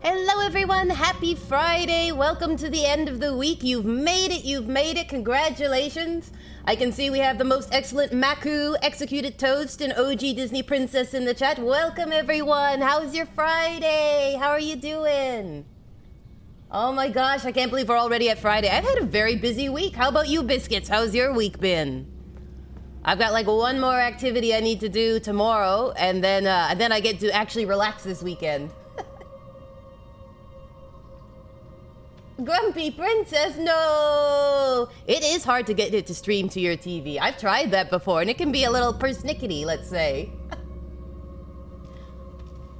Hello everyone, happy Friday. Welcome to the end of the week. You've made it, congratulations. I can see we have the most excellent Maku, Executed Toast, and OG Disney Princess in the chat. Welcome everyone, how's your Friday? How are you doing? Oh my gosh, I can't believe we're already at Friday. I've had a very busy week. How about you, Biscuits? How's your week been? I've got like one more activity I need to do tomorrow, and then I get to actually relax this weekend. Grumpy Princess, no! It is hard to get it to stream to your TV. I've tried that before, and it can be a little persnickety, let's say.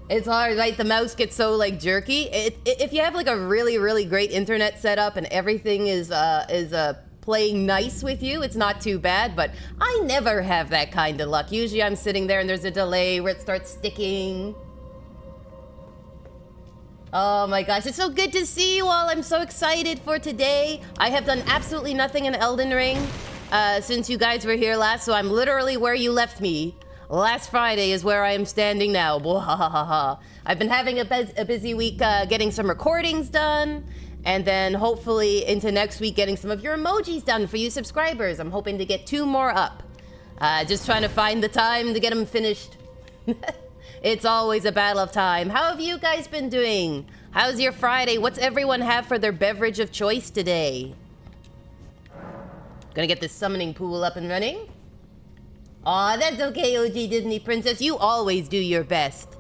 It's hard, right? The mouse gets so, like, jerky. If you have, like, a really, really great internet setup and everything is playing nice with you, it's not too bad, but I never have that kind of luck. Usually I'm sitting there and there's a delay where it starts sticking. Oh my gosh, it's so good to see you all. I'm so excited for today. I have done absolutely nothing in Elden Ring since you guys were here last, so I'm literally where you left me. Last Friday is where I am standing now. I've been having a busy week getting some recordings done, and then hopefully into next week getting some of your emojis done for you subscribers. I'm hoping to get 2 more up. Just trying to find the time to get them finished. It's always a battle of time. How have you guys been doing? How's your Friday? What's everyone have for their beverage of choice today? Gonna get this summoning pool up and running. Aw, that's okay, OG Disney Princess. You always do your best.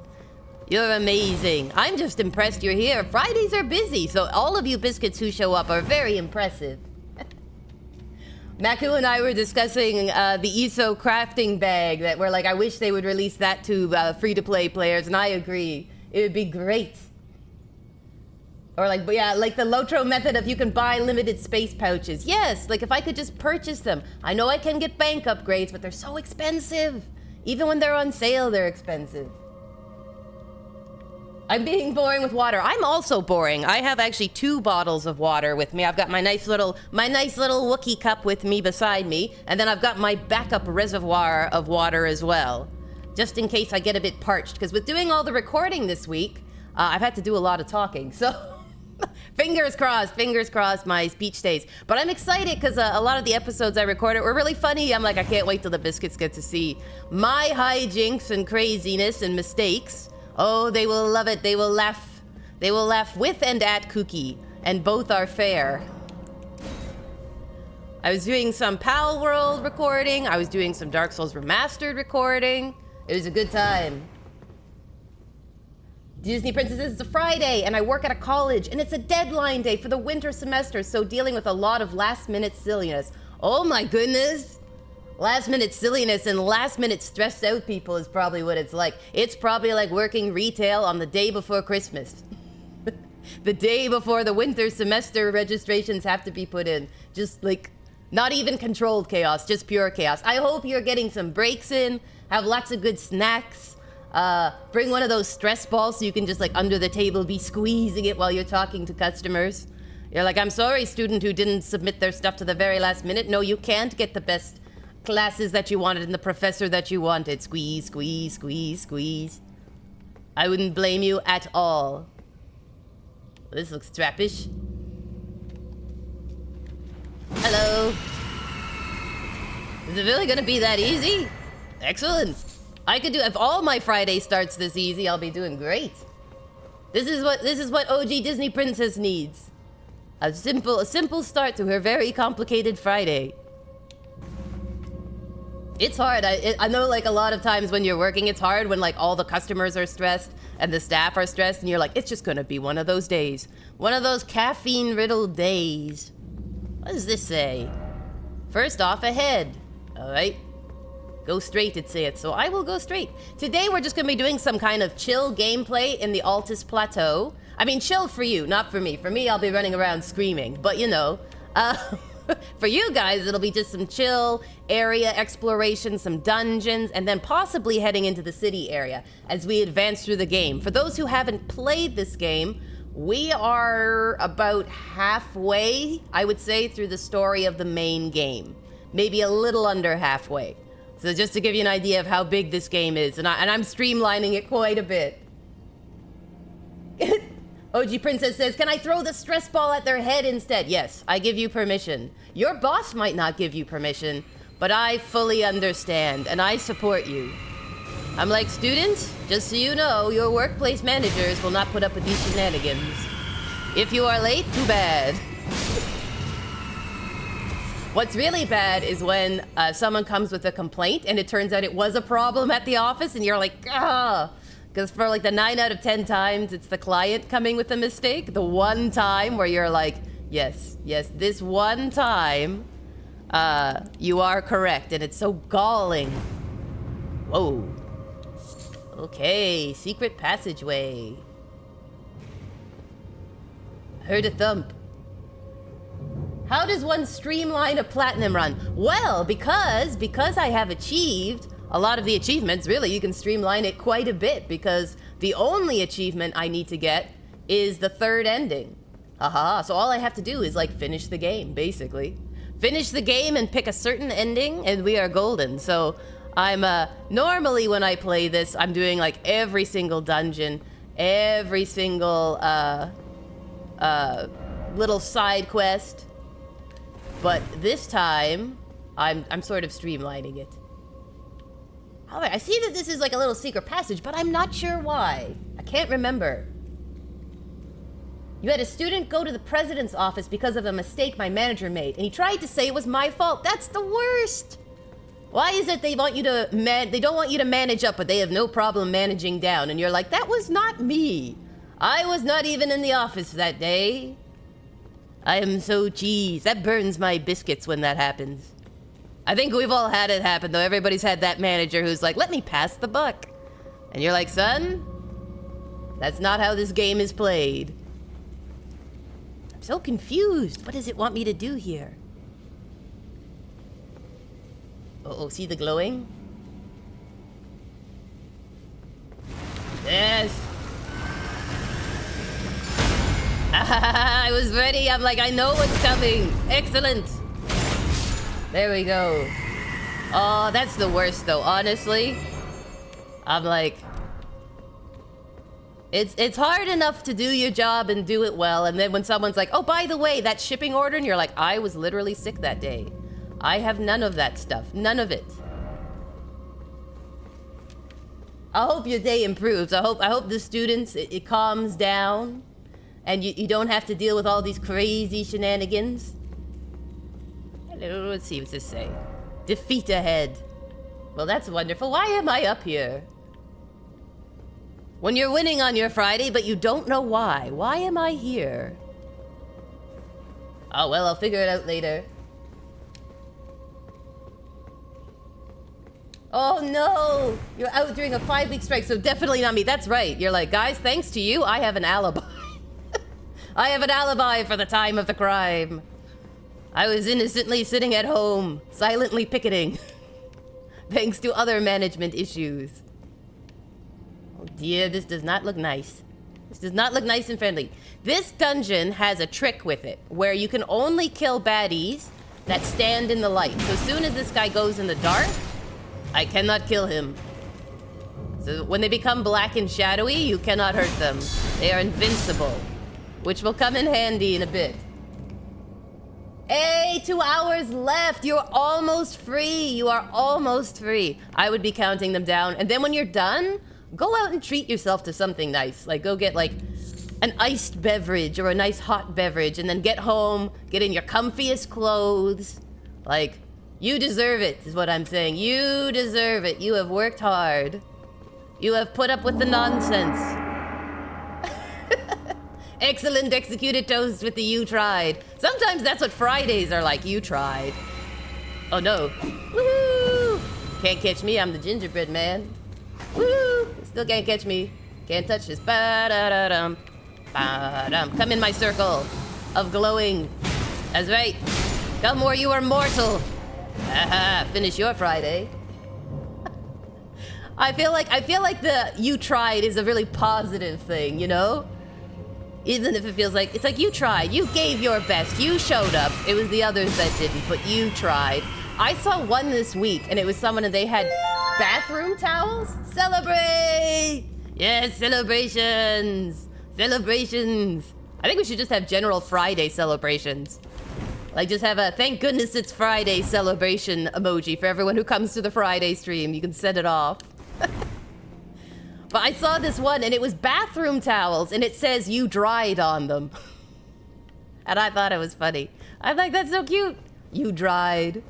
You're amazing. I'm just impressed you're here. Fridays are busy, so all of you biscuits who show up are very impressive. Maku and I were discussing the ESO crafting bag that we're like, I wish they would release that to free-to-play players, and I agree. It would be great. Or like, yeah, like the Lotro method of you can buy limited space pouches. Yes, like if I could just purchase them. I know I can get bank upgrades, but they're so expensive. Even when they're on sale, they're expensive. I'm being boring with water. I'm also boring. I have actually 2 bottles of water with me. I've got my nice little Wookiee cup with me beside me, and then I've got my backup reservoir of water as well, just in case I get a bit parched. Because with doing all the recording this week, I've had to do a lot of talking. So fingers crossed my speech stays. But I'm excited because a lot of the episodes I recorded were really funny. I'm like, I can't wait till the biscuits get to see my hijinks and craziness and mistakes. Oh, they will love it. They will laugh. They will laugh with and at Kooky, and both are fair. I was doing some Pal World recording. I was doing some Dark Souls Remastered recording. It was a good time. Disney Princesses, it's a Friday, and I work at a college, and it's a deadline day for the winter semester, so dealing with a lot of last-minute silliness. Oh my goodness. Last-minute silliness and last-minute stressed out people is probably what it's like. It's probably like working retail on the day before Christmas. The day before the winter semester registrations have to be put in. Just like, not even controlled chaos, just pure chaos. I hope you're getting some breaks in, have lots of good snacks. Bring one of those stress balls so you can just like under the table be squeezing it while you're talking to customers. You're like, I'm sorry, student who didn't submit their stuff to the very last minute. No, you can't get the best classes that you wanted and the professor that you wanted. Squeeze, squeeze, squeeze, squeeze. I wouldn't blame you at all. This looks trappish. Hello. Is it really gonna be that easy? Excellent. I could do, if all my Friday starts this easy, I'll be doing great. This is what OG Disney Princess needs. A simple start to her very complicated Friday. It's hard. I know, like, a lot of times when you're working, it's hard when, like, all the customers are stressed and the staff are stressed, and you're like, it's just gonna be one of those days. One of those caffeine-riddled days. What does this say? First off, ahead. All right. Go straight, it says. So I will go straight. Today, we're just gonna be doing some kind of chill gameplay in the Altus Plateau. I mean, chill for you, not for me. For me, I'll be running around screaming, but you know. For you guys, it'll be just some chill area exploration, some dungeons, and then possibly heading into the city area as we advance through the game. For those who haven't played this game, we are about halfway, I would say, through the story of the main game. Maybe a little under halfway. So just to give you an idea of how big this game is, and I'm streamlining it quite a bit. OG Princess says, can I throw the stress ball at their head instead? Yes, I give you permission. Your boss might not give you permission, but I fully understand, and I support you. I'm like, students, just so you know, your workplace managers will not put up with these shenanigans. If you are late, too bad. What's really bad is when someone comes with a complaint and it turns out it was a problem at the office and you're like, ah. Because for like the 9 out of 10 times, it's the client coming with a mistake. The one time where you're like, yes, this one time, you are correct. And it's so galling. Whoa. Okay, secret passageway. Heard a thump. How does one streamline a platinum run? Well, because I have achieved a lot of the achievements, really, you can streamline it quite a bit because the only achievement I need to get is the 3rd ending. Aha, so all I have to do is like finish the game, basically. Finish the game and pick a certain ending and we are golden. So I'm, normally when I play this, I'm doing like every single dungeon, every single, little side quest. But this time, I'm sort of streamlining it. All right, I see that this is like a little secret passage, but I'm not sure why. I can't remember. You had a student go to the president's office because of a mistake my manager made, and he tried to say it was my fault. That's the worst. Why is it they want you to they don't want you to manage up, but they have no problem managing down, and you're like, that was not me. I was not even in the office that day. I am so cheese. That burns my biscuits when that happens. I think we've all had it happen, though. Everybody's had that manager who's like, let me pass the buck. And you're like, son, that's not how this game is played. I'm so confused. What does it want me to do here? Uh-oh, see the glowing? Yes. I was ready. I'm like, I know what's coming. Excellent. There we go. Oh, that's the worst though, honestly. I'm like, it's hard enough to do your job and do it well, and then when someone's like, oh, by the way, that shipping order, and you're like, I was literally sick that day. I have none of that stuff. None of it. I hope your day improves. I hope the students, it calms down, and you don't have to deal with all these crazy shenanigans. Hello, let's see, what's this say? Defeat ahead. Well, that's wonderful. Why am I up here? When you're winning on your Friday, but you don't know why. Why am I here? Oh, well, I'll figure it out later. Oh, no! You're out during a 5-week strike, so definitely not me. That's right. You're like, guys, thanks to you, I have an alibi. I have an alibi for the time of the crime. I was innocently sitting at home, silently picketing. Thanks to other management issues. Oh dear, this does not look nice. This does not look nice and friendly. This dungeon has a trick with it, where you can only kill baddies that stand in the light. So as soon as this guy goes in the dark, I cannot kill him. So when they become black and shadowy, you cannot hurt them. They are invincible, which will come in handy in a bit. Hey, 2 hours left. You're almost free. You are almost free. I would be counting them down. And then when you're done, go out and treat yourself to something nice. Like, go get, like, an iced beverage or a nice hot beverage. And then get home, get in your comfiest clothes. Like, you deserve it, is what I'm saying. You deserve it. You have worked hard. You have put up with the nonsense. Excellent executed toast with the you tried. Sometimes that's what Fridays are like, you tried. Oh no. Woohoo! Can't catch me, I'm the gingerbread man. Woo! Still can't catch me. Can't touch this. Ba-da-da-dum. Ba-dum. Come in my circle of glowing. That's right. Come or you are mortal. Aha, finish your Friday. I feel like the you tried is a really positive thing, you know? Even if it feels like, it's like you tried, you gave your best, you showed up. It was the others that didn't, but you tried. I saw one this week and it was someone and they had bathroom towels. Celebrate! Yes, celebrations! Celebrations. I think we should just have general Friday celebrations. Like, just have a thank goodness it's Friday celebration emoji for everyone who comes to the Friday stream. You can set it off. But I saw this one, and it was bathroom towels, and it says you dried on them. And I thought it was funny. I'm like, that's so cute. You dried.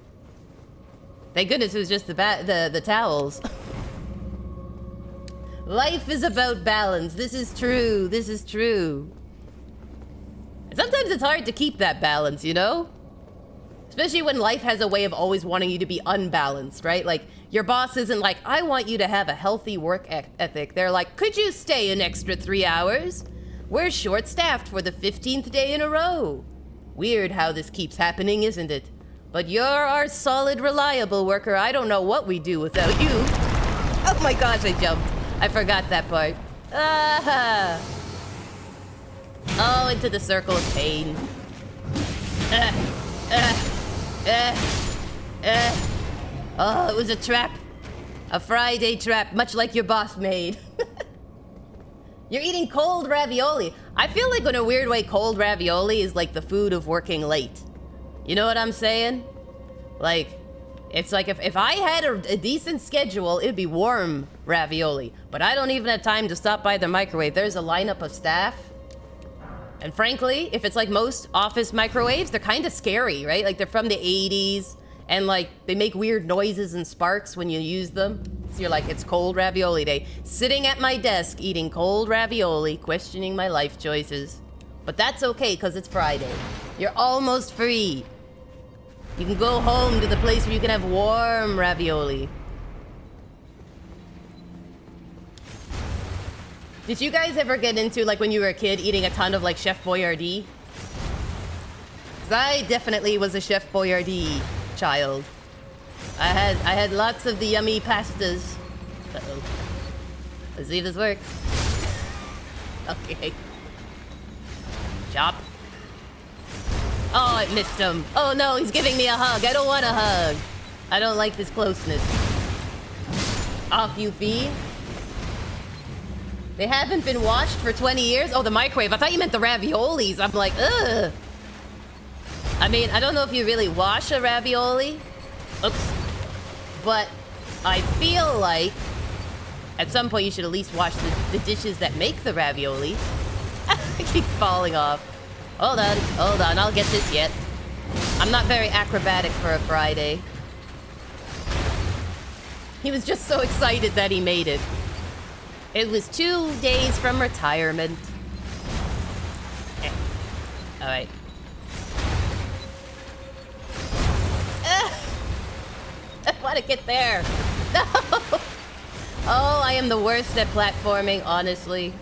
Thank goodness it was just the towels. Life is about balance. This is true. This is true. And sometimes it's hard to keep that balance, you know? Especially when life has a way of always wanting you to be unbalanced, right? Like, your boss isn't like, I want you to have a healthy work ethic. They're like, could you stay an extra 3 hours? We're short-staffed for the 15th day in a row. Weird how this keeps happening, isn't it? But you're our solid, reliable worker. I don't know what we do without you. Oh my gosh, I jumped. I forgot that part. Ah. Oh, into the circle of pain. Oh, it was a trap. A Friday trap, much like your boss made. You're eating cold ravioli. I feel like in a weird way, cold ravioli is like the food of working late. You know what I'm saying? Like, it's like if I had a decent schedule, it'd be warm ravioli. But I don't even have time to stop by the microwave. There's a lineup of staff. And frankly, if it's like most office microwaves, they're kind of scary, right? Like, they're from the 80s. And like, they make weird noises and sparks when you use them. So you're like, it's cold ravioli day. Sitting at my desk, eating cold ravioli, questioning my life choices. But that's okay, because it's Friday. You're almost free. You can go home to the place where you can have warm ravioli. Did you guys ever get into, like, when you were a kid, eating a ton of, like, Chef Boyardee? Because I definitely was a Chef Boyardee child. I had lots of the yummy pastas. Uh-oh. Let's see if this works. Okay. Chop. Oh, it missed him. Oh no, he's giving me a hug. I don't want a hug. I don't like this closeness. Off you feed. They haven't been washed for 20 years? Oh, the microwave. I thought you meant the raviolis. I'm like, ugh. I mean, I don't know if you really wash a ravioli. Oops. But I feel like at some point you should at least wash the dishes that make the ravioli. I keep falling off. Hold on, I'll get this yet. I'm not very acrobatic for a Friday. He was just so excited that he made it. It was 2 days from retirement. Alright. I want to get there. No! Oh, I am the worst at platforming, honestly.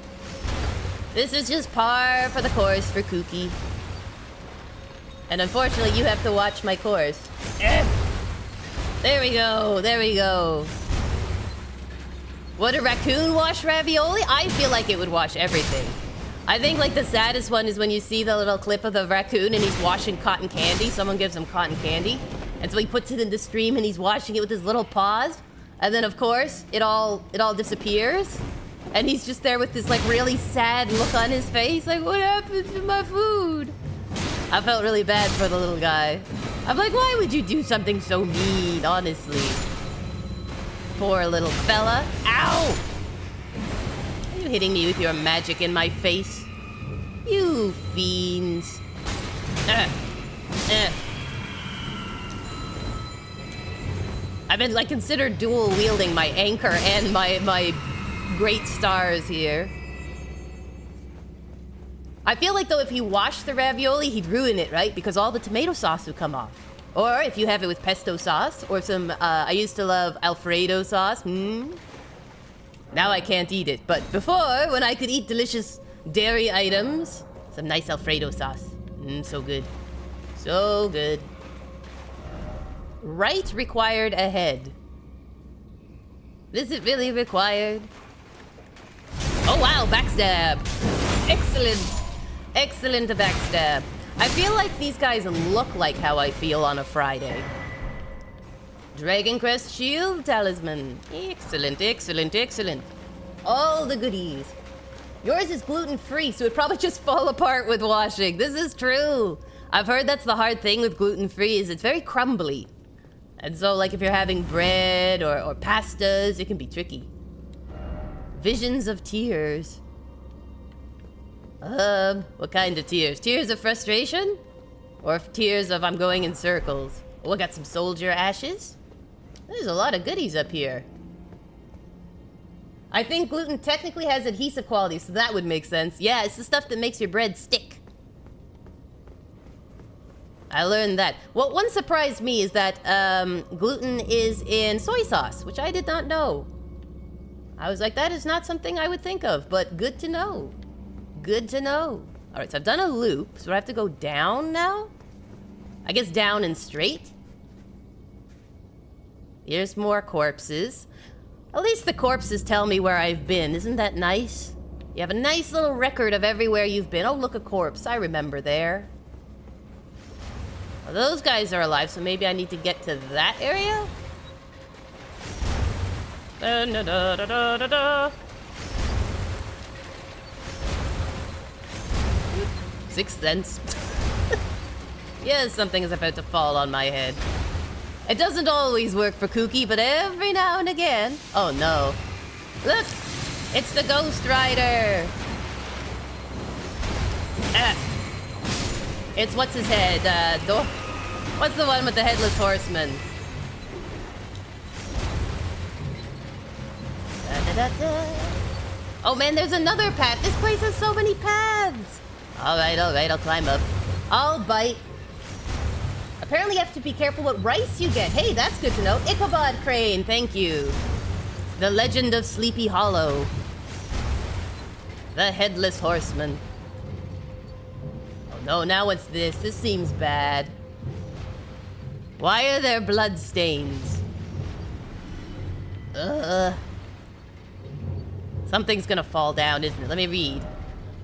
This is just par for the course for Kooky. And unfortunately, you have to watch my course. There we go, there we go. Would a raccoon wash ravioli? I feel like it would wash everything. I think like the saddest one is when you see the little clip of the raccoon and he's washing cotton candy. Someone gives him cotton candy. And so he puts it in the stream and he's washing it with his little paws. And then of course, it all disappears. And he's just there with this like really sad look on his face. Like, what happened to my food? I felt really bad for the little guy. I'm like, why would you do something so mean, honestly? Poor little fella. Ow! Are you hitting me with your magic in my face? You fiends. I've been like considered dual wielding my anchor and my great stars here. I feel like though if you wash the ravioli, he'd ruin it, right? Because all the tomato sauce would come off. Or if you have it with pesto sauce or some, I used to love Alfredo sauce. Now I can't eat it, but before, when I could eat delicious dairy items, some nice Alfredo sauce. So good. So good. Right required ahead. Is it really required? Oh wow, backstab. Excellent. Excellent backstab. I feel like these guys look like how I feel on a Friday. Dragon Crest Shield Talisman. Excellent, excellent, excellent. All the goodies. Yours is gluten-free, so it'd probably just fall apart with washing. This is true. I've heard that's the hard thing with gluten-free is it's very crumbly. And so, like, if you're having bread or pastas, it can be tricky. Visions of tears. What kind of tears? Tears of frustration? Or tears of I'm going in circles? Oh, I got some soldier ashes. There's a lot of goodies up here. I think gluten technically has adhesive qualities, so that would make sense. Yeah, it's the stuff that makes your bread stick. I learned that. What one surprised me is that gluten is in soy sauce, which I did not know. I was like, that is not something I would think of, but good to know. Good to know. All right, so I've done a loop, so I have to go down now? I guess down and straight. Here's more corpses. At least the corpses tell me where I've been. Isn't that nice? You have a nice little record of everywhere you've been. Oh, look, a corpse. I remember there. Well, those guys are alive, so maybe I need to get to that area? Da, da, da, da, da, da. Sixth sense. Yes, something is about to fall on my head. It doesn't always work for Kooky, but every now and again... Oh, no. Look! It's the Ghost Rider! It's what's his head? What's the one with the Headless Horseman? Oh, man, there's another path. This place has so many paths! Alright, I'll climb up. I'll bite. Apparently you have to be careful what rice you get. Hey, that's good to know. Ichabod Crane, thank you. The Legend of Sleepy Hollow. The Headless Horseman. Oh no, now what's this? This seems bad. Why are there blood stains? Something's gonna fall down, isn't it? Let me read.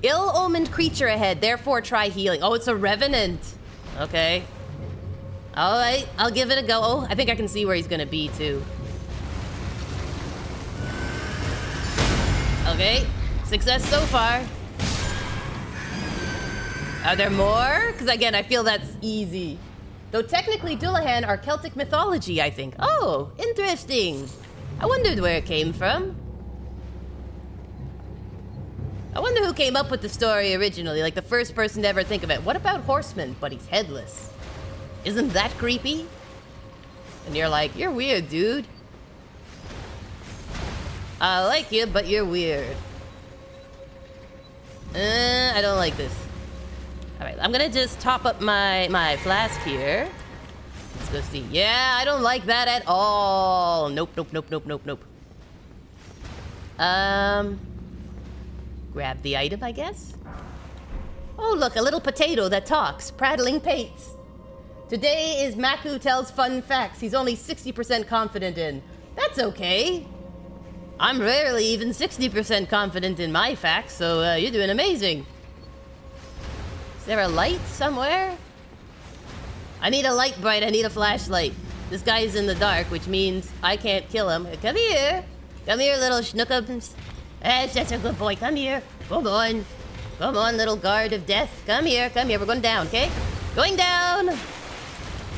Ill-omened creature ahead, therefore try healing. Oh, it's a revenant. Okay. Alright, I'll give it a go. Oh, I think I can see where he's gonna be, too. Okay, success so far. Are there more? Because again, I feel that's easy. Though technically Dullahan are Celtic mythology, I think. Oh, interesting. I wondered where it came from. I wonder who came up with the story originally, like the first person to ever think of it. What about Horseman, but he's headless? Isn't that creepy? And you're like, you're weird, dude. I like you, but you're weird. I don't like this. Alright, I'm gonna just top up my flask here. Let's go see. Yeah, I don't like that at all. Nope, nope, nope, nope, nope, nope. Grab the item, I guess. Oh, look, a little potato that talks. Prattling Pates. Today is Maku Tells Fun Facts he's only 60% confident in. That's okay. I'm rarely even 60% confident in my facts, so you're doing amazing. Is there a light somewhere? I need a light bright, I need a flashlight. This guy is in the dark, which means I can't kill him. Come here. Come here, little schnookums. That's a good boy. Come here. Come on. Come on, little guard of death. Come here. Come here. We're going down, okay? Going down.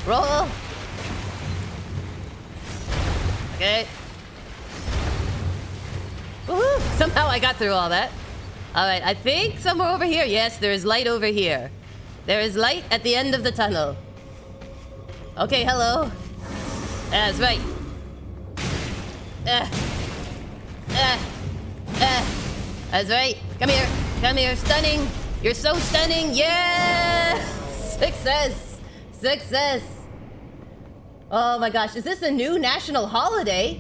Roll. Okay. Woohoo! Somehow I got through all that. Alright, I think somewhere over here. Yes, there is light over here. There is light at the end of the tunnel. Okay, hello. That's right. That's right. Come here. Come here. Stunning. You're so stunning. Yeah! Success. Success. Oh my gosh. Is this a new national holiday?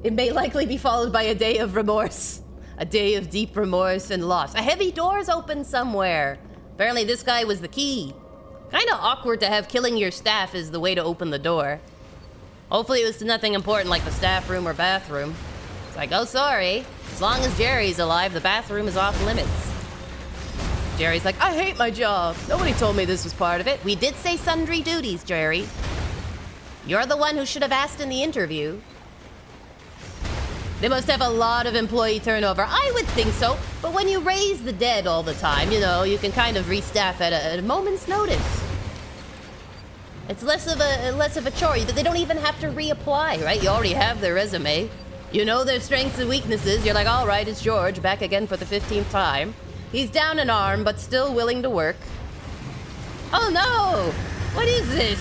It may likely be followed by a day of remorse. A day of deep remorse and loss. A heavy door's open somewhere. Apparently this guy was the key. Kinda awkward to have killing your staff as the way to open the door. Hopefully it was nothing important like the staff room or bathroom. It's like, oh sorry. As long as Jerry's alive, the bathroom is off limits. Jerry's like, I hate my job. Nobody told me this was part of it. We did say sundry duties, Jerry. You're the one who should have asked in the interview. They must have a lot of employee turnover. I would think so, but when you raise the dead all the time, you know, you can kind of restaff at a moment's notice. It's less of a chore. They don't even have to reapply, right? You already have their resume. You know their strengths and weaknesses. You're like, all right, it's George, back again for the 15th time. He's down an arm, but still willing to work. Oh no! What is this?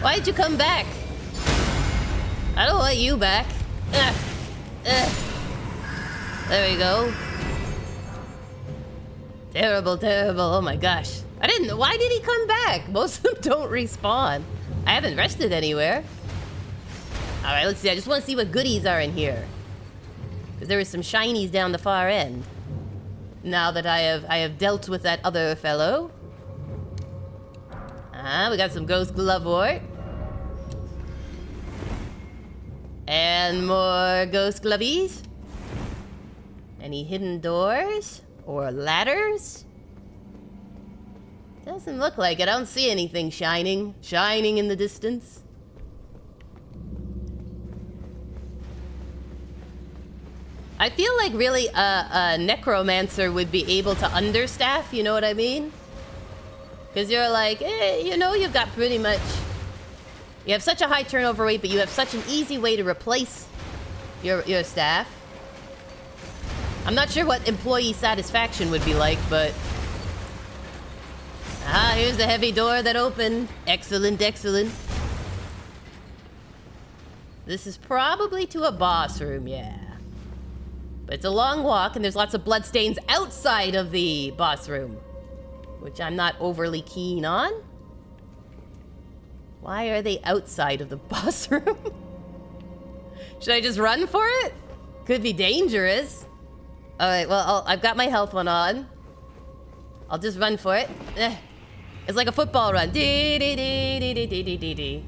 Why'd you come back? I don't want you back. There we go. Terrible, terrible. Oh my gosh. I didn't know. Why did he come back? Most of them don't respawn. I haven't rested anywhere. All right, let's see. I just want to see what goodies are in here. Because there were some shinies down the far end. Now that I have dealt with that other fellow. We got some ghost glove art. And more ghost glovies. Any hidden doors? Or ladders? Doesn't look like it. I don't see anything shining in the distance. I feel like really a necromancer would be able to understaff, you know what I mean? Because you're like, you know, you've got pretty much... You have such a high turnover rate, but you have such an easy way to replace your staff. I'm not sure what employee satisfaction would be like, but... here's the heavy door that opened. Excellent, excellent. This is probably to a boss room, yeah. But it's a long walk, and there's lots of bloodstains outside of the boss room. Which I'm not overly keen on. Why are they outside of the boss room? Should I just run for it? Could be dangerous. Alright, well, I've got my health one on. I'll just run for it. It's like a football run. Dee-dee-dee-dee-dee-dee-dee-dee.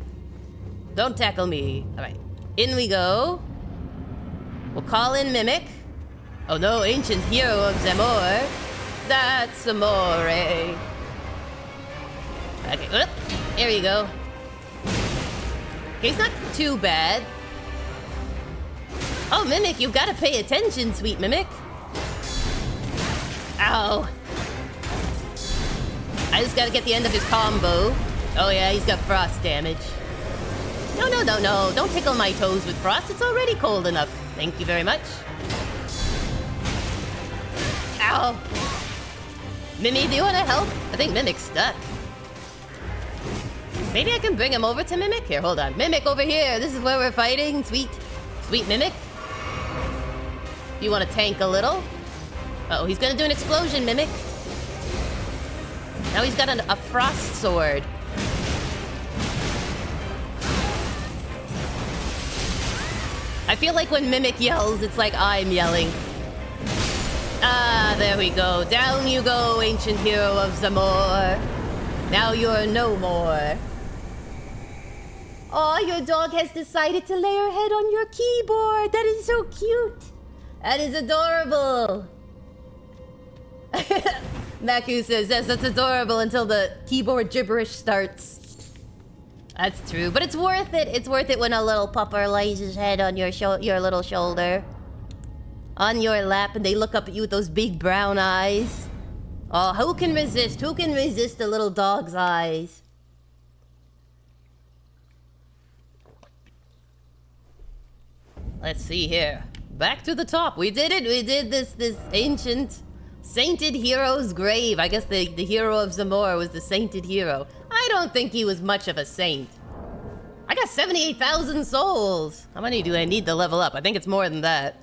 Don't tackle me. Alright, in we go. We'll call in Mimic. Oh no, ancient hero of Zamor. That's Zamor. Okay, here you go. Okay, he's not too bad. Oh, Mimic, you've got to pay attention, sweet Mimic. Ow. I just got to get the end of his combo. Oh yeah, he's got frost damage. No, no, no, no. Don't tickle my toes with frost. It's already cold enough. Thank you very much. Ow. Mimi, do you want to help? I think Mimic's stuck. Maybe I can bring him over to Mimic? Here, hold on. Mimic, over here. This is where we're fighting. Sweet. Sweet Mimic. You want to tank a little? Uh-oh, he's going to do an explosion, Mimic. Now he's got a frost sword. I feel like when Mimic yells, it's like I'm yelling. Ah, there we go. Down you go, ancient hero of Zamor. Now you're no more. Oh, your dog has decided to lay her head on your keyboard. That is so cute. That is adorable. Maku says, yes, that's adorable until the keyboard gibberish starts. That's true, but it's worth it. It's worth it when a little pupper lays his head on your little shoulder. On your lap, and they look up at you with those big brown eyes. Oh, who can resist? Who can resist a little dog's eyes? Let's see here. Back to the top. We did it. We did this ancient sainted hero's grave. I guess the hero of Zamor was the sainted hero. I don't think he was much of a saint. I got 78,000 souls. How many do I need to level up? I think it's more than that.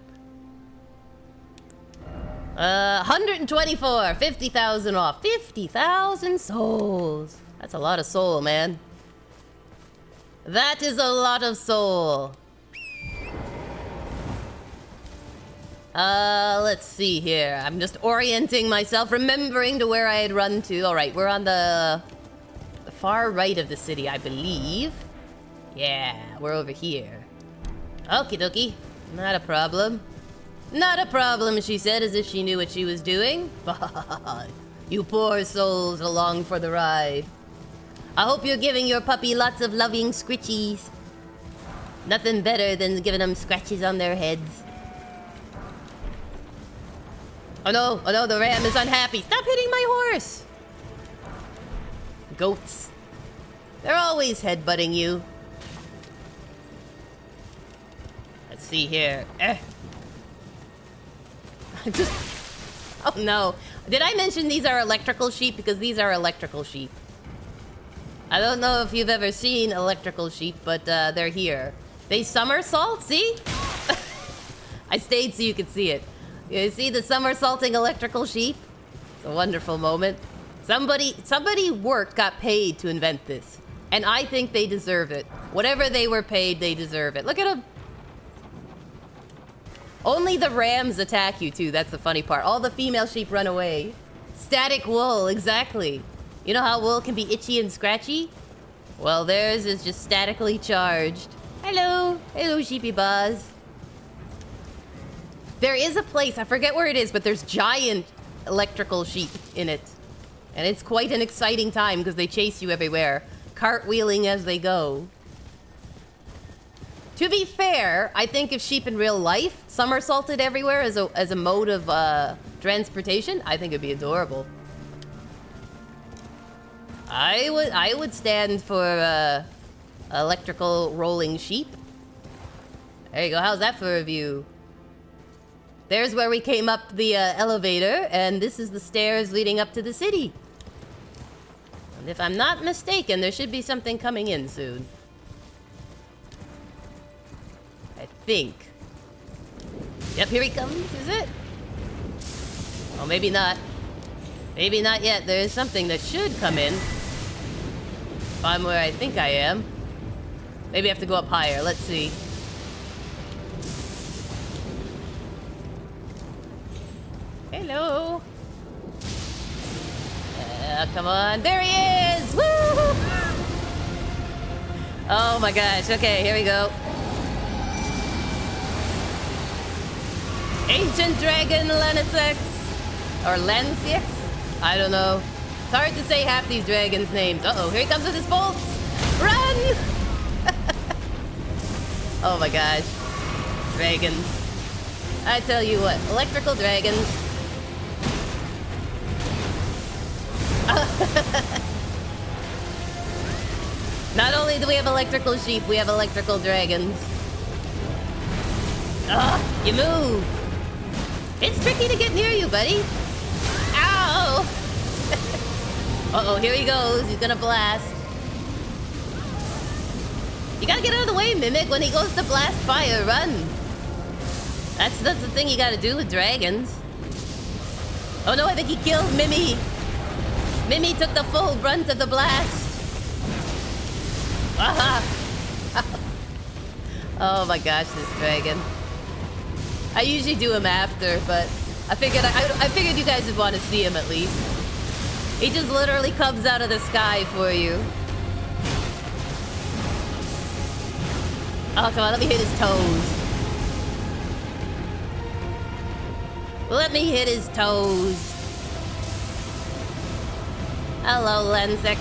124. 50,000 off. 50,000 souls. That's a lot of soul, man. That is a lot of soul. Let's see here. I'm just orienting myself, remembering to where I had run to. All right, we're on the far right of the city, I believe. Yeah, we're over here. Okie dokie. Not a problem. Not a problem, she said, as if she knew what she was doing. You poor souls along for the ride. I hope you're giving your puppy lots of loving scritchies. Nothing better than giving them scratches on their heads. Oh no, the ram is unhappy. Stop hitting my horse! Goats. They're always headbutting you. Let's see here. Just... Oh no. Did I mention these are electrical sheep? Because these are electrical sheep. I don't know if you've ever seen electrical sheep, but they're here. They somersault, see? I stayed so you could see it. You see the somersaulting electrical sheep? It's a wonderful moment. Somebody got paid to invent this. And I think they deserve it. Whatever they were paid, they deserve it. Look at them. Only the rams attack you too, that's the funny part. All the female sheep run away. Static wool, exactly. You know how wool can be itchy and scratchy? Well, theirs is just statically charged. Hello. Hello, sheepy buzz. There is a place, I forget where it is, but there's giant electrical sheep in it. And it's quite an exciting time because they chase you everywhere, cartwheeling as they go. To be fair, I think if sheep in real life somersaulted everywhere as a mode of transportation, I think it'd be adorable. I would stand for electrical rolling sheep. There you go. How's that for a view? There's where we came up the elevator, and this is the stairs leading up to the city. And if I'm not mistaken, there should be something coming in soon. I think. Yep, here he comes, is it? Oh, maybe not. Maybe not yet. There is something that should come in. If I'm where I think I am. Maybe I have to go up higher. Let's see. Hello. Come on. There he is! Woo! Oh my gosh. Okay, here we go. Ancient Dragon Lannseax. Or Lannseax? I don't know. It's hard to say half these dragons' names. Uh-oh, here he comes with his bolts! Run! Oh my gosh. Dragons. I tell you what, electrical dragons. Not only do we have electrical sheep, we have electrical dragons. Ugh, you move! It's tricky to get near you, buddy. Ow! Uh-oh, here he goes. He's gonna blast. You gotta get out of the way, Mimic. When he goes to blast fire, run. That's the thing you gotta do with dragons. Oh no, I think he killed Mimi. Mimi took the full brunt of the blast. Aha! Oh my gosh, this dragon. I usually do him after, but I figured you guys would want to see him at least. He just literally comes out of the sky for you. Oh, come on, let me hit his toes. Let me hit his toes. Hello, Lannseax.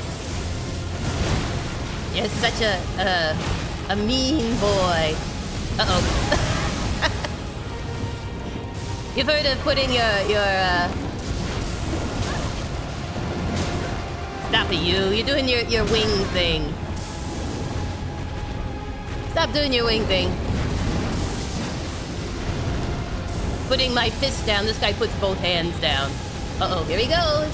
You're such a mean boy. Uh-oh. You've heard of putting your Stop it, you. You're doing your wing thing. Stop doing your wing thing. Putting my fist down. This guy puts both hands down. Uh-oh, here he goes.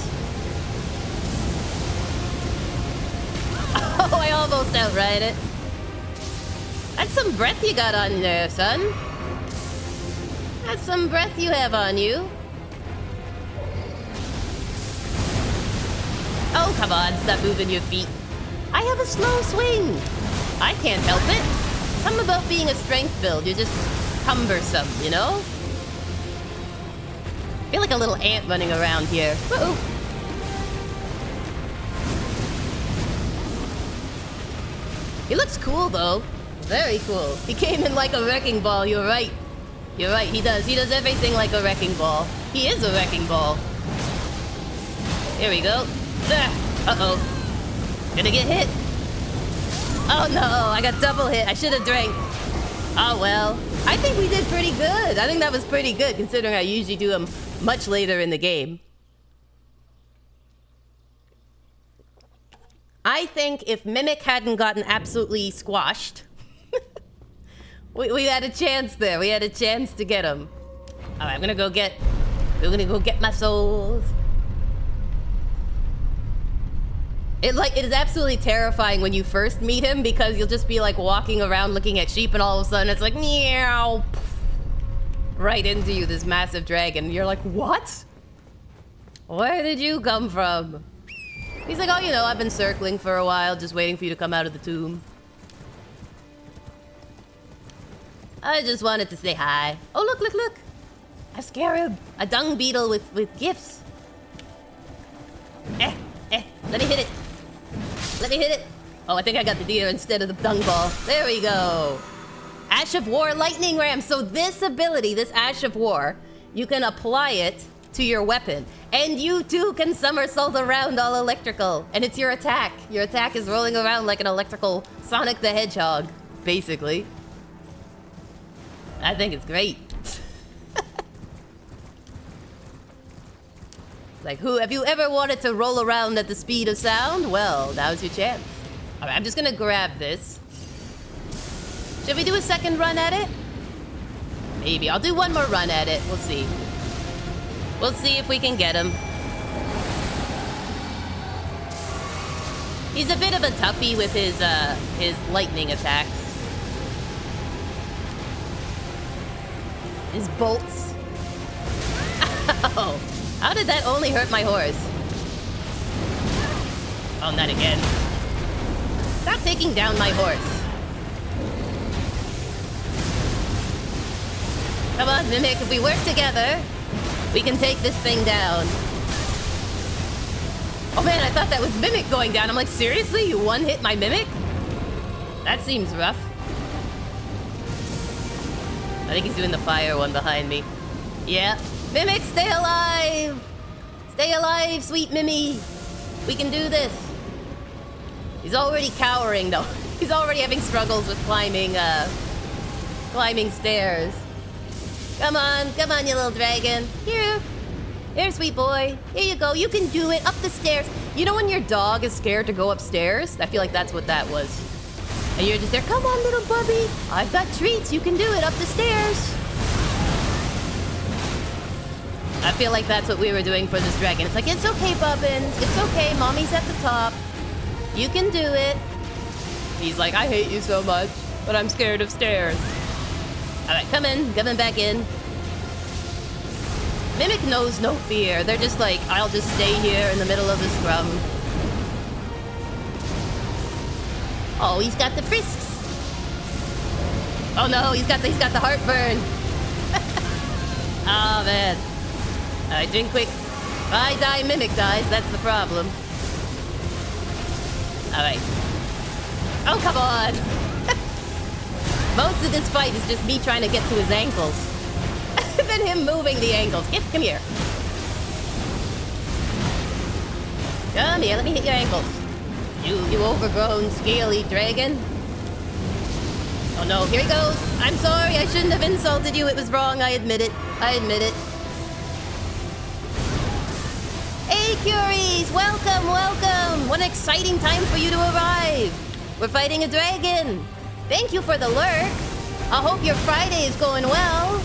Oh, I almost outright it. That's some breath you got on there, son. That's some breath you have on you. Oh, come on, stop moving your feet. I have a slow swing. I can't help it. Something about being a strength build, you're just cumbersome, you know? I feel like a little ant running around here. Uh-oh. He looks cool, though. Very cool. He came in like a wrecking ball, you're right. You're right, he does. He does everything like a wrecking ball. He is a wrecking ball. Here we go. Uh-oh. Gonna get hit. Oh no, I got double hit. I should have drank. Oh, well. I think we did pretty good. I think that was pretty good, considering I usually do them much later in the game. I think if Mimic hadn't gotten absolutely squashed, we had a chance there. We had a chance to get him. All right, I'm gonna go get my souls. It is absolutely terrifying when you first meet him, because you'll just be like walking around looking at sheep, and all of a sudden it's like meow, right into you, this massive dragon. You're like, what? Where did you come from? He's like, oh, you know, I've been circling for a while, just waiting for you to come out of the tomb. I just wanted to say hi. Oh, look, look, look. A scarab. A dung beetle with gifts. Let me hit it. Let me hit it. Oh, I think I got the deer instead of the dung ball. There we go. Ash of War Lightning Ram. So this ability, this Ash of War, you can apply it to your weapon. And you too can somersault around all electrical. And it's your attack. Your attack is rolling around like an electrical Sonic the Hedgehog, basically. I think it's great. It's like, have you ever wanted to roll around at the speed of sound? Well, now's your chance. All right, I'm just gonna grab this. Should we do a second run at it? Maybe. I'll do one more run at it. We'll see. We'll see if we can get him. He's a bit of a toughie with his lightning attacks. His bolts. Oh, how did that only hurt my horse? Oh, not again. Stop taking down my horse. Come on, Mimic, if we work together, we can take this thing down. Oh man, I thought that was Mimic going down. I'm like, seriously? You one-hit my Mimic? That seems rough. I think he's doing the fire one behind me. Yeah. Mimic, stay alive! Stay alive, sweet Mimi. We can do this. He's already cowering, though. He's already having struggles with climbing stairs. Come on, you little dragon. Here, sweet boy. Here you go. You can do it. Up the stairs. You know when your dog is scared to go upstairs? I feel like that's what that was. And you're just there. Come on, little bubby. I've got treats. You can do it. Up the stairs. I feel like that's what we were doing for this dragon. It's like, it's okay, Bubbins. It's okay. Mommy's at the top. You can do it. He's like, I hate you so much, but I'm scared of stairs. All right, come in back in. Mimic knows no fear. They're just like, I'll just stay here in the middle of the scrum. Oh, he's got the frisks. Oh no, he's got the heartburn. Oh man. All right, drink quick. If I die, Mimic dies. That's the problem. All right. Oh, come on. Most of this fight is just me trying to get to his ankles. Then him moving the ankles. Come here. Come here, let me hit your ankles. You overgrown, scaly dragon. Oh no, here he goes. I'm sorry, I shouldn't have insulted you. It was wrong, I admit it. Hey, Curies! Welcome! What an exciting time for you to arrive. We're fighting a dragon. Thank you for the lurk. I hope your Friday is going well.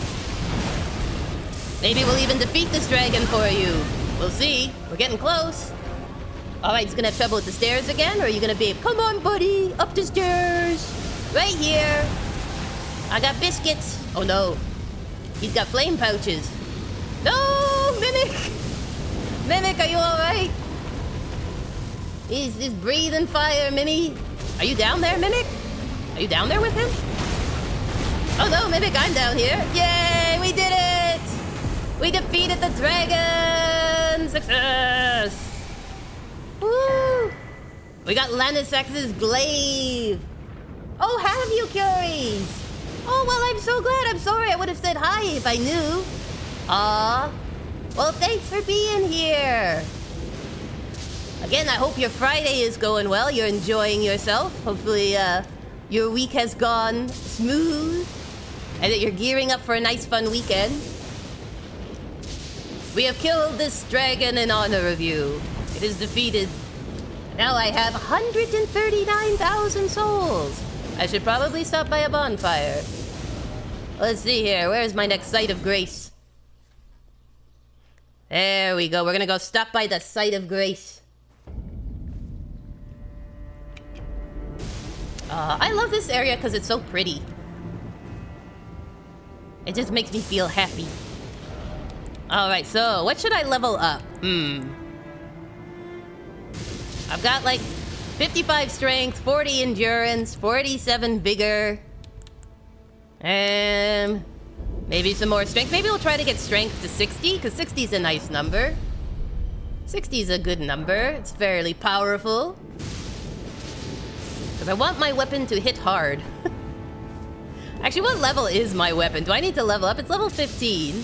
Maybe we'll even defeat this dragon for you. We'll see. We're getting close. All right, he's gonna have trouble with the stairs again, or are you gonna be... Come on, buddy. Up the stairs. Right here. I got biscuits. Oh, no. He's got flame pouches. No, Mimic. Mimic, are you all right? He's breathing fire, Mimi. Are you down there, Mimic? Are you down there with him? Oh no, Mimic, I'm down here. Yay, we did it! We defeated the dragon! Success! Woo! We got Lannseax's glaive. Oh, have you, Curies? Oh, well, I'm so glad. I'm sorry. I would have said hi if I knew. Aw. Well, thanks for being here. Again, I hope your Friday is going well. You're enjoying yourself. Hopefully, your week has gone smooth. and that you're gearing up for a nice fun weekend. We have killed this dragon in honor of you. It is defeated. Now I have 139,000 souls. I should probably stop by a bonfire. Let's see here. Where's my next site of grace? There we go. We're gonna go stop by the site of grace. I love this area because it's so pretty. It just makes me feel happy. Alright, so what should I level up? I've got like 55 strength, 40 endurance, 47 vigor. And maybe some more strength. Maybe we'll try to get strength to 60, because 60 is a nice number. 60 is a good number. It's fairly powerful. Because I want my weapon to hit hard. Actually, what level is my weapon? Do I need to level up? It's level 15.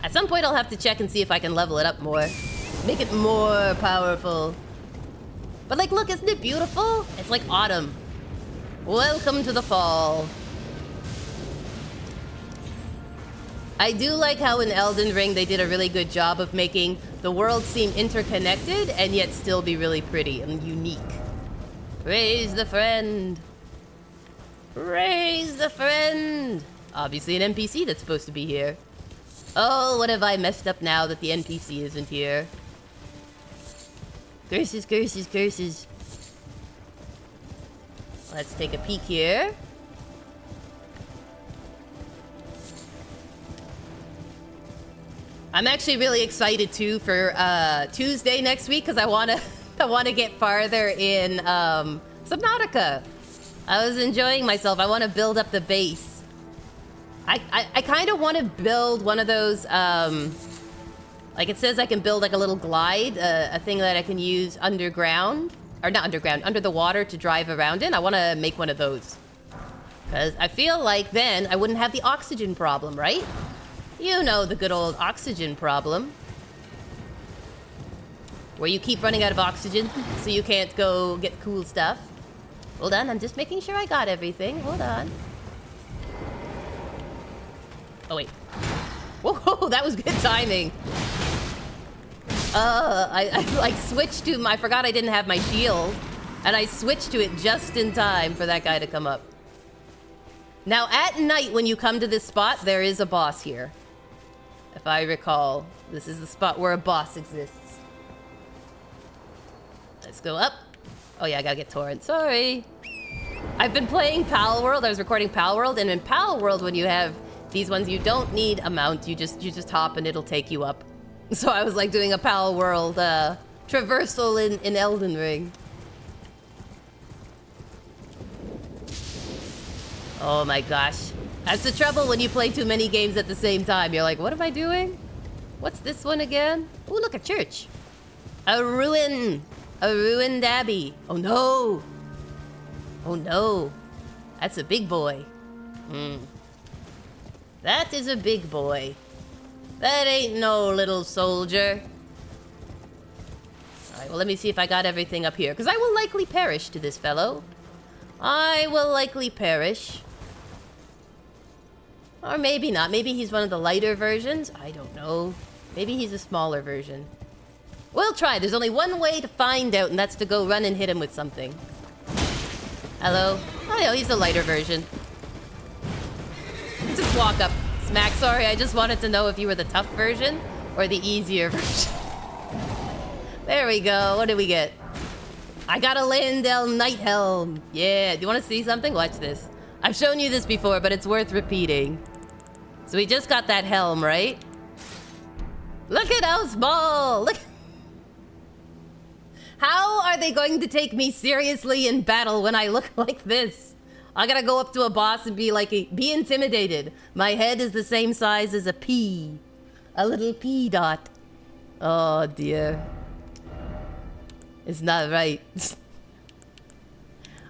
At some point, I'll have to check and see if I can level it up more. Make it more powerful. But like, look, isn't it beautiful? It's like autumn. Welcome to the fall. I do like how in Elden Ring they did a really good job of making the world seem interconnected and yet still be really pretty and unique. Praise the friend. Praise the friend. Obviously an NPC that's supposed to be here. Oh, what have I messed up now that the NPC isn't here? Curses, curses, curses. Let's take a peek here. I'm actually really excited too for Tuesday next week because I wanna get farther in Subnautica. I was enjoying myself. I want to build up the base. I kind of want to build one of those like it says I can build like a little glide, a thing that I can use underground, or not underground, under the water to drive around in. I want to make one of those because I feel like then I wouldn't have the oxygen problem, right? You know, the good old oxygen problem. Where you keep running out of oxygen, so you can't go get cool stuff. Hold on, I'm just making sure I got everything. Hold on. Oh, wait. Whoa, that was good timing. I like switched to my... I forgot I didn't have my shield. And I switched to it just in time for that guy to come up. Now, at night, when you come to this spot, there is a boss here. If I recall, this is the spot where a boss exists. Let's go up. Oh yeah, I gotta get Torrent. Sorry. I've been playing Pal World. I was recording Pal World, and in Pal World, when you have these ones, you don't need a mount. You just hop and it'll take you up. So I was like doing a Pal World traversal in Elden Ring. Oh my gosh. That's the trouble when you play too many games at the same time. You're like, what am I doing? What's this one again? Oh, look, a church. A ruin. A ruined abbey. Oh no. Oh no. That's a big boy. That is a big boy. That ain't no little soldier. Alright, well let me see if I got everything up here. Because I will likely perish to this fellow. I will likely perish. Or maybe not. Maybe he's one of the lighter versions. I don't know. Maybe he's a smaller version. We'll try. There's only one way to find out, and that's to go run and hit him with something. Hello? Oh, no, he's the lighter version. Just walk up. Smack, sorry, I just wanted to know if you were the tough version or the easier version. There we go. What did we get? I got a Lannseax Night Helm. Yeah, do you want to see something? Watch this. I've shown you this before, but it's worth repeating. So we just got that helm, right? Look at how small! Look. How are they going to take me seriously in battle when I look like this? I gotta go up to a boss and be like, be intimidated. My head is the same size as a pea. A little pea dot. Oh dear. It's not right.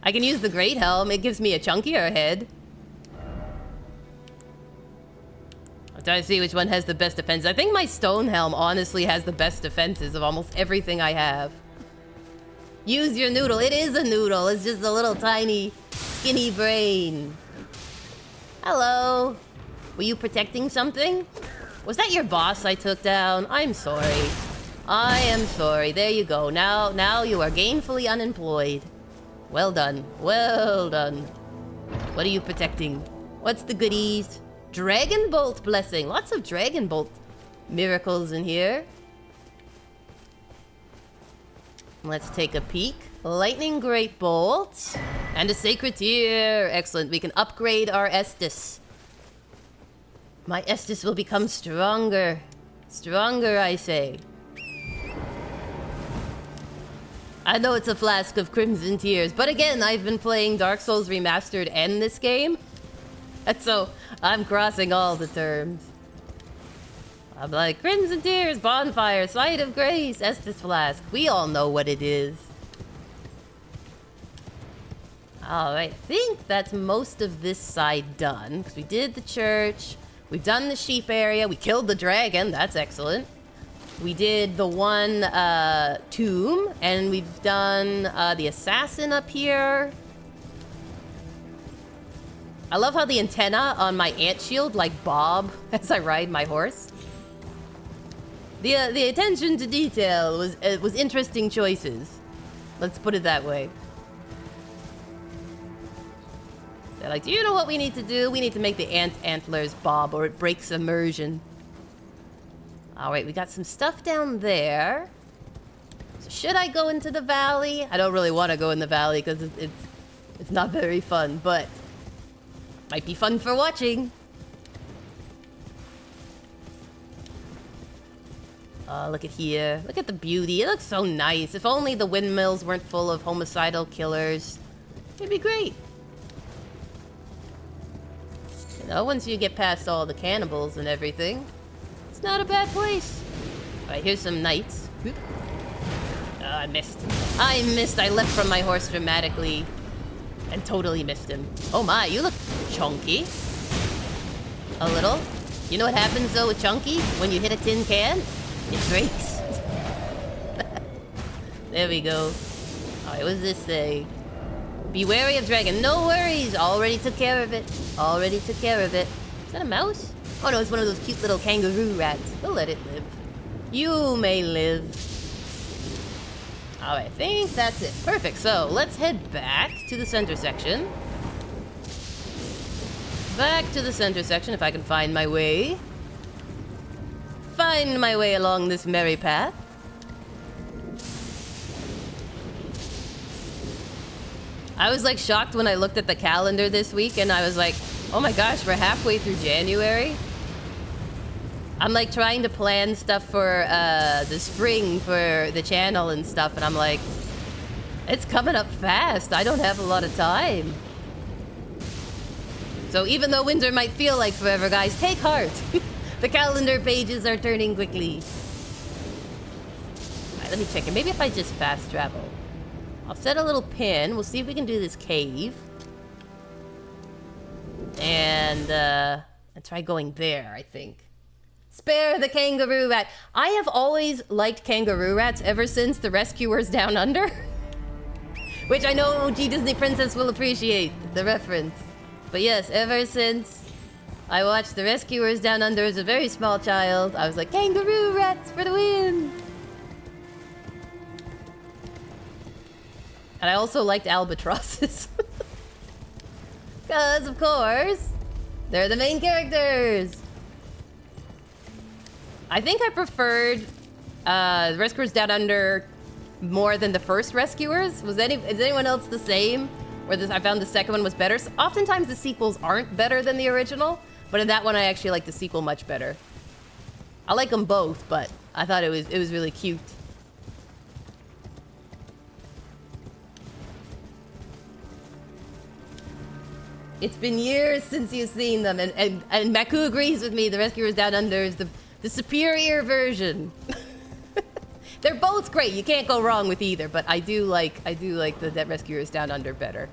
I can use the Great Helm. It gives me a chunkier head. I'm trying to see which one has the best defense. I think my Stone Helm honestly has the best defenses of almost everything I have. Use your noodle. It is a noodle. It's just a little tiny, skinny brain. Hello. Were you protecting something? Was that your boss I took down? I'm sorry. I am sorry. There you go. Now you are gainfully unemployed. Well done. Well done. What are you protecting? What's the goodies? Dragon Bolt blessing. Lots of Dragon Bolt miracles in here. Let's take a peek. Lightning Great Bolt. And a Sacred Tear. Excellent. We can upgrade our Estus. My Estus will become stronger. Stronger, I say. I know it's a flask of Crimson Tears, but again, I've been playing Dark Souls Remastered and this game. And so, I'm crossing all the terms. I'm like, Crimson Tears, Bonfire, Sight of Grace, Estus Flask. We all know what it is. Alright, I think that's most of this side done. Because we did the church. We've done the sheep area. We killed the dragon. That's excellent. We did the one tomb. And we've done the assassin up here. I love how the antenna on my ant shield like bob as I ride my horse. The attention to detail was interesting choices. Let's put it that way. They're like, do you know what we need to do? We need to make the ant antlers bob or it breaks immersion. Alright, we got some stuff down there. So should I go into the valley? I don't really want to go in the valley because it's not very fun, but might be fun for watching. Oh, look at here. Look at the beauty. It looks so nice. If only the windmills weren't full of homicidal killers. It'd be great. You know, once you get past all the cannibals and everything, it's not a bad place. Alright, here's some knights. Oh, I missed. I missed. I left from my horse dramatically and totally missed him. Oh my, you look chunky. A little. You know what happens though with chunky? When you hit a tin can, it breaks. There we go. Alright, what does this say? Be wary of dragon. No worries. Already took care of it. Already took care of it. Is that a mouse? Oh no, it's one of those cute little kangaroo rats. We'll let it live. You may live. Alright, I think that's it. Perfect. So, let's head back to the center section. Back to the center section if I can find my way. Find my way along this merry path. I was like shocked when I looked at the calendar this week and I was like, oh my gosh, we're halfway through January. I'm like trying to plan stuff for the spring for the channel and stuff and I'm like, it's coming up fast. I don't have a lot of time. So even though winter might feel like forever, guys, take heart. The calendar pages are turning quickly. Alright, let me check it. Maybe if I just fast travel. I'll set a little pin. We'll see if we can do this cave. And try going there, I think. Spare the kangaroo rat. I have always liked kangaroo rats ever since The Rescuers Down Under. Which I know OG Disney Princess will appreciate the reference. But yes, ever since I watched The Rescuers Down Under as a very small child, I was like, kangaroo rats for the win! And I also liked albatrosses. Because, of course, they're the main characters. I think I preferred The Rescuers Down Under more than the first Rescuers. Is anyone else the same? Where I found the second one was better. So oftentimes the sequels aren't better than the original, but in that one I actually like the sequel much better. I like them both, but I thought it was really cute. It's been years since you've seen them, and Maku agrees with me. The Rescuers Down Under is the superior version. They're both great. You can't go wrong with either, but I do like the Rescuers Down Under better.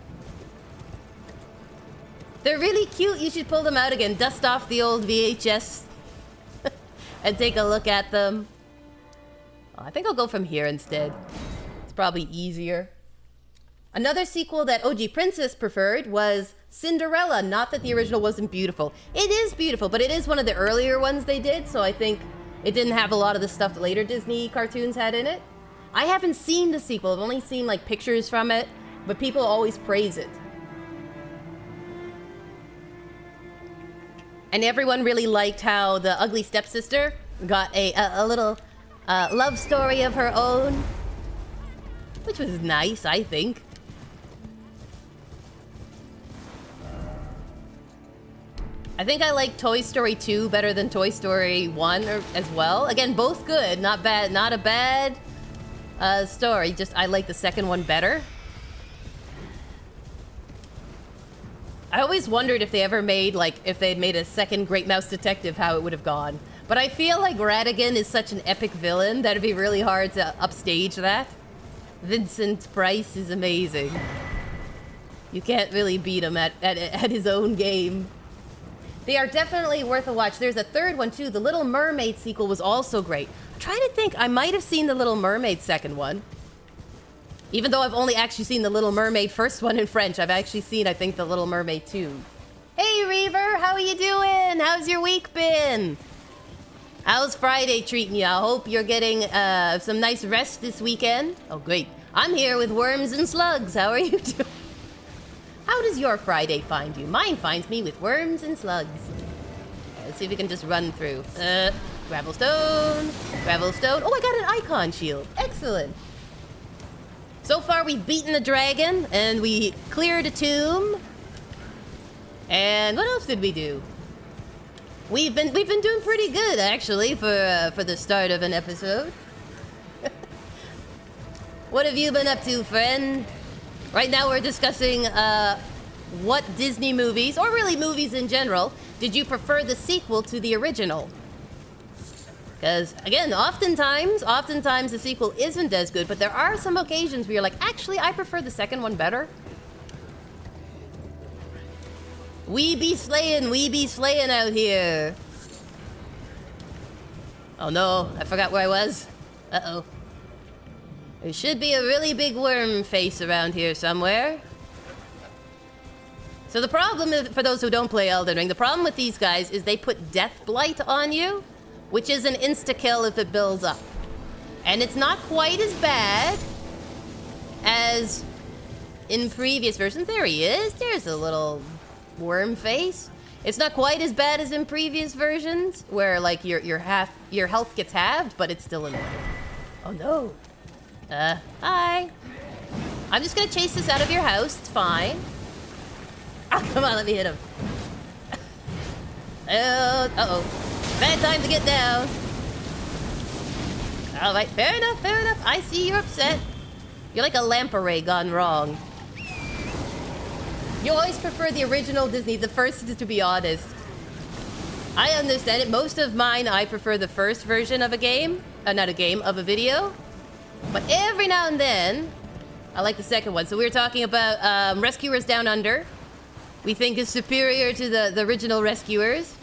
They're really cute. You should pull them out again. Dust off the old VHS and take a look at them. Oh, I think I'll go from here instead. It's probably easier. Another sequel that OG Princess preferred was Cinderella. Not that the original wasn't beautiful. It is beautiful, but it is one of the earlier ones they did, so I think it didn't have a lot of the stuff that later Disney cartoons had in it. I haven't seen the sequel. I've only seen like pictures from it, but people always praise it. And everyone really liked how the ugly stepsister got a little love story of her own, which was nice, I think. I think I like Toy Story 2 better than Toy Story 1 as well. Again, both good, not bad, not a bad story. Just I like the second one better. I always wondered if they ever made, like, if they'd made a second Great Mouse Detective, how it would have gone. But I feel like Ratigan is such an epic villain that it'd be really hard to upstage that. Vincent Price is amazing. You can't really beat him at his own game. They are definitely worth a watch. There's a third one too. The Little Mermaid sequel was also great. I'm trying to think. I might have seen the Little Mermaid second one. Even though I've only actually seen the Little Mermaid first one in French, I've actually seen, I think, the Little Mermaid 2. Hey, Reaver, how are you doing? How's your week been? How's Friday treating you? I hope you're getting some nice rest this weekend. Oh, great. I'm here with Worms and Slugs. How are you doing? How does your Friday find you? Mine finds me with worms and slugs. Let's see if we can just run through. Gravelstone. Gravelstone. Oh, I got an icon shield. Excellent. So far, we've beaten the dragon, and we cleared a tomb. And what else did we do? We've been doing pretty good, actually, for the start of an episode. What have you been up to, friend? Right now we're discussing what Disney movies, or really movies in general, did you prefer the sequel to the original? Because, again, oftentimes the sequel isn't as good, but there are some occasions where you're like, actually, I prefer the second one better. We be slaying out here. Oh no, I forgot where I was. Uh-oh. There should be a really big worm face around here somewhere. So the problem is, for those who don't play Elden Ring, the problem with these guys is they put Death Blight on you, which is an insta-kill if it builds up. And it's not quite as bad as in previous versions. There he is. There's a little worm face. It's not quite as bad as in previous versions, where like your health gets halved, but it's still annoying. Oh no. Hi. I'm just gonna chase this out of your house. It's fine. Oh, come on, let me hit him. Uh-oh. Bad time to get down. All right, fair enough, fair enough. I see you're upset. You're like a lamp array gone wrong. You always prefer the original Disney, the first, to be honest. I understand it. Most of mine, I prefer the first version of a game. Not a game, of a video. But every now and then, I like the second one. So we were talking about Rescuers Down Under. We think is superior to the original Rescuers.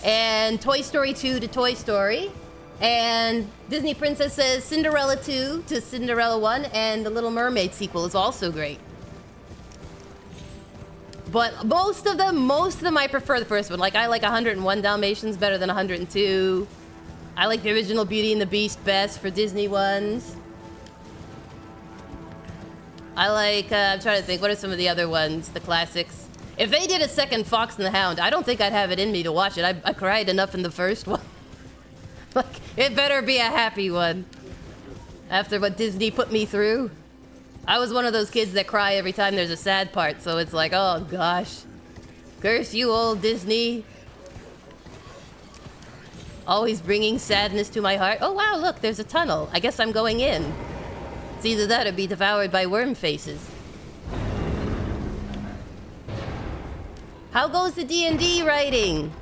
And Toy Story 2 to Toy Story. And Disney Princess says Cinderella 2 to Cinderella 1. And the Little Mermaid sequel is also great. But most of them I prefer the first one. Like, I like 101 Dalmatians better than 102. I like the original Beauty and the Beast best for Disney ones. I like, I'm trying to think, what are some of the other ones, the classics? If they did a second Fox and the Hound, I don't think I'd have it in me to watch it. I cried enough in the first one. Like, it better be a happy one. After what Disney put me through. I was one of those kids that cry every time there's a sad part, so it's like, oh gosh. Curse you, old Disney. Always bringing sadness to my heart. Oh wow, look, there's a tunnel. I guess I'm going in. It's either that or be devoured by worm faces. How goes the D&D writing?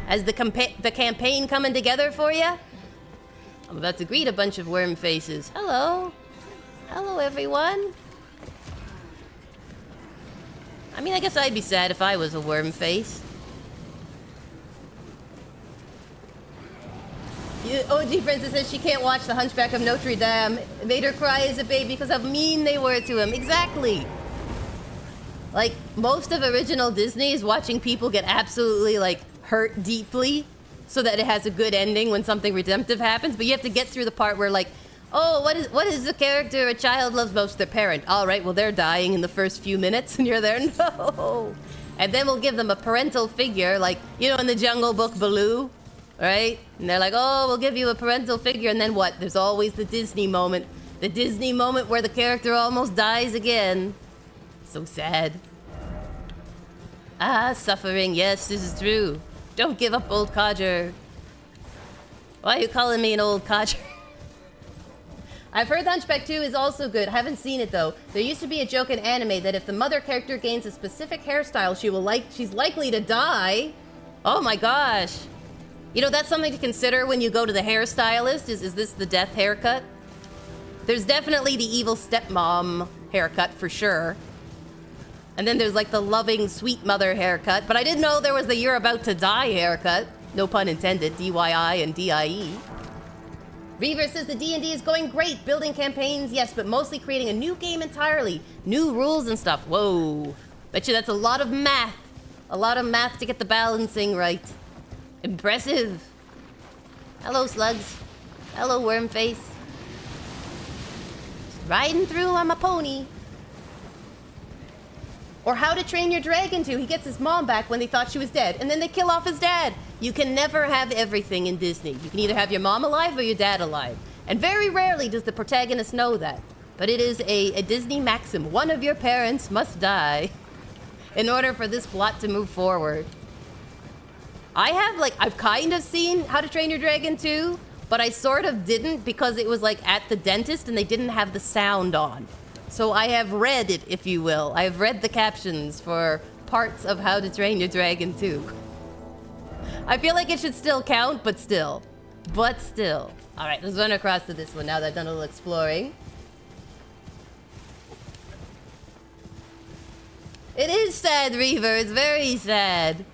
Has the campaign coming together for you? I'm about to greet a bunch of worm faces. Hello. Hello, everyone. I mean, I guess I'd be sad if I was a worm face. OG Princess says she can't watch The Hunchback of Notre Dame. It made her cry as a baby because how mean they were to him. Exactly. Like, most of original Disney is watching people get absolutely, like, hurt deeply so that it has a good ending when something redemptive happens. But you have to get through the part where, like, oh, what is the character a child loves most? Their parent. All right, well, they're dying in the first few minutes, and you're there, no. And then we'll give them a parental figure, like, you know, in the Jungle Book, Baloo, right? And they're like, oh, we'll give you a parental figure, and then what? There's always the Disney moment. The Disney moment where the character almost dies again. So sad. Ah, suffering. Yes, this is true. Don't give up, old codger. Why are you calling me an old codger? I've heard Hunchback 2 is also good. Haven't seen it though. There used to be a joke in anime that if the mother character gains a specific hairstyle, she's likely to die. Oh my gosh. You know, that's something to consider when you go to the hairstylist. Is this the death haircut? There's definitely the evil stepmom haircut for sure. And then there's like the loving sweet mother haircut. But I didn't know there was the you're about to die haircut. No pun intended. DYI and DIE. Reaver says the D&D is going great. Building campaigns, yes, but mostly creating a new game entirely. New rules and stuff. Whoa. Bet you that's a lot of math. A lot of math to get the balancing right. Impressive. Hello, slugs. Hello, wormface. Just riding through on my pony. Or How to Train Your Dragon 2. He gets his mom back when they thought she was dead, and then they kill off his dad. You can never have everything in Disney. You can either have your mom alive or your dad alive. And very rarely does the protagonist know that. But it is a Disney maxim. One of your parents must die in order for this plot to move forward. I've kind of seen How to Train Your Dragon 2, but I sort of didn't because it was like at the dentist and they didn't have the sound on. So I have read it, if you will. I have read the captions for parts of How to Train Your Dragon 2. I feel like it should still count, but still. But still. All right, let's run across to this one now that I've done a little exploring. It is sad, Reaver. It's very sad.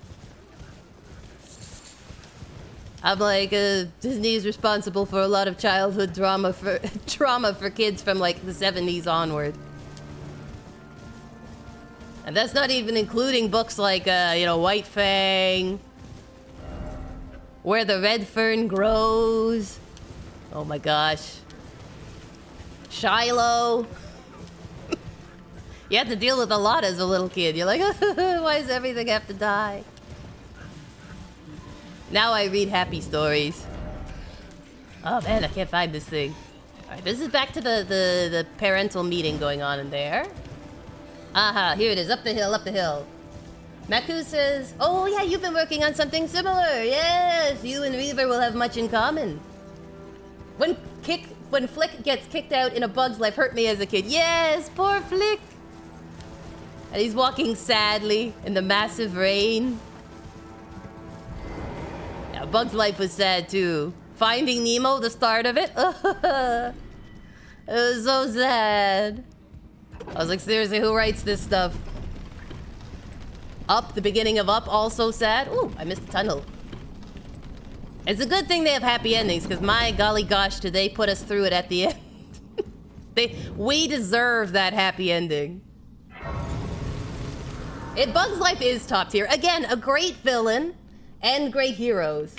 I'm like, Disney is responsible for a lot of childhood trauma for kids from like the 70s onward. And that's not even including books like, you know, White Fang, Where the Red Fern Grows. Oh my gosh. Shiloh. You have to deal with a lot as a little kid. You're like, why does everything have to die? Now I read happy stories. Oh man, I can't find this thing. Alright, this is back to the parental meeting going on in there. Aha, here it is. Up the hill, up the hill. Maku says, oh yeah, you've been working on something similar. Yes, you and Reaver will have much in common. When Flick gets kicked out in A Bug's Life hurt me as a kid. Yes, poor Flick. And he's walking sadly in the massive rain. Yeah, Bug's Life was sad too. Finding Nemo, the start of it. It was so sad. I was like, seriously, who writes this stuff? Up, the beginning of Up, also sad. Ooh, I missed the tunnel. It's a good thing they have happy endings, because my golly gosh, did they put us through it at the end. We deserve that happy ending. Bug's Life is top tier. Again, a great villain and great heroes.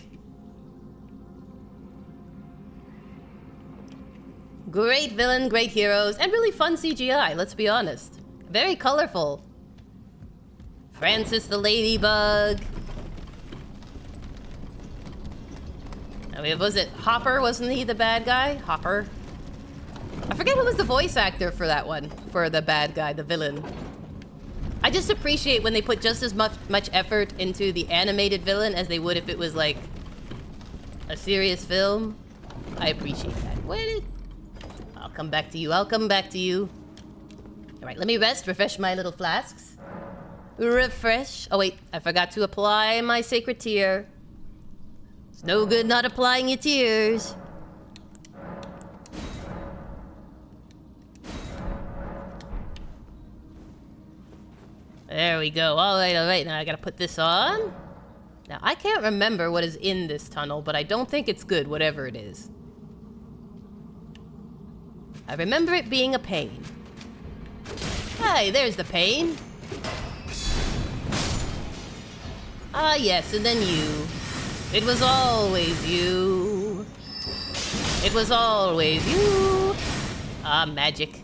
Great villain, great heroes, and really fun CGI, let's be honest. Very colorful. Francis the Ladybug. I mean, was it Hopper? Wasn't he the bad guy? Hopper. I forget who was the voice actor for that one, for the bad guy, the villain. I just appreciate when they put just as much effort into the animated villain as they would if it was like a serious film. I appreciate that. Wait, I'll come back to you. I'll come back to you. All right, let me rest, refresh my little flasks. Refresh. Oh wait, I forgot to apply my sacred tear. It's no good not applying your tears. There we go. All right, now I gotta put this on. Now, I can't remember what is in this tunnel, but I don't think it's good, whatever it is. I remember it being a pain. Hey, there's the pain. Ah, yes, and then you. It was always you. It was always you. Ah, magic.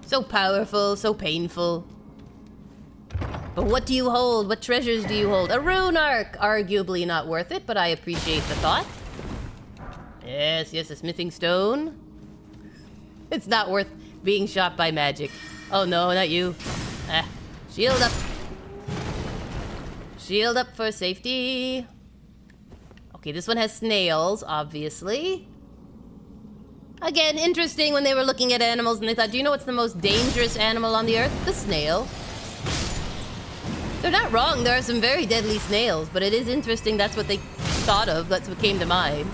So powerful, so painful. But what do you hold? What treasures do you hold? A rune arc! Arguably not worth it, but I appreciate the thought. Yes, yes, a smithing stone. It's not worth being shot by magic. Oh no, not you. Ah, shield up. Shield up for safety. Okay, this one has snails, obviously. Again, interesting when they were looking at animals and they thought, do you know what's the most dangerous animal on the earth? The snail. They're not wrong, there are some very deadly snails, but it is interesting that's what they thought of, that's what came to mind.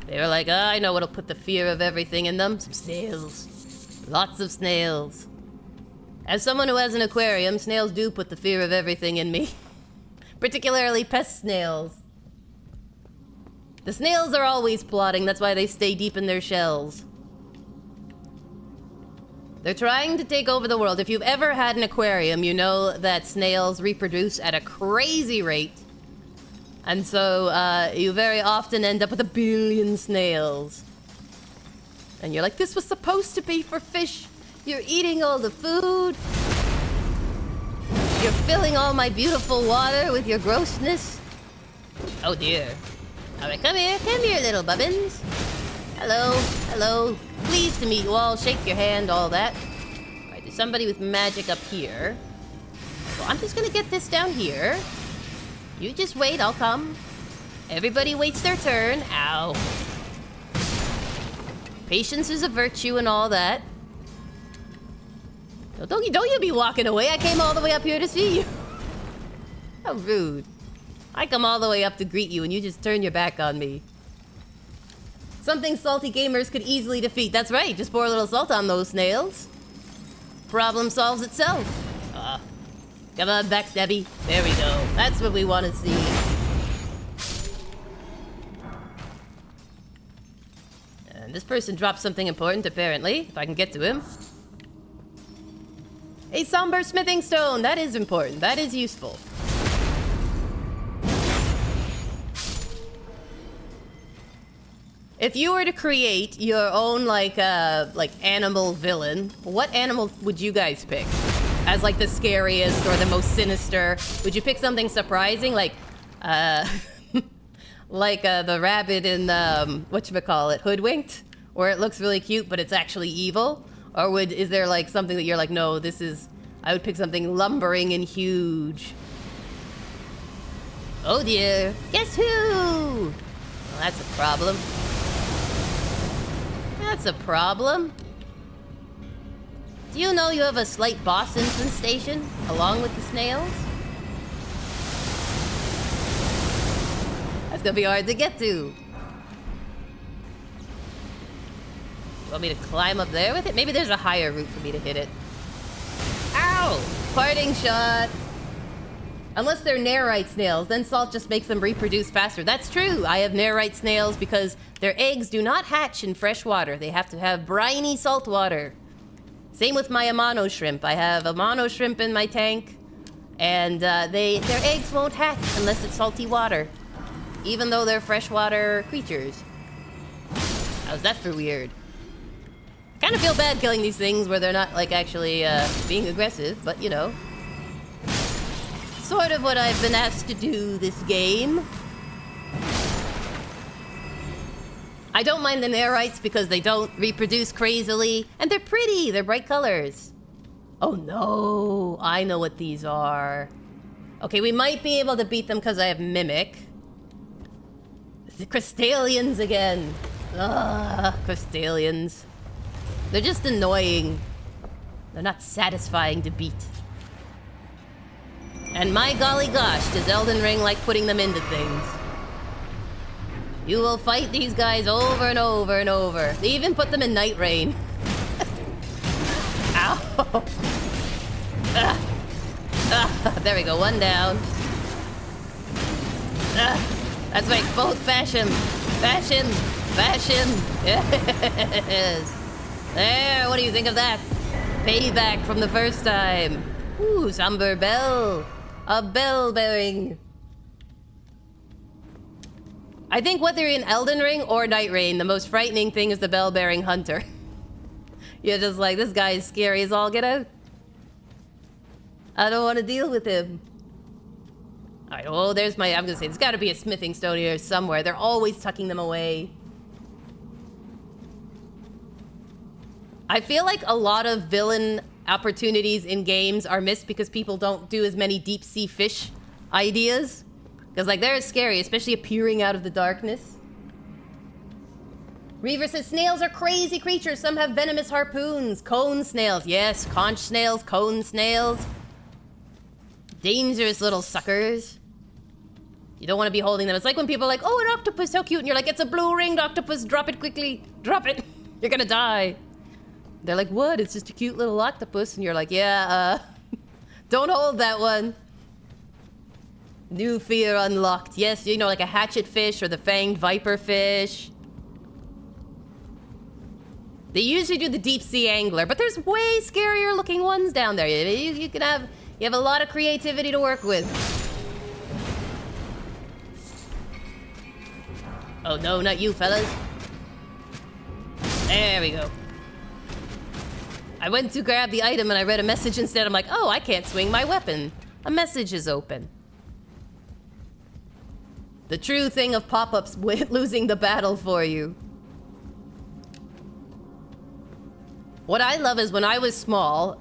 They were like, I know what'll put the fear of everything in them. Some snails. Lots of snails. As someone who has an aquarium, snails do put the fear of everything in me. Particularly pest snails. The snails are always plotting, that's why they stay deep in their shells. They're trying to take over the world. If you've ever had an aquarium, you know that snails reproduce at a crazy rate. And so you very often end up with 1 billion snails. And you're like, this was supposed to be for fish. You're eating all the food. You're filling all my beautiful water with your grossness. Oh dear. All right, come here, little bubbins. Hello, hello. Pleased to meet you all. Shake your hand, all that. All right, there's somebody with magic up here. Well, I'm just gonna get this down here. You just wait, I'll come. Everybody waits their turn. Ow. Patience is a virtue and all that. Don't you be walking away. I came all the way up here to see you. How rude. I come all the way up to greet you and you just turn your back on me. Something salty gamers could easily defeat. That's right, just pour a little salt on those snails. Problem solves itself. Come on, backstabby. There we go. That's what we want to see. And this person dropped something important, apparently, if I can get to him. A somber smithing stone. That is important. That is useful. If you were to create your own, like animal villain, what animal would you guys pick? As, like, the scariest or the most sinister? Would you pick something surprising, like, like, the rabbit in, whatchamacallit, Hoodwinked? Where it looks really cute, but it's actually evil? Or is there, like, something that you're like, no, this is... I would pick something lumbering and huge. Oh dear. Guess who? Well, that's a problem. That's a problem. Do you know you have a slight boss sensation along with the snails? That's gonna be hard to get to. You want me to climb up there with it? Maybe there's a higher route for me to hit it. Ow! Parting shot. Unless they're Nairite snails, then salt just makes them reproduce faster. That's true. I have Nairite snails because their eggs do not hatch in fresh water. They have to have briny salt water. Same with my Amano shrimp. I have Amano shrimp in my tank, and their eggs won't hatch unless it's salty water, even though they're freshwater creatures. How's that for weird? I kind of feel bad killing these things where they're not, like, actually being aggressive, but, you know. Sort of what I've been asked to do this game. I don't mind the Nairites because they don't reproduce crazily, and they're pretty, they're bright colors. Oh no, I know what these are. Okay, we might be able to beat them because I have Mimic. It's the Crystallians again. Ugh, Crystallians. They're just annoying. They're not satisfying to beat. And my golly gosh, does Elden Ring like putting them into things. You will fight these guys over and over and over. They even put them in Night Rain. Ow. Ah, there we go, one down. Ah, that's right, both fashion. Fashion. Fashion. Yes. There, what do you think of that? Payback from the first time. Ooh, somber bell. A bell bearing. I think whether in Elden Ring or Night Rain, the most frightening thing is the bell-bearing hunter. You're just like, this guy is scary as all get out. I don't want to deal with him. All right, oh, there's my... I'm going to say, there's got to be a smithing stone here somewhere. They're always tucking them away. I feel like a lot of villain opportunities in games are missed because people don't do as many deep-sea fish ideas. Because, like, they're scary, especially appearing out of the darkness. Reaver says, snails are crazy creatures. Some have venomous harpoons. Cone snails. Yes, conch snails, cone snails. Dangerous little suckers. You don't want to be holding them. It's like when people are like, oh, an octopus, so cute. And you're like, it's a blue-ringed octopus. Drop it quickly. Drop it. You're gonna die. They're like, what? It's just a cute little octopus. And you're like, yeah, don't hold that one. New fear unlocked. Yes, you know, like a hatchet fish or the fanged viper fish. They usually do the deep sea angler, but there's way scarier looking ones down there. You can have, you have a lot of creativity to work with. Oh no, not you fellas. There we go. I went to grab the item and I read a message instead. I'm like, oh, I can't swing my weapon. A message is open. The true thing of pop-ups losing the battle for you. What I love is when I was small,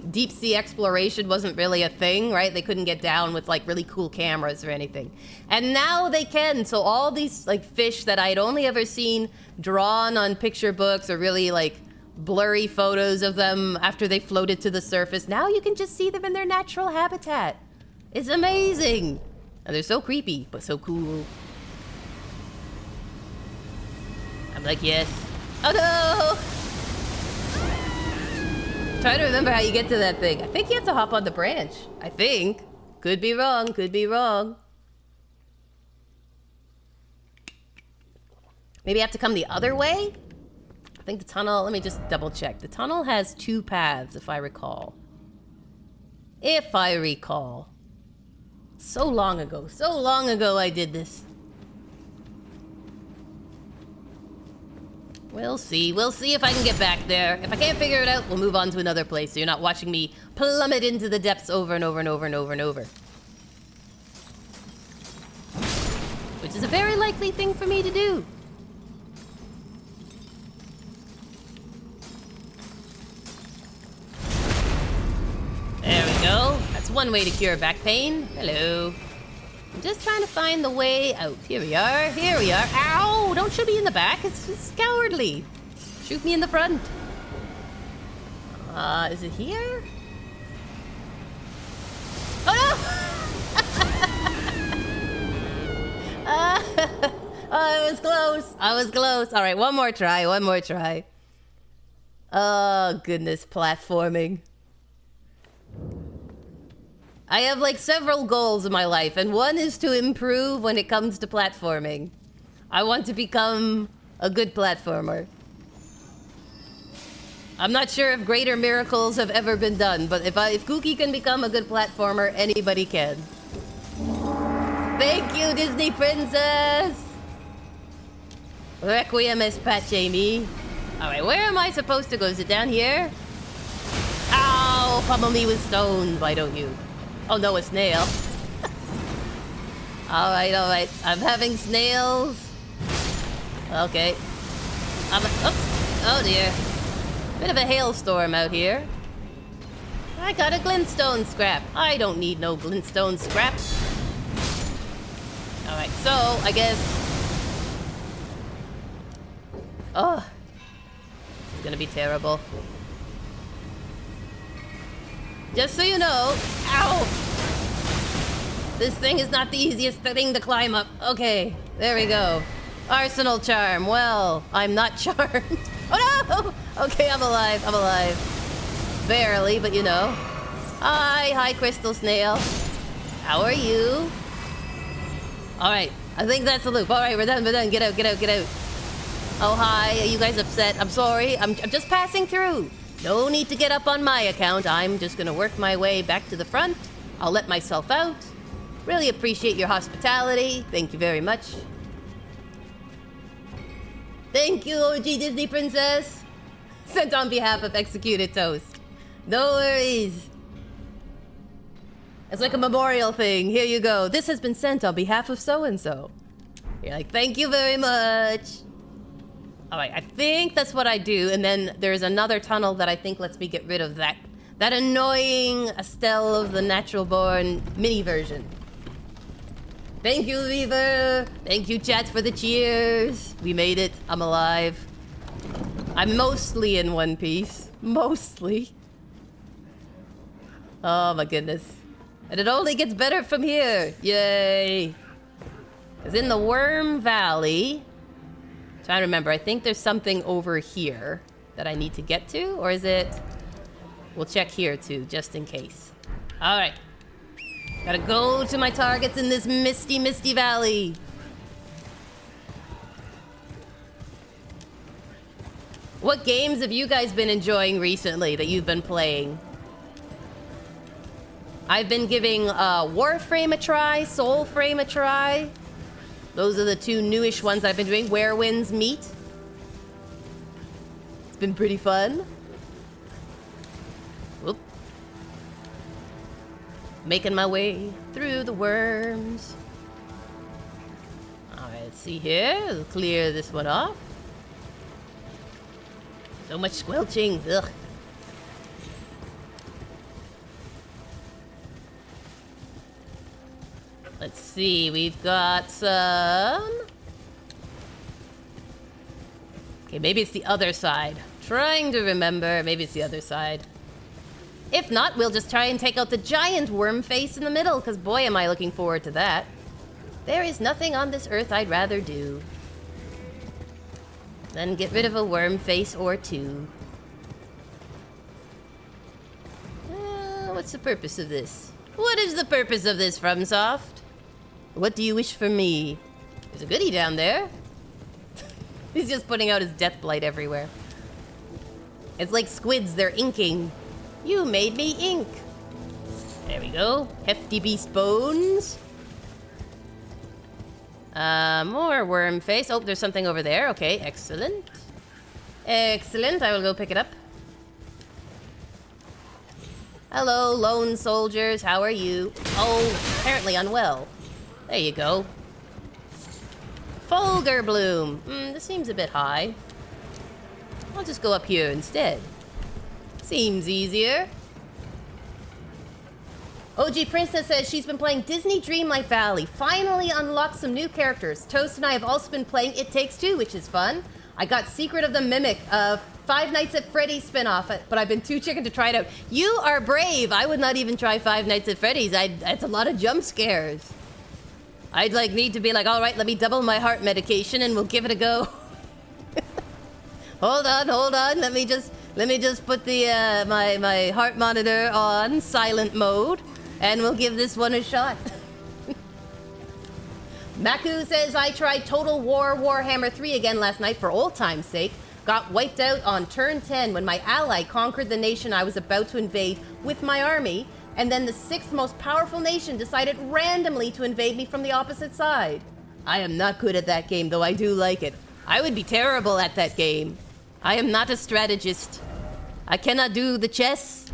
deep sea exploration wasn't really a thing, right? They couldn't get down with like really cool cameras or anything. And now they can. So all these like fish that I'd only ever seen drawn on picture books or really like blurry photos of them after they floated to the surface, now you can just see them in their natural habitat. It's amazing. And they're so creepy, but so cool. I'm like, yes. Oh no! Trying to remember how you get to that thing. I think you have to hop on the branch. I think. Could be wrong, could be wrong. Maybe I have to come the other way? I think the tunnel, let me just double check. The tunnel has 2 paths, if I recall. If I recall. So long ago I did this. We'll see if I can get back there. If I can't figure it out, we'll move on to another place so you're not watching me plummet into the depths over and over and over and over and over. Which is a very likely thing for me to do. There we go. That's one way to cure back pain. Hello. I'm just trying to find the way out. Here we are. Here we are. Ow! Don't shoot me in the back. It's cowardly. Shoot me in the front. Is it here? Oh no! Oh, I was close. I was close. All right, one more try. One more try. Oh, goodness. Platforming. I have like several goals in my life, and one is to improve when it comes to platforming. I want to become a good platformer. I'm not sure if greater miracles have ever been done, but if Kooky can become a good platformer, anybody can. Thank you, Disney Princess! Requiem es pace me. Alright, where am I supposed to go? Is it down here? Ow! Pummel me with stones, why don't you? Oh no, a snail. Alright, alright. I'm having snails. Okay. Oops. Oh dear. Bit of a hailstorm out here. I got a glintstone scrap. I don't need no glintstone scrap. Alright, so I guess... Oh. It's gonna be terrible. Just so you know, ow! This thing is not the easiest thing to climb up. Okay, there we go. Arsenal charm. Well, I'm not charmed. Oh no! Okay, I'm alive. I'm alive. Barely, but you know. Hi, Crystal Snail. How are you? All right, I think that's the loop. All right, we're done. Get out. Oh, hi. Are you guys upset? I'm sorry. I'm just passing through. No need to get up on my account. I'm just gonna work my way back to the front. I'll let myself out. Really appreciate your hospitality. Thank you very much. Thank you, OG Disney Princess. Sent on behalf of Executed Toast. No worries. It's like a memorial thing. Here you go. This has been sent on behalf of so-and-so. You're like, thank you very much. All right, I think that's what I do. And then there's another tunnel that I think lets me get rid of that annoying Estelle of the Natural Born mini version. Thank you, Reaver. Thank you, chat, for the cheers. We made it. I'm alive. I'm mostly in one piece. Mostly. Oh, my goodness. And it only gets better from here. Yay. Because in the Worm Valley... I'm trying to remember. I think there's something over here that I need to get to. Or is it... We'll check here, too, just in case. All right. Gotta go to my targets in this misty, misty valley. What games have you guys been enjoying recently that you've been playing? I've been giving Warframe a try, Soulframe a try. Those are the two newish ones I've been doing. Where Winds Meet. It's been pretty fun. Whoop. Making my way through the worms. Alright, let's see here. We'll clear this one off. So much squelching. Ugh. Let's see, we've got some... Okay, maybe it's the other side. Trying to remember, maybe it's the other side. If not, we'll just try and take out the giant worm face in the middle, because boy am I looking forward to that. There is nothing on this earth I'd rather do than get rid of a worm face or two. What's the purpose of this? What is the purpose of this, FromSoft? What do you wish for me? There's a goodie down there. He's just putting out his death blight everywhere. It's like squids, they're inking. You made me ink. There we go. Hefty beast bones. More worm face. Oh, there's something over there. Okay, excellent. Excellent. I will go pick it up. Hello, lone soldiers. How are you? Oh, apparently unwell. There you go. Fulgur Bloom. This seems a bit high. I'll just go up here instead. Seems easier. OG Princess says she's been playing Disney Dreamlight Valley. Finally unlocked some new characters. Toast and I have also been playing It Takes Two, which is fun. I got Secret of the Mimic, Five Nights at Freddy's spinoff, but I've been too chicken to try it out. You are brave. I would not even try Five Nights at Freddy's. That's a lot of jump scares. I'd need to be like, all right, let me double my heart medication and we'll give it a go. Hold on. Let me just put the my heart monitor on silent mode, and we'll give this one a shot. Maku says, I tried Total War Warhammer 3 again last night for old time's sake. Got wiped out on turn 10 when my ally conquered the nation I was about to invade with my army, and then the 6th most powerful nation decided randomly to invade me from the opposite side. I am not good at that game, though I do like it. I would be terrible at that game. I am not a strategist. I cannot do the chess.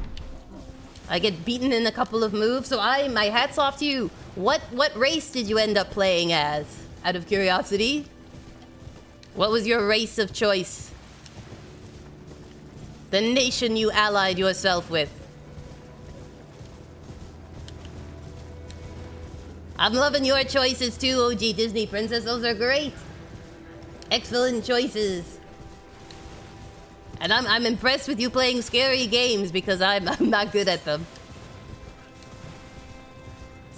I get beaten in a couple of moves, so my hat's off to you. What race did you end up playing as, out of curiosity? What was your race of choice? The nation you allied yourself with. I'm loving your choices too, OG Disney Princess. Those are great. Excellent choices. And I'm impressed with you playing scary games because I'm not good at them.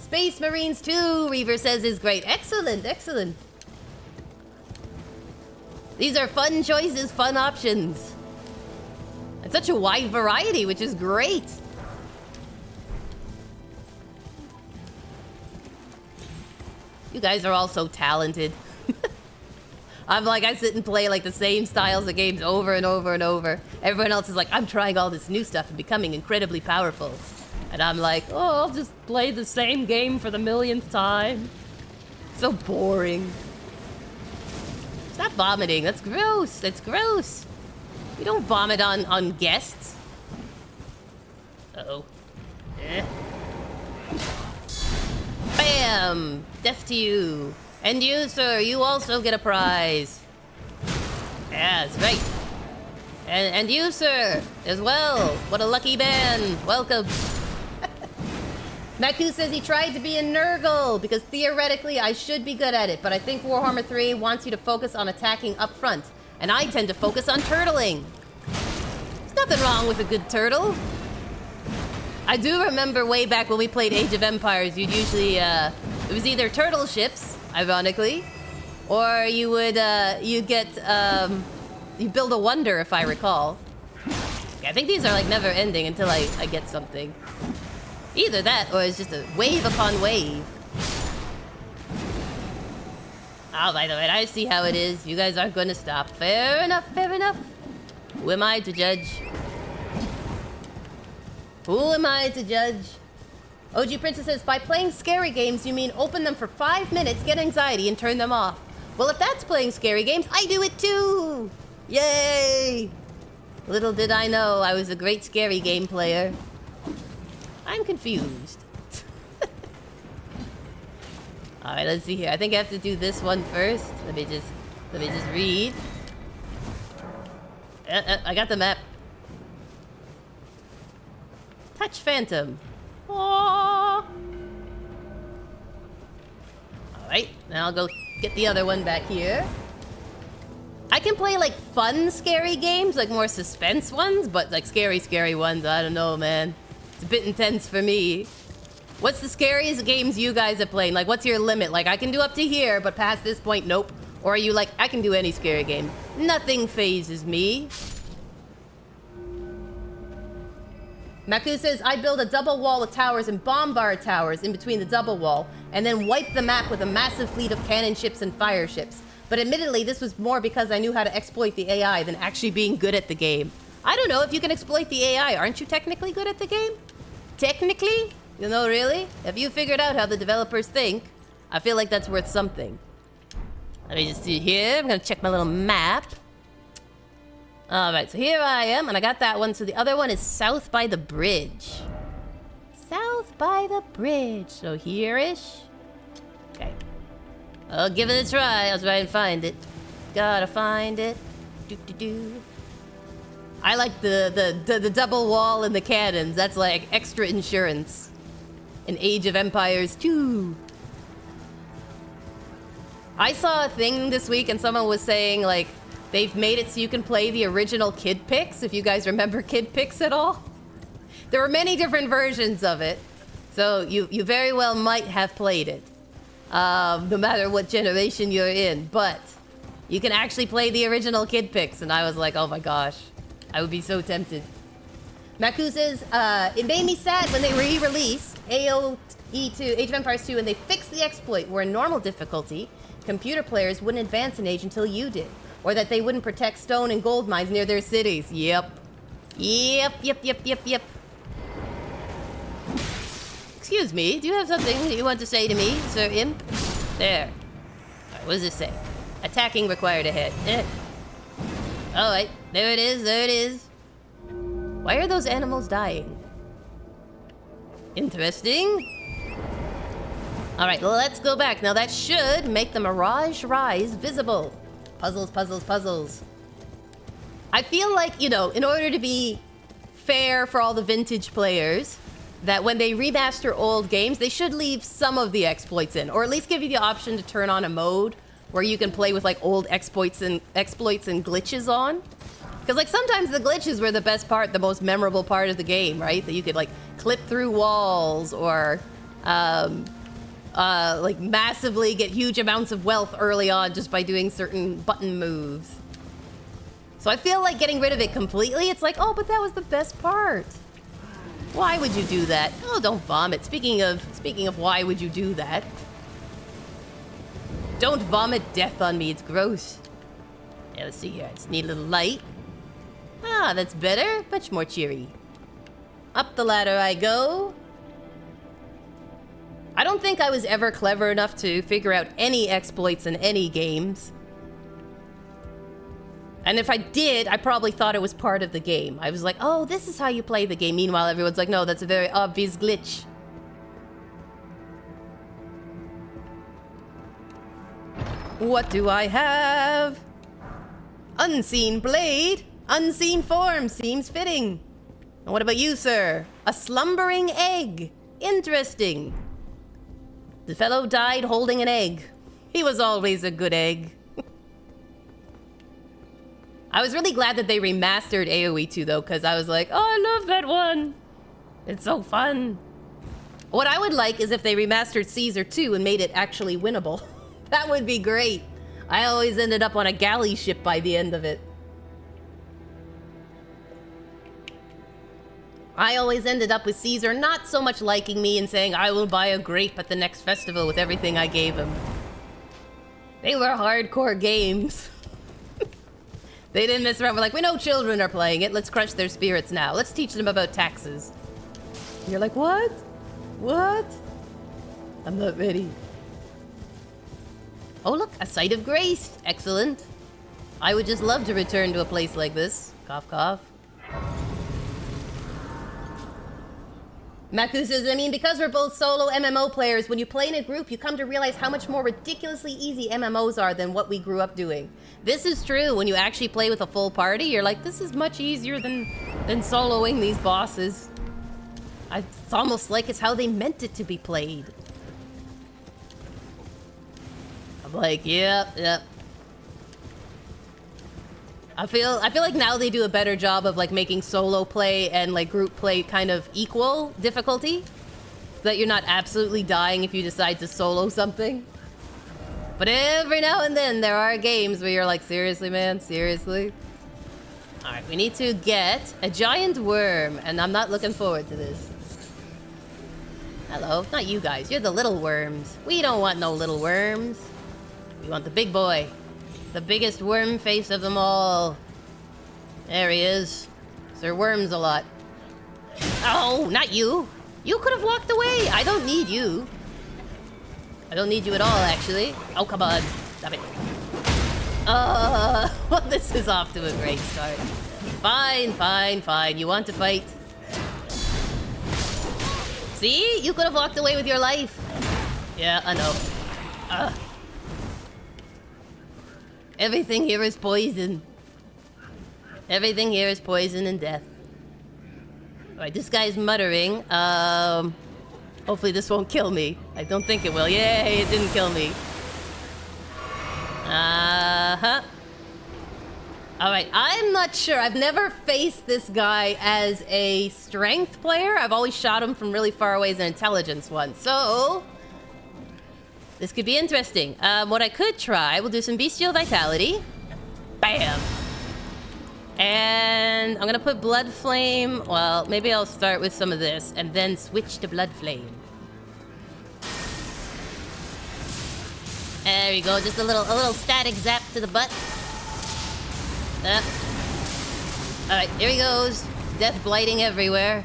Space Marines 2, Reaver says, is great. Excellent, excellent. These are fun choices, fun options. It's such a wide variety, which is great. You guys are all so talented. I'm like, I sit and play like the same styles of games over and over and over. Everyone else is like, I'm trying all this new stuff and becoming incredibly powerful. And I'm like, oh, I'll just play the same game for the millionth time. So boring. Stop vomiting. That's gross. That's gross. You don't vomit on guests. Uh-oh. Eh. Bam! Death to you. And you, sir, you also get a prize. Yeah, that's right. And you, sir, as well. What a lucky man. Welcome. Maku says he tried to be a Nurgle because theoretically I should be good at it, but I think Warhammer 3 wants you to focus on attacking up front, and I tend to focus on turtling. There's nothing wrong with a good turtle. I do remember way back when we played Age of Empires, you'd usually, it was either turtle ships, ironically, or you would, you build a wonder, if I recall. I think these are like never ending until I get something. Either that, or it's just a wave upon wave. Oh, by the way, I see how it is. You guys aren't going to stop. Fair enough, fair enough. Who am I to judge? Who am I to judge? OG Princess says, by playing scary games, you mean open them for 5 minutes, get anxiety, and turn them off. Well, if that's playing scary games, I do it too! Yay! Little did I know I was a great scary game player. I'm confused. Alright, let's see here. I think I have to do this one first. Let me just read. I got the map. Touch Phantom. Aww. Alright, now I'll go get the other one back here. I can play like fun scary games, like more suspense ones, but like scary ones, I don't know, man. It's a bit intense for me. What's the scariest games you guys have played? Like, what's your limit? Like, I can do up to here, but past this point, nope. Or are you like, I can do any scary game. Nothing phases me. Maku says, I build a double wall of towers and bombard towers in between the double wall, and then wipe the map with a massive fleet of cannon ships and fire ships. But admittedly, this was more because I knew how to exploit the AI than actually being good at the game. I don't know if you can exploit the AI. Aren't you technically good at the game? Technically? You know, really? Have you figured out how the developers think? I feel like that's worth something. Let me just see here. I'm gonna check my little map. Alright, so here I am, and I got that one. So the other one is south by the bridge. South by the bridge. So here-ish. Okay. I'll give it a try. I'll try and find it. Gotta find it. Do-do-do. I like the double wall and the cannons. That's like extra insurance. In Age of Empires 2. I saw a thing this week and someone was saying like they've made it so you can play the original Kid Pix, if you guys remember Kid Pix at all. There were many different versions of it. So you very well might have played it. No matter what generation you're in. But you can actually play the original Kid Pix, and I was like, oh my gosh. I would be so tempted. Maku says, it made me sad when they re-released AOE2, Age of Empires 2, and they fixed the exploit where in normal difficulty, computer players wouldn't advance in age until you did. Or that they wouldn't protect stone and gold mines near their cities. Yep. Yep. Excuse me, do you have something that you want to say to me, Sir Imp? There. Alright, what does this say? Attacking required ahead. Alright, there it is. Why are those animals dying? Interesting. Alright, let's go back. Now that should make the Mirage Rise visible. Puzzles. I feel like, you know, in order to be fair for all the vintage players, that when they remaster old games, they should leave some of the exploits in, or at least give you the option to turn on a mode where you can play with like old exploits and glitches on. Because like sometimes the glitches were the best part, the most memorable part of the game, right? That you could like clip through walls or like massively get huge amounts of wealth early on just by doing certain button moves. So I feel like getting rid of it completely, it's like, oh, but that was the best part. Why would you do that? Oh, don't vomit. Speaking of why would you do that? Don't vomit death on me, it's gross. Yeah, let's see here. I just need a little light. Ah, that's better. Much more cheery. Up the ladder I go. I don't think I was ever clever enough to figure out any exploits in any games. And if I did, I probably thought it was part of the game. I was like, oh, this is how you play the game. Meanwhile, everyone's like, no, that's a very obvious glitch. What do I have? Unseen blade. Unseen form seems fitting. And what about you, sir? A slumbering egg. Interesting. The fellow died holding an egg. He was always a good egg. I was really glad that they remastered AoE 2 though, because I was like, oh, I love that one. It's so fun. What I would like is if they remastered Caesar 2 and made it actually winnable. That would be great. I always ended up on a galley ship by the end of it. I always ended up with Caesar not so much liking me and saying, I will buy a grape at the next festival with everything I gave him. They were hardcore games. They didn't mess around. We're like, we know children are playing it. Let's crush their spirits now. Let's teach them about taxes. And you're like, what? What? I'm not ready. Oh, look, a site of grace. Excellent. I would just love to return to a place like this. Cough, cough. Maku says, I mean, because we're both solo MMO players, when you play in a group, you come to realize how much more ridiculously easy MMOs are than what we grew up doing. This is true. When you actually play with a full party, you're like, this is much easier than soloing these bosses. It's almost like it's how they meant it to be played. I'm like, yep. I feel like now they do a better job of like making solo play and like group play kind of equal difficulty, so that you're not absolutely dying if you decide to solo something. But every now and then there are games where you're like, seriously, man, seriously. All right, we need to get a giant worm, and I'm not looking forward to this. Hello, not you guys. You're the little worms. We don't want no little worms. We want the big boy. The biggest worm face of them all. There he is. Sir Worms a lot. Oh, not you. You could have walked away. I don't need you. I don't need you at all, actually. Oh, come on. Stop it. Well, this is off to a great start. Fine. You want to fight? See? You could have walked away with your life. Yeah, I know. Everything here is poison. Everything here is poison and death. Alright, this guy's muttering. Hopefully this won't kill me. I don't think it will. Yay, it didn't kill me. Uh-huh. Alright, I'm not sure. I've never faced this guy as a strength player. I've always shot him from really far away as an intelligence one. So this could be interesting. What I could try, we'll do some bestial vitality. Bam! And I'm gonna put blood flame. Well, maybe I'll start with some of this and then switch to blood flame. There we go, just a little static zap to the butt. Alright, here he goes. Death blighting everywhere.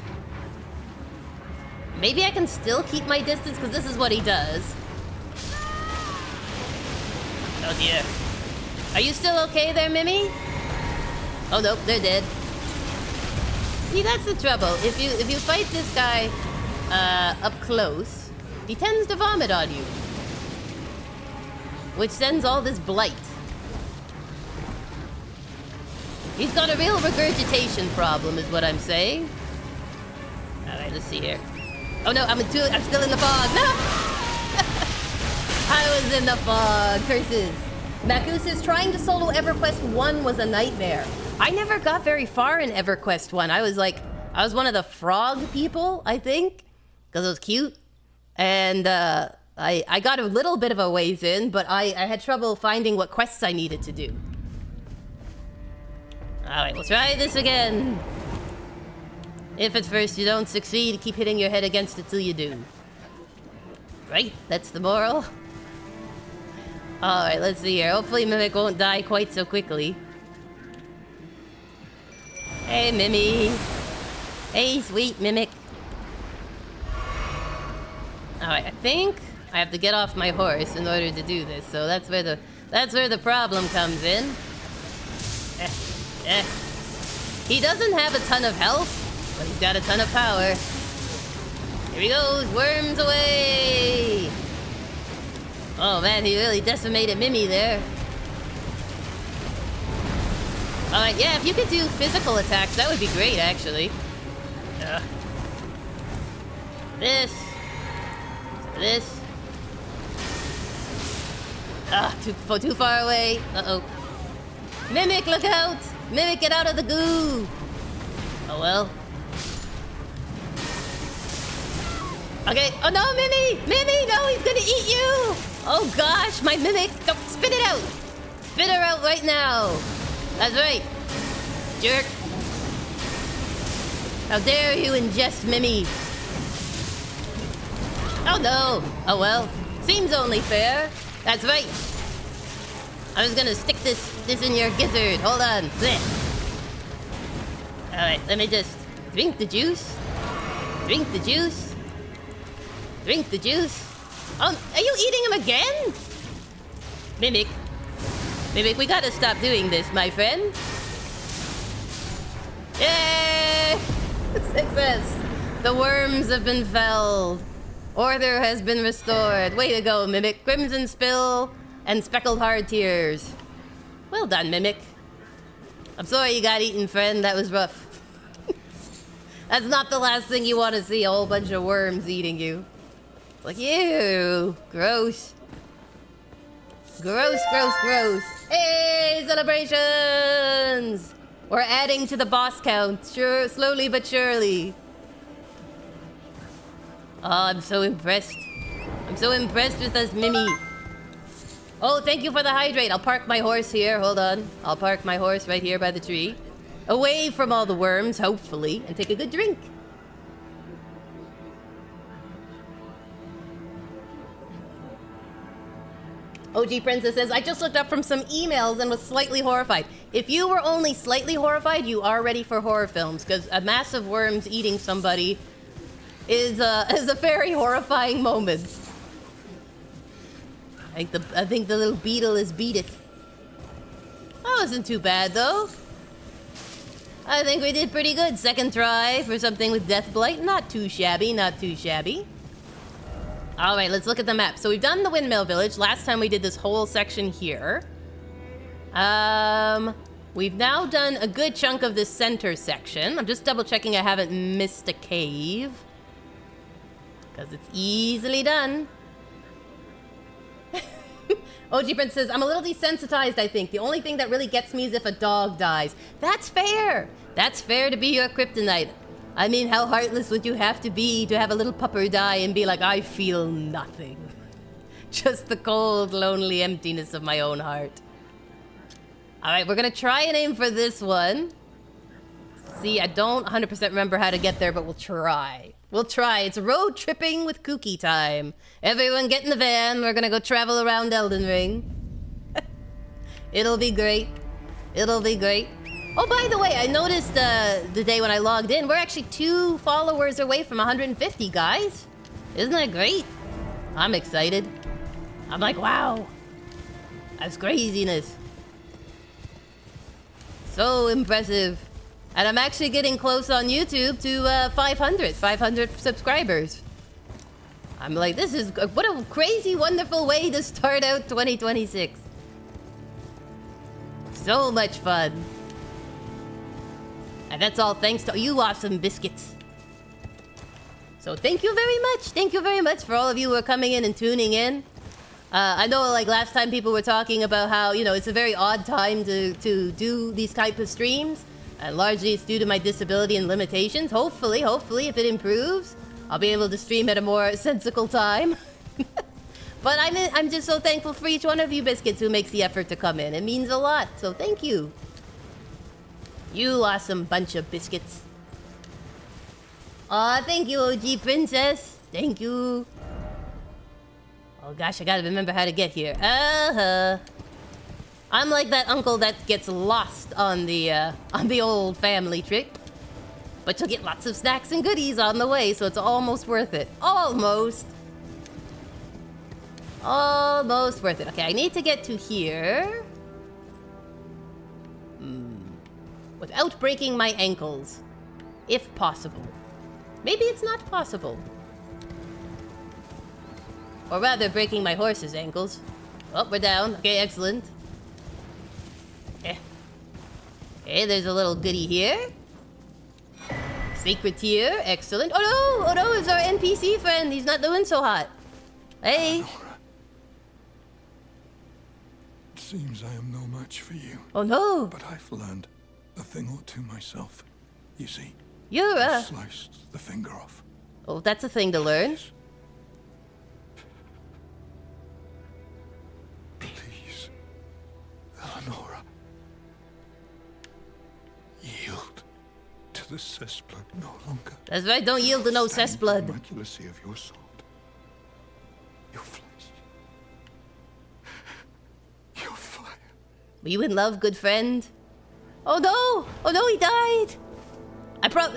Maybe I can still keep my distance because this is what he does. Oh dear. Are you still okay there, Mimi? Oh nope, they're dead. See, that's the trouble. If you fight this guy up close, he tends to vomit on you, which sends all this blight. He's got a real regurgitation problem, is what I'm saying. All right, let's see here. Oh no, I'm still in the fog. No, I was in the fog. Curses. Maku says trying to solo EverQuest 1 was a nightmare. I never got very far in EverQuest 1. I was one of the frog people, I think, because it was cute. And I got a little bit of a ways in, but I had trouble finding what quests I needed to do. Alright, we'll try this again. If at first you don't succeed, keep hitting your head against it till you do. Right? That's the moral. Alright, let's see here. Hopefully Mimic won't die quite so quickly. Hey, Mimi. Hey, sweet Mimic. Alright, I think I have to get off my horse in order to do this, so that's where the problem comes in. He doesn't have a ton of health, but he's got a ton of power. Here he goes, worms away! Oh man, he really decimated Mimi there. Alright, yeah, if you could do physical attacks, that would be great, actually. This. Too far away. Uh-oh. Mimic, look out! Mimic, get out of the goo! Oh well. Okay. Oh no, Mimi! Mimi, no, he's gonna eat you! Oh gosh, my Mimic! Don't spit it out! Spit her out right now! That's right. Jerk. How dare you ingest Mimi? Oh no! Oh well. Seems only fair. That's right. I was gonna stick this in your gizzard. Hold on. Alright, let me just drink the juice. Drink the juice. Drink the juice. Oh, are you eating him again? Mimic. Mimic, we gotta stop doing this, my friend. Yay! Success! The worms have been felled. Order has been restored. Way to go, Mimic. Crimson Spill and Speckled Hard Tears. Well done, Mimic. I'm sorry you got eaten, friend. That was rough. That's not the last thing you want to see, a whole bunch of worms eating you. Like, ew. Gross. Gross, gross, gross. Hey, celebrations! We're adding to the boss count. Sure, slowly but surely. Oh, I'm so impressed. I'm so impressed with this Mimi. Oh, thank you for the hydrate. I'll park my horse here. Hold on. I'll park my horse right here by the tree. Away from all the worms, hopefully, and take a good drink. OG Princess says, I just looked up from some emails and was slightly horrified. If you were only slightly horrified, you are ready for horror films, because a mass of worms eating somebody is a very horrifying moment. I think the little beetle is beat it. That wasn't too bad, though. I think we did pretty good. Second try for something with Death Blight. Not too shabby, not too shabby. Alright, let's look at the map. So we've done the Windmill Village. Last time we did this whole section here. We've now done a good chunk of this center section. I'm just double checking I haven't missed a cave. Because it's easily done. OG Prince says, I'm a little desensitized, I think. The only thing that really gets me is if a dog dies. That's fair. That's fair to be your kryptonite. I mean, how heartless would you have to be to have a little pupper die and be like, I feel nothing. Just the cold, lonely emptiness of my own heart. Alright, we're gonna try and aim for this one. See, I don't 100% remember how to get there, but we'll try. We'll try. It's road tripping with Kooky time. Everyone get in the van. We're gonna go travel around Elden Ring. It'll be great. It'll be great. Oh, by the way, I noticed the day when I logged in, we're actually 2 followers away from 150, guys. Isn't that great? I'm excited. I'm like, wow. That's craziness. So impressive. And I'm actually getting close on YouTube to 500 subscribers. I'm like, this is, what a crazy, wonderful way to start out 2026. So much fun. And that's all thanks to you awesome biscuits. So thank you very much. Thank you very much for all of you who are coming in and tuning in. I know, like, last time people were talking about how, you know, it's a very odd time to do these type of streams. And largely it's due to my disability and limitations. Hopefully, if it improves, I'll be able to stream at a more sensical time. But I'm just so thankful for each one of you biscuits who makes the effort to come in. It means a lot, so thank you. You awesome bunch of biscuits. Aw, thank you, OG Princess. Thank you. Oh gosh, I gotta remember how to get here. I'm like that uncle that gets lost on the old family trip. But you'll get lots of snacks and goodies on the way, so it's almost worth it. Almost. Almost worth it. Okay, I need to get to here. Without breaking my ankles. If possible. Maybe it's not possible. Or rather, breaking my horse's ankles. Oh, we're down. Okay, excellent. Okay, there's a little goodie here. Secret here. Excellent. Oh no! Oh no, it's our NPC friend. He's not doing so hot. Hey. Eleonora. It seems I am no match for you. Oh no. But I've learned a thing or two myself. You see, You're I sliced the finger off. Oh, that's a thing to learn. Please, Eleonora, yield to the cessblood no longer. That's right, don't yield to no Stand cessblood. the immaculate of your sword, your flesh, your fire. Were you in love, good friend? Oh no! Oh no, he died!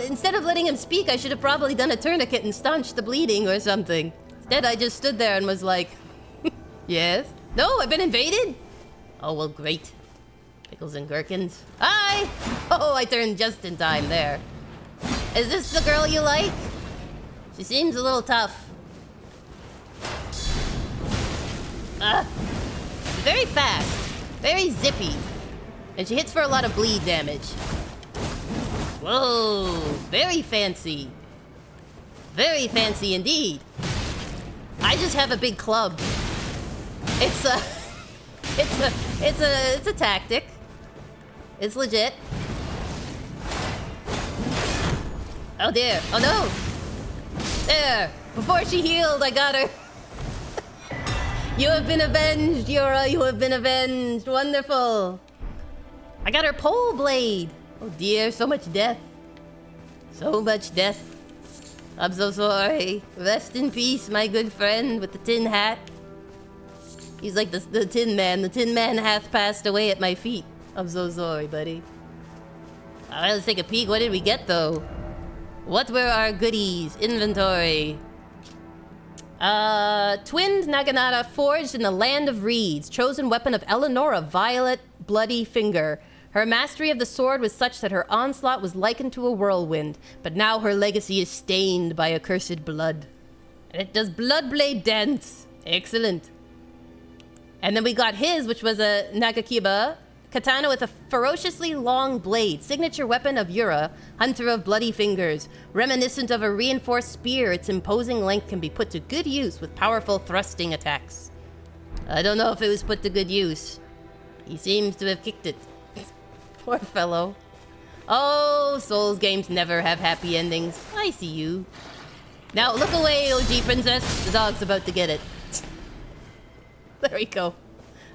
Instead of letting him speak, I should have probably done a tourniquet and staunched the bleeding or something. Instead, I just stood there and was like, yes? No, I've been invaded? Oh, well, great. Pickles and gherkins. Hi! Oh, I turned just in time there. Is this the girl you like? She seems a little tough. She's very fast. Very zippy. And she hits for a lot of bleed damage. Whoa, very fancy. Very fancy indeed. I just have a big club. It's a tactic. It's legit. Oh dear, oh no. There, before she healed, I got her. You have been avenged, Yura, you have been avenged. Wonderful. I got her pole blade. Oh dear, so much death. So much death. I'm so sorry. Rest in peace, my good friend with the tin hat. He's like the Tin Man. The Tin Man hath passed away at my feet. I'm so sorry, buddy. Alright, let's take a peek. What did we get, though? What were our goodies? Inventory. Twinned Naginata forged in the land of reeds. Chosen weapon of Eleonora, violet, bloody finger. Her mastery of the sword was such that her onslaught was likened to a whirlwind, but now her legacy is stained by accursed blood. And it does Bloodblade dance. Excellent. And then we got his, which was a Nagakiba katana with a ferociously long blade, signature weapon of Yura, hunter of bloody fingers. Reminiscent of a reinforced spear, its imposing length can be put to good use with powerful thrusting attacks. I don't know if it was put to good use. He seems to have kicked it. Poor fellow. Oh, Souls games never have happy endings. I see you. Now, look away, OG princess. The dog's about to get it. There we go.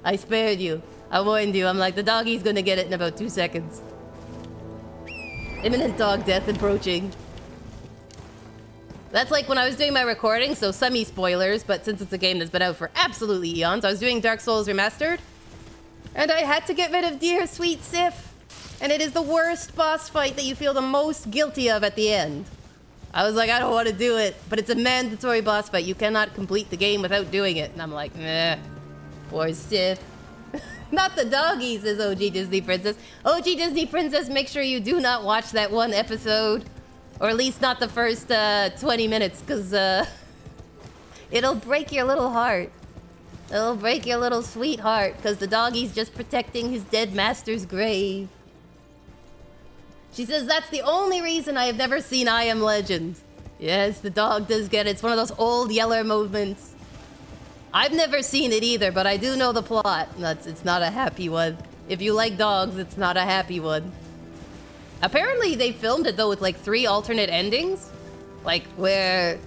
I spared you. I warned you. I'm like, the doggy's gonna get it in about 2 seconds. Imminent dog death approaching. That's like when I was doing my recording, so semi-spoilers, but since it's a game that's been out for absolutely eons, I was doing Dark Souls Remastered, and I had to get rid of dear sweet Sif. And it is the worst boss fight that you feel the most guilty of at the end. I was like, I don't want to do it, but it's a mandatory boss fight. You cannot complete the game without doing it. And I'm like, meh. Poor Sif. Not the doggy, says OG Disney Princess. OG Disney Princess, make sure you do not watch that one episode. Or at least not the first 20 minutes, because it'll break your little heart. It'll break your little sweet heart, because the doggy's just protecting his dead master's grave. She says, that's the only reason I have never seen I Am Legend. Yes, the dog does get it. It's one of those old Yeller movements. I've never seen it either, but I do know the plot. It's not a happy one. If you like dogs, it's not a happy one. Apparently, they filmed it, though, with, like, 3 alternate endings. Like, where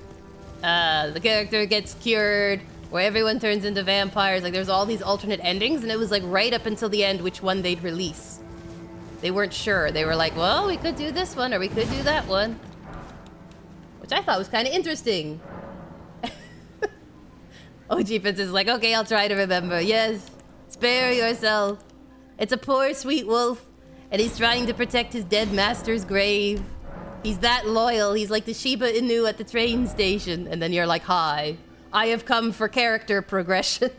the character gets cured, where everyone turns into vampires. Like, there's all these alternate endings, and it was, like, right up until the end which one they'd release. They weren't sure. They were like, well, we could do this one, or we could do that one. Which I thought was kind of interesting. OG Prince is like, okay, I'll try to remember. Yes, spare yourself. It's a poor sweet wolf, and he's trying to protect his dead master's grave. He's that loyal. He's like the Shiba Inu at the train station. And then you're like, hi, I have come for character progression.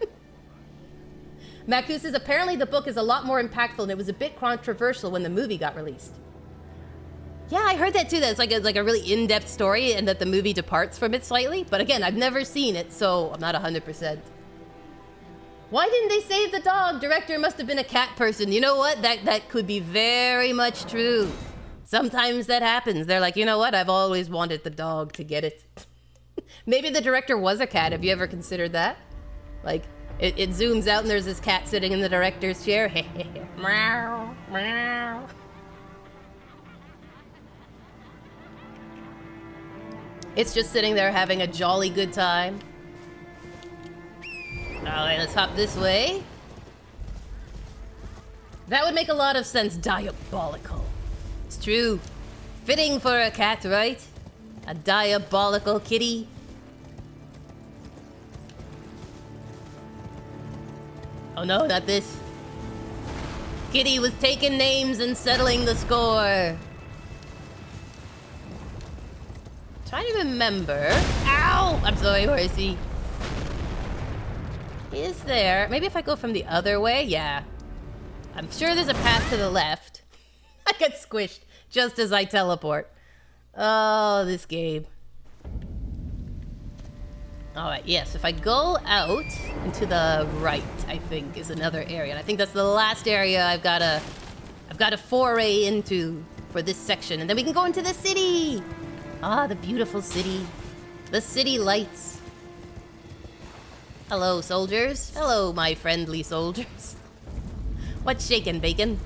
Maku says, apparently the book is a lot more impactful and it was a bit controversial when the movie got released. Yeah, I heard that too. That it's like a really in-depth story and that the movie departs from it slightly. But again, I've never seen it, so I'm not 100%. Why didn't they save the dog? Director must have been a cat person. You know what? That could be very much true. Sometimes that happens. They're like, you know what? I've always wanted the dog to get it. Maybe the director was a cat. Have you ever considered that? Like, it zooms out and there's this cat sitting in the director's chair. Meow, meow. It's just sitting there having a jolly good time. Alright, let's hop this way. That would make a lot of sense. Diabolical. It's true. Fitting for a cat, right? A diabolical kitty. Oh no, not this. Kitty was taking names and settling the score. Trying to remember. Ow! I'm sorry, horsey. Is there... Maybe if I go from the other way? Yeah. I'm sure there's a path to the left. I get squished just as I teleport. Oh, this game. Alright, yes. If I go out and to the right, I think, is another area. And I think that's the last area I've got to foray into for this section. And then we can go into the city! Ah, the beautiful city. The city lights. Hello, soldiers. Hello, my friendly soldiers. What's shaking, bacon?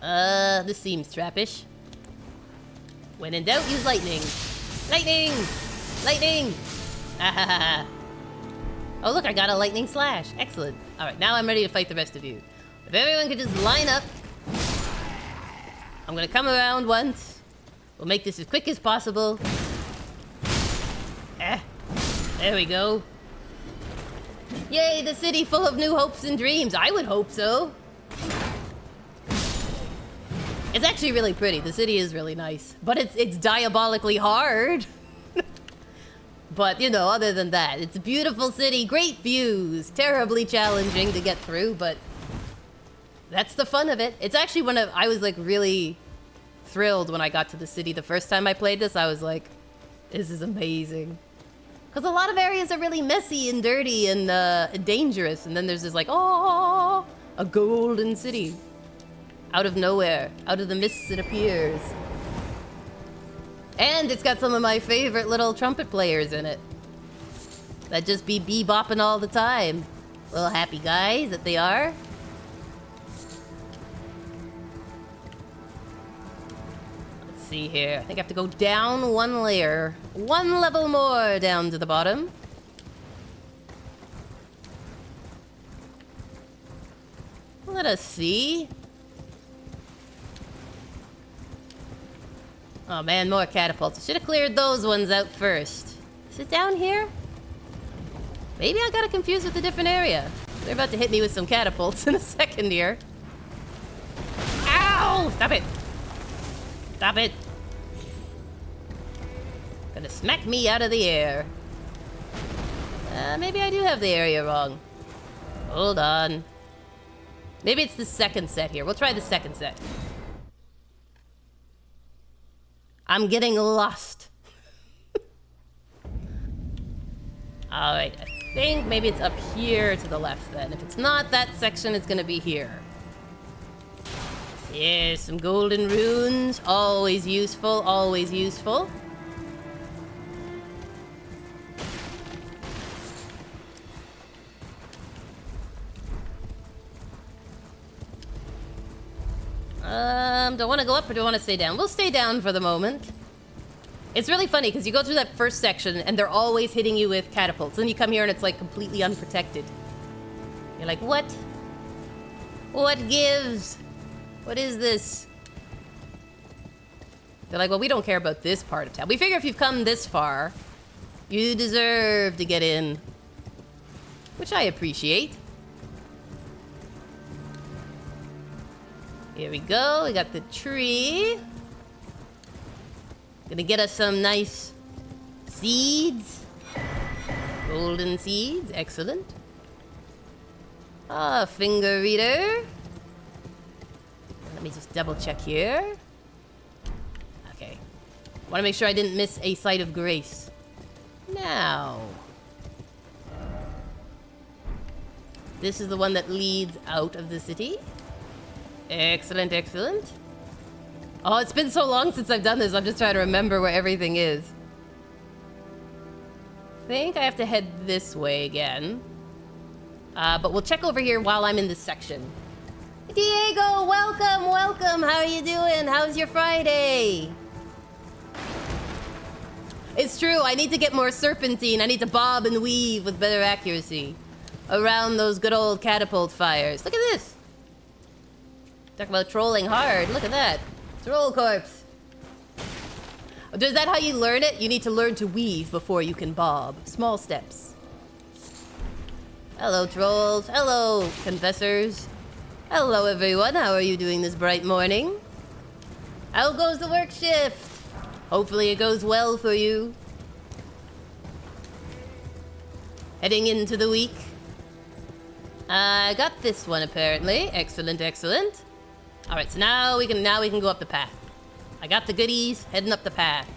This seems trappish. When in doubt, use lightning. Lightning! Lightning! Ah. Oh, look, I got a lightning slash. Excellent. Alright, now I'm ready to fight the rest of you. If everyone could just line up. I'm gonna come around once. We'll make this as quick as possible. There we go. Yay, the city full of new hopes and dreams. I would hope so. It's actually really pretty. The city is really nice. But it's diabolically hard. But, you know, other than that, it's a beautiful city, great views, terribly challenging to get through, but that's the fun of it. It's actually one of... I was, like, really thrilled when I got to the city the first time I played this. I was like, this is amazing. Because a lot of areas are really messy and dirty and dangerous, and then there's this, like, oh, a golden city. Out of nowhere. Out of the mists it appears. And it's got some of my favorite little trumpet players in it. That just be bebopping all the time. Little happy guys that they are. Let's see here. I think I have to go down one layer. One level more down to the bottom. Let us see. Oh man, more catapults. I should have cleared those ones out first. Is it down here? Maybe I got it confused with a different area. They're about to hit me with some catapults in a second here. Ow! Stop it! Stop it! Gonna smack me out of the air. Maybe I do have the area wrong. Hold on. Maybe it's the second set here. We'll try the second set. I'm getting lost. Alright, I think maybe it's up here to the left then. If it's not that section, it's gonna be here. Yeah, some golden runes. Always useful, always useful. Do I want to go up or do I want to stay down? We'll stay down for the moment. It's really funny because you go through that first section and they're always hitting you with catapults. Then you come here and it's like completely unprotected. You're like, what? What gives? What is this? They're like, well, we don't care about this part of town. We figure if you've come this far, You deserve to get in. Which I appreciate. Here we go. We got the tree. Gonna get us some nice seeds. Golden seeds. Excellent. Ah, finger reader. Let me just double check here. Okay. Want to make sure I didn't miss a site of grace. Now. This is the one that leads out of the city. Excellent, excellent. Oh, it's been so long since I've done this. I'm just trying to remember where everything is. I think I have to head this way again. But we'll check over here while I'm in this section. Diego, welcome, welcome. How are you doing? How's your Friday? It's true, I need to get more serpentine. I need to bob and weave with better accuracy around those good old catapult fires. Look at this. Talk about trolling hard. Look at that. Troll corpse. Is that how you learn it? You need to learn to weave before you can bob. Small steps. Hello, trolls. Hello, confessors. Hello, everyone. How are you doing this bright morning? How goes the work shift? Hopefully it goes well for you. Heading into the week. I got this one apparently. Excellent, excellent. All right, so now we can go up the path. I got the goodies, heading up the path.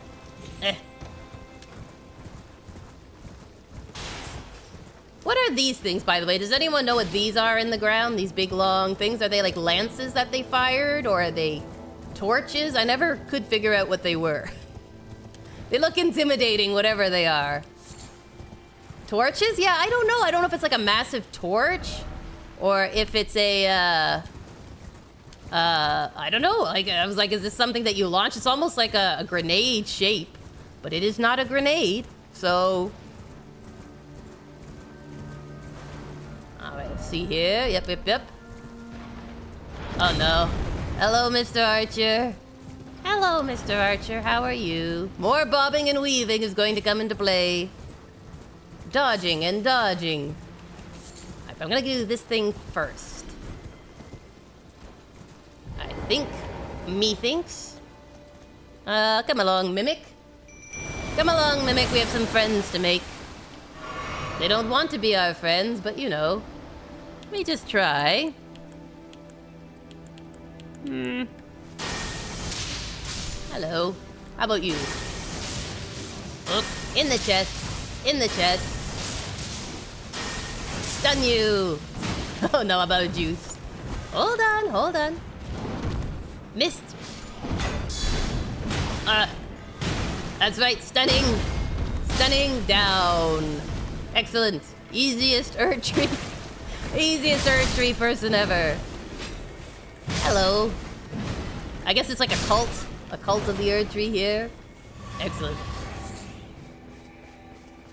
What are these things, by the way? Does anyone know what these are in the ground? These big long things? Are they like lances that they fired, or are they torches? I never could figure out what they were. They look intimidating, whatever they are. Torches? Yeah, I don't know. I don't know if it's like a massive torch, or if it's a, I don't know. Like, I was like, is this something that you launch? It's almost like a grenade shape, but it is not a grenade, so... Alright, let's see here. Yep, yep, yep. Oh no. Hello, Mr. Archer. Hello, Mr. Archer. How are you? More bobbing and weaving is going to come into play. Dodging and dodging. Right, I'm gonna do this thing first. I think. Methinks. Come along, Mimic. Come along, Mimic. We have some friends to make. They don't want to be our friends, but you know. Let me just try. Hello. How about you? Oop. In the chest. In the chest. Stun you. Oh no, I'm out of juice. Hold on, hold on. Missed. That's right, stunning. Stunning down. Excellent. Easiest Erdtree. Easiest Erdtree person ever. Hello. I guess it's like a cult. A cult of the Erdtree here. Excellent.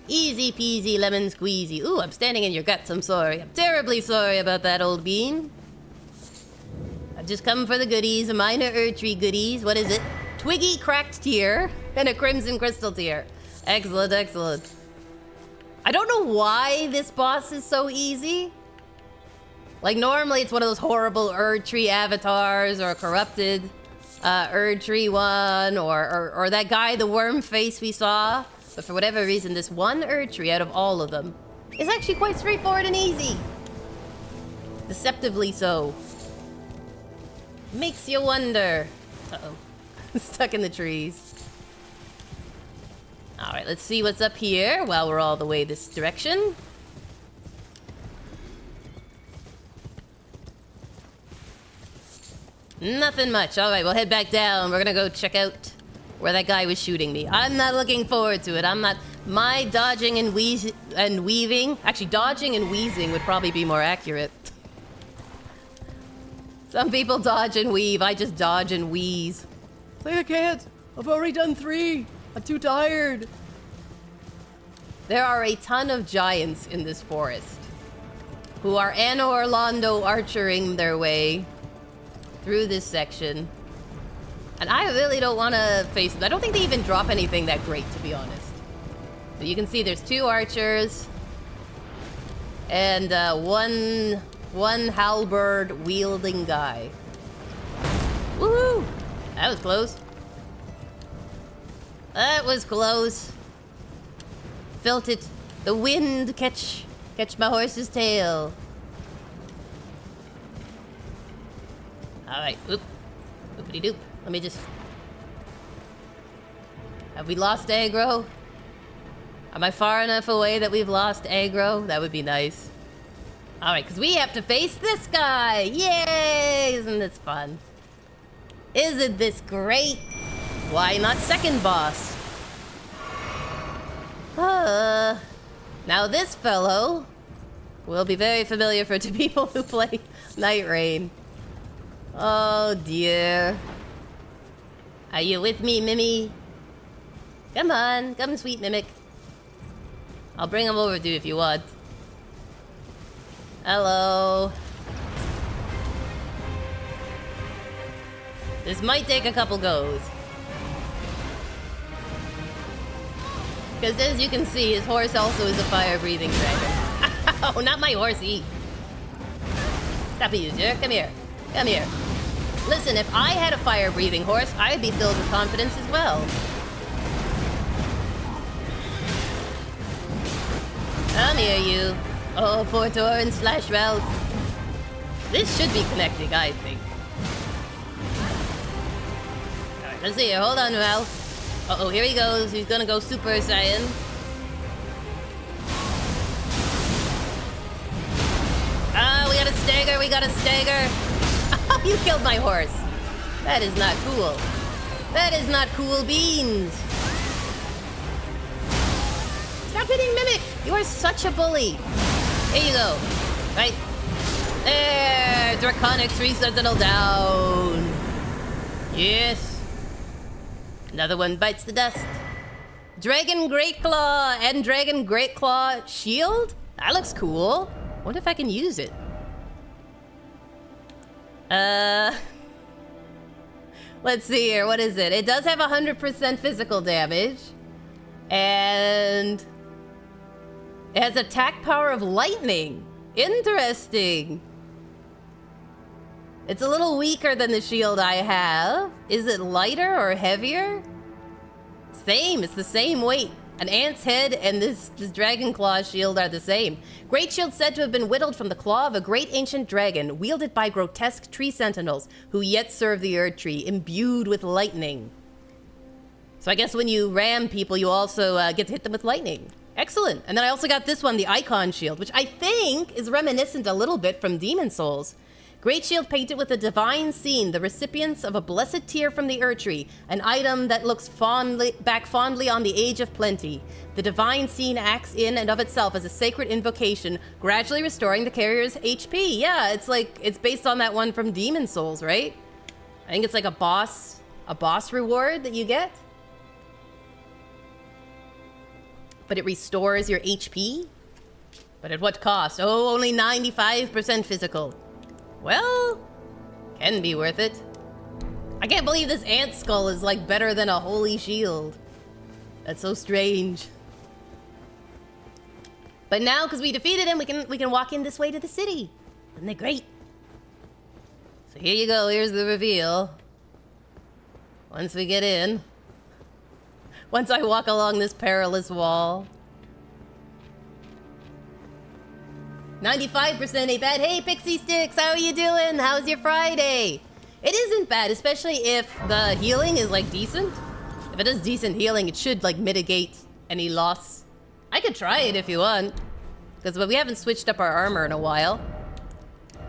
Easy peasy lemon squeezy. Ooh, I'm standing in your guts. I'm sorry. I'm terribly sorry about that, old bean. I've just come for the goodies. Minor Erdtree goodies. What is it? Twiggy cracked tier and a crimson crystal tier. Excellent, excellent. I don't know why this boss is so easy. Like, normally it's one of those horrible Erdtree avatars or a corrupted Erdtree one or that guy, the worm face we saw. But for whatever reason, this one Erdtree out of all of them is actually quite straightforward and easy. Deceptively so. Makes you wonder. Uh-oh. Stuck in the trees. Alright, let's see what's up here while we're all the way this direction. Nothing much. Alright, we'll head back down. We're gonna go check out where that guy was shooting me. I'm not looking forward to it. I'm not... My dodging and weaving... Actually, dodging and wheezing would probably be more accurate. Some people dodge and weave. I just dodge and wheeze. Like, I can't. I've already done 3. I'm too tired. There are a ton of giants in this forest who are Anna Orlando archering their way through this section. And I really don't want to face them. I don't think they even drop anything that great, to be honest. But you can see there's 2 archers. And one halberd wielding guy. Woohoo! That was close. That was close. Felt it. The wind catch my horse's tail. Alright, oop. Oopity doop. Let me just... Have we lost aggro? Am I far enough away that we've lost aggro? That would be nice. Alright, because we have to face this guy! Yay! Isn't this fun? Isn't this great? Why not second boss? Now this fellow will be very familiar to people who play Night Rain. Oh dear. Are you with me, Mimi? Come on, come sweet Mimic. I'll bring him over to you if you want. Hello. This might take a couple goes. Because as you can see, his horse also is a fire-breathing dragon. Oh, not my horsey. Stop it, you jerk. Come here. Come here. Listen, if I had a fire-breathing horse, I'd be filled with confidence as well. Come here, you. Oh, poor Torrance / Ralph. This should be connecting, I think. Alright, let's see here. Hold on, Ralph. Uh-oh, here he goes. He's gonna go Super Saiyan. Ah, we got a stagger. We got a stagger. Oh, you killed my horse. That is not cool. That is not cool beans. Stop hitting Mimic. You are such a bully. Here you go. Right. There. Draconic 3 Sentinel down. Yes. Another one bites the dust. Dragon Great Claw and Dragon Great Claw shield? That looks cool. Wonder if I can use it. Let's see here. What is it? It does have 100% physical damage. And it has attack power of lightning. Interesting. It's a little weaker than the shield I have. Is it lighter or heavier? Same, it's the same weight. An ant's head and this dragon claw shield are the same. Great shield said to have been whittled from the claw of a great ancient dragon, wielded by grotesque tree sentinels, who yet serve the Erdtree, imbued with lightning. So I guess when you ram people, you also get to hit them with lightning. Excellent. And then I also got this one, the Icon Shield, which I think is reminiscent a little bit from Demon Souls. Great shield painted with a divine scene, the recipients of a blessed tear from the Erdtree, an item that looks back fondly on the age of plenty. The divine scene acts in and of itself as a sacred invocation, gradually restoring the carrier's HP. Yeah, it's based on that one from Demon Souls, right? I think it's like a boss reward that you get. But it restores your HP? But at what cost? Oh, only 95% physical. Well, can be worth it. I can't believe this ant skull is like better than a holy shield. That's so strange. But now, because we defeated him, we can walk in this way to the city. Isn't that great? So here you go. Here's the reveal. Once we get in. Once I walk along this perilous wall. 95% ain't bad. Hey, Pixie Sticks, how are you doing? How's your Friday? It isn't bad, especially if the healing is, like, decent. If it is decent healing, it should, like, mitigate any loss. I could try it if you want. Because we haven't switched up our armor in a while.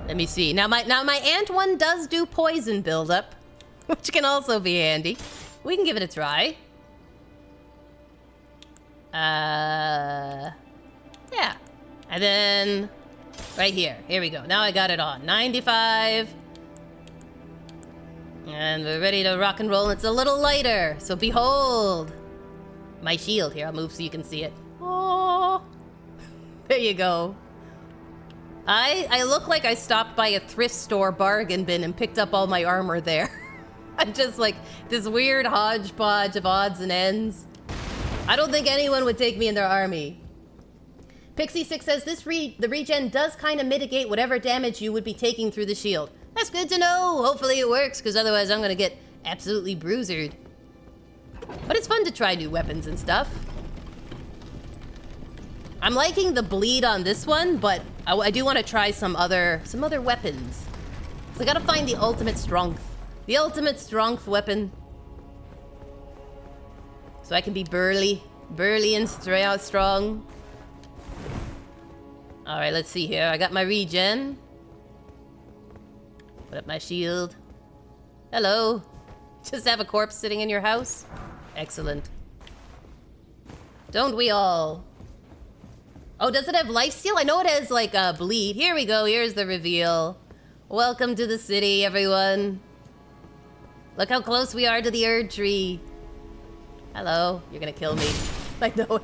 Let me see. Now my ant one does do poison buildup, which can also be handy. We can give it a try. Yeah. And then... right here. Here we go. Now I got it on. 95. And we're ready to rock and roll. It's a little lighter. So behold. My shield. Here, I'll move so you can see it. Oh. There you go. I look like I stopped by a thrift store bargain bin and picked up all my armor there. I'm just like this weird hodgepodge of odds and ends. I don't think anyone would take me in their army. Pixie6 says, the regen does kind of mitigate whatever damage you would be taking through the shield. That's good to know. Hopefully it works, because otherwise I'm going to get absolutely bruisered. But it's fun to try new weapons and stuff. I'm liking the bleed on this one, but I do want to try some other weapons. So I gotta find the ultimate strength. The ultimate strength weapon. So I can be burly and strong. Alright, let's see here. I got my regen. Put up my shield. Hello. Just have a corpse sitting in your house? Excellent. Don't we all? Oh, does it have lifesteal? I know it has, like, bleed. Here we go. Here's the reveal. Welcome to the city, everyone. Look how close we are to the Erdtree. Hello. You're gonna kill me. I know it.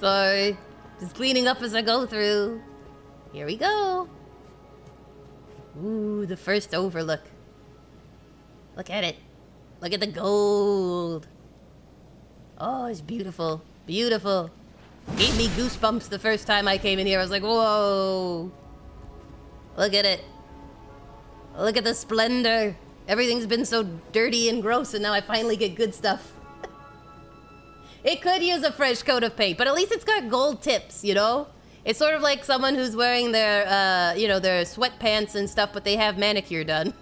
Sorry. Just cleaning up as I go through. Here we go. Ooh, the first overlook. Look at it. Look at the gold. Oh, it's beautiful. Beautiful. Gave me goosebumps the first time I came in here. I was like, whoa. Look at it. Look at the splendor. Everything's been so dirty and gross, and now I finally get good stuff. It could use a fresh coat of paint, but at least it's got gold tips, you know? It's sort of like someone who's wearing their, you know, their sweatpants and stuff, but they have manicure done.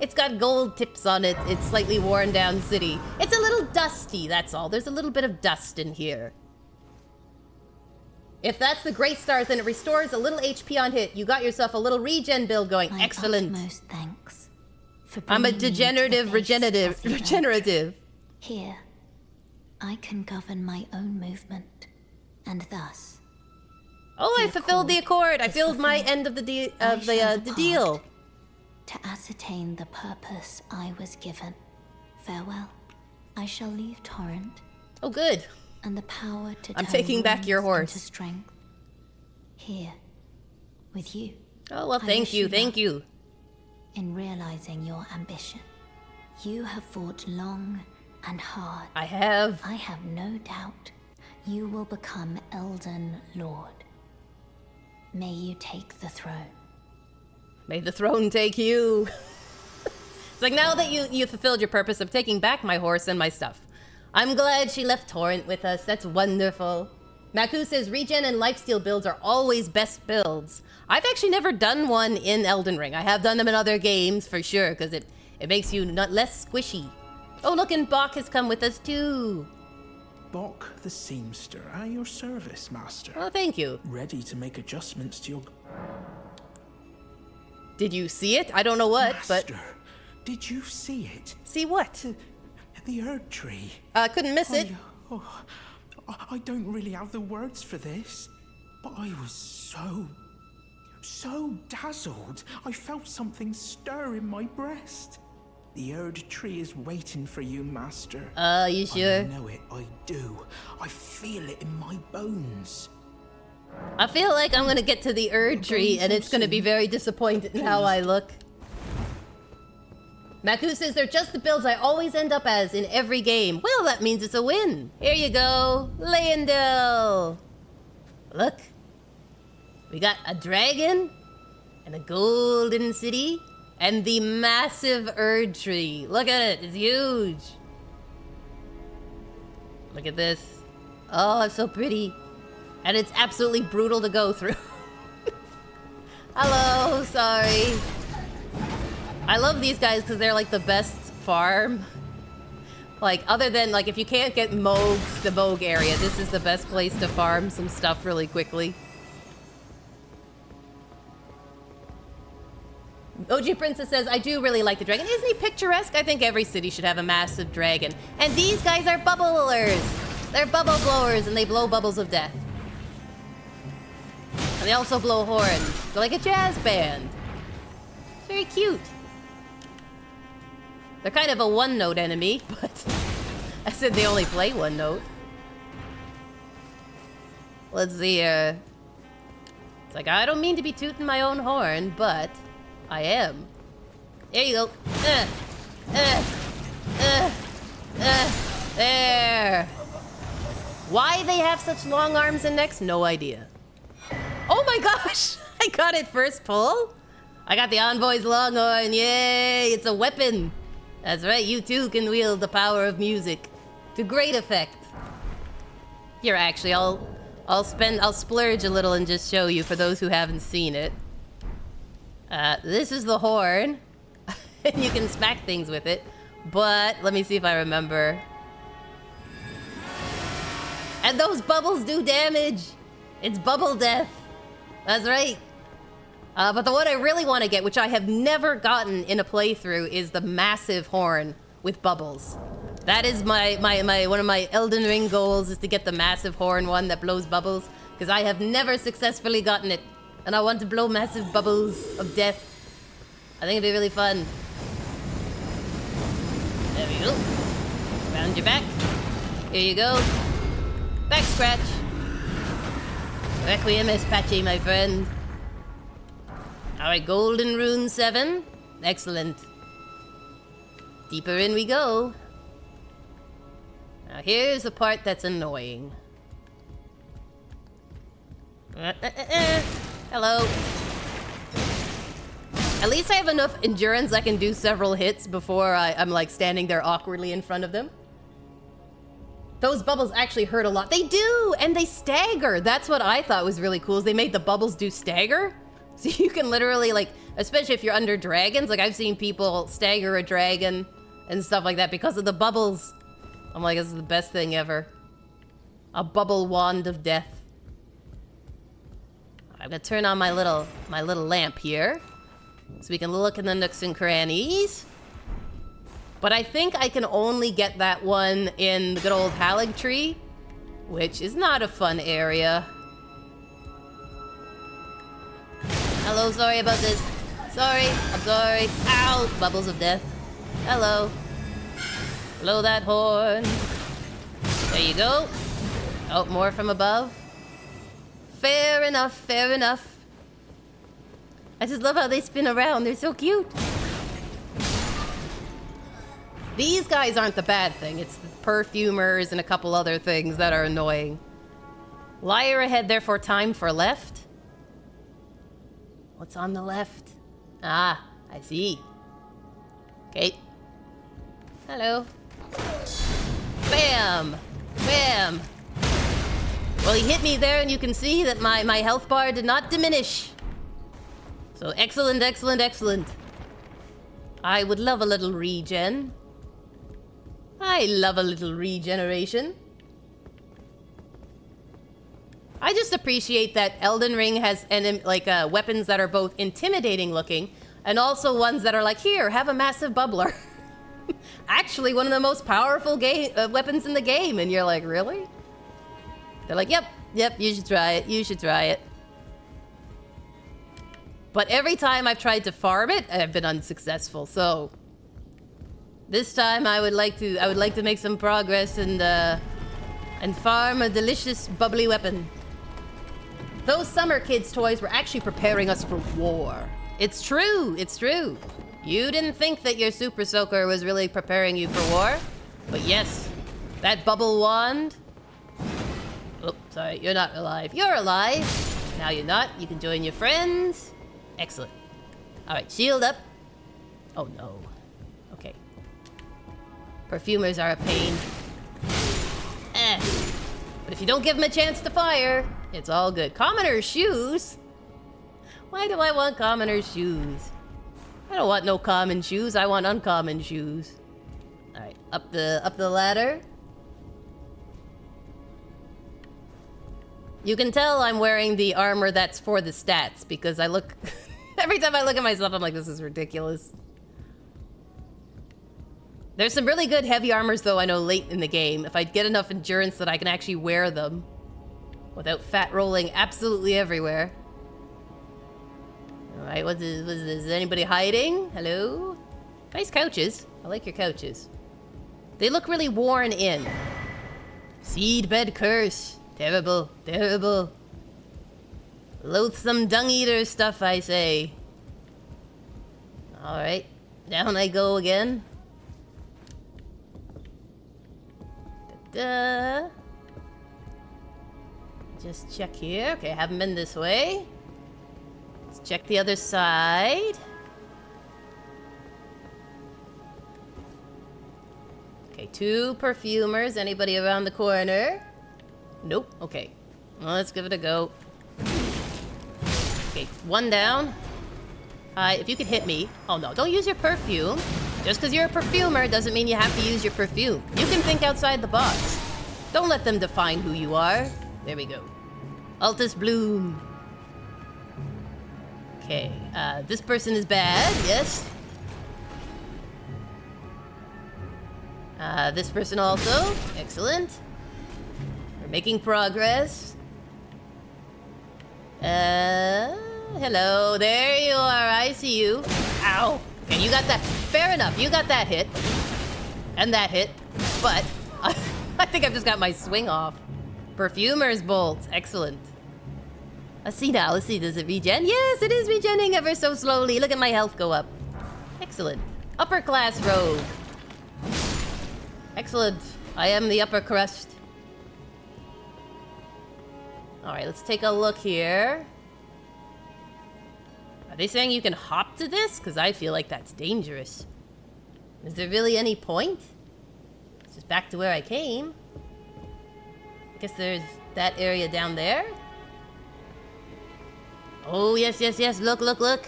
It's got gold tips on it. It's slightly worn down city. It's a little dusty, that's all. There's a little bit of dust in here. If that's the Great Stars, then it restores a little HP on hit. You got yourself a little regen build going. My Excellent. Utmost thanks for I'm a bringing me to the degenerative, base of the regenerative. Here, I can govern my own movement, and thus. Oh, I the fulfilled the accord. I is filled my fulfilled. end of the I shall the depart deal. To ascertain the purpose I was given. Farewell. I shall leave Torrent. Oh, good. And the power to I'm turn taking back your ruins horse. into strength. Here, with you. Oh, well, I thank wish you, you thank luck. you. In realizing your ambition. You have fought long and hard. I have. I have no doubt you will become Elden Lord. May you take the throne. May the throne take you. It's like, now that you fulfilled your purpose of taking back my horse and my stuff. I'm glad she left Torrent with us. That's wonderful. Maku says regen and lifesteal builds are always best builds. I've actually never done one in Elden Ring. I have done them in other games for sure, because it makes you less squishy. Oh, look, and BONK has come with us too. BONK the seamster, at your service, master. Oh, thank you. Ready to make adjustments to your... Did you see it? I don't know what, Master, did you see it? See what? The Erdtree. Couldn't miss it. I don't really have the words for this, but I was so dazzled. I felt something stir in my breast. The Erdtree is waiting for you, master. You sure? I know it, I do. I feel it in my bones. I feel like I'm gonna get to the Erdtree and it's gonna be very disappointed in how I look. Maku says they're just the builds I always end up as in every game. Well, that means it's a win. Here you go, Leyendell. Look, we got a dragon and a golden city and the massive Erdtree. Look at it, it's huge. Look at this. Oh, it's so pretty. And it's absolutely brutal to go through. Hello, sorry. I love these guys because they're like the best farm. Like, other than, like, if you can't get Moog's, the Moog area, this is the best place to farm some stuff really quickly. OG Princess says, I do really like the dragon. Isn't he picturesque? I think every city should have a massive dragon. And these guys are bubblers. They're bubble blowers and they blow bubbles of death. And they also blow horns. They're like a jazz band. It's very cute. They're kind of a one-note enemy, but I said they only play one note. Let's see here. It's like, I don't mean to be tooting my own horn, but I am. There you go. There. Why they have such long arms and necks? No idea. Oh my gosh! I got it first pull. I got the Envoy's Longhorn. Yay! It's a weapon. That's right. You too can wield the power of music to great effect. Here, actually, I'll splurge a little and just show you for those who haven't seen it. This is the horn. You can smack things with it. But let me see if I remember. And those bubbles do damage. It's bubble death. That's right. But the one I really want to get, which I have never gotten in a playthrough, is the massive horn with bubbles. That is my one of my Elden Ring goals, is to get the massive horn one that blows bubbles, because I have never successfully gotten it, and I want to blow massive bubbles of death. I think it'd be really fun. There we go. Round your back. Here you go. Back scratch. Requiem es Patchy, my friend. Alright, Golden Rune 7. Excellent. Deeper in we go. Now here's the part that's annoying. Hello. At least I have enough endurance I can do several hits before I'm like standing there awkwardly in front of them. Those bubbles actually hurt a lot. They do, and they stagger. That's what I thought was really cool, is they made the bubbles do stagger. So you can literally, like, especially if you're under dragons, like I've seen people stagger a dragon and stuff like that because of the bubbles. I'm like, this is the best thing ever. A bubble wand of death. I'm gonna turn on my little lamp here, so we can look in the nooks and crannies. But I think I can only get that one in the good old Erdtree, which is not a fun area. Hello, sorry about this. Sorry, I'm sorry. Ow! Bubbles of death. Hello. Blow that horn. There you go. Oh, more from above. Fair enough, fair enough. I just love how they spin around. They're so cute. These guys aren't the bad thing. It's the perfumers and a couple other things that are annoying. Liar ahead, therefore time for left. What's on the left? Ah, I see. Okay. Hello. Bam! Bam! Well, he hit me there, and you can see that my health bar did not diminish. So excellent, excellent, excellent. I would love a little regen. I love a little regeneration. I just appreciate that Elden Ring has weapons that are both intimidating looking and also ones that are like, here, have a massive bubbler. Actually, one of the most powerful weapons in the game, and you're like, really? They're like, yep, you should try it, you should try it. But every time I've tried to farm it, I've been unsuccessful, so this time I would like to make some progress and farm a delicious bubbly weapon. Those Summer Kids toys were actually preparing us for war. It's true, it's true. You didn't think that your Super Soaker was really preparing you for war, but yes, that bubble wand. Oh, sorry, you're not alive. You're alive. Now you're not. You can join your friends. Excellent. All right, shield up. Oh no. Okay. Perfumers are a pain. But if you don't give them a chance to fire, it's all good. Commoner's shoes? Why do I want commoner's shoes? I don't want no common shoes. I want uncommon shoes. All right, up the ladder. You can tell I'm wearing the armor that's for the stats because I look... Every time I look at myself, I'm like, this is ridiculous. There's some really good heavy armors, though, I know, late in the game. If I get enough endurance that I can actually wear them without fat rolling absolutely everywhere. All right, what is this? Is anybody hiding? Hello? Nice couches. I like your couches. They look really worn in. Seedbed curse. Terrible, terrible. Loathsome dung-eater stuff, I say. Alright, down I go again. Just check here. Okay, I haven't been this way. Let's check the other side. Okay, 2 perfumers. Anybody around the corner? Nope. Okay. Well, let's give it a go. Okay, 1 down. Hi, if you could hit me. Oh no, don't use your perfume. Just because you're a perfumer doesn't mean you have to use your perfume. You can think outside the box. Don't let them define who you are. There we go. Altus Bloom. Okay, this person is bad, yes. This person also. Excellent. We're making progress. Hello. There you are. I see you. Ow. Okay, you got that. Fair enough. You got that hit. And that hit. But I think I've just got my swing off. Perfumer's Bolt. Excellent. Let's see now. Let's see. Does it regen? Yes, it is regenning ever so slowly. Look at my health go up. Excellent. Upper class rogue. Excellent. I am the upper crust. Alright, let's take a look here. Are they saying you can hop to this? Because I feel like that's dangerous. Is there really any point? It's just back to where I came. I guess there's that area down there. Oh, yes, yes, yes. Look, look, look.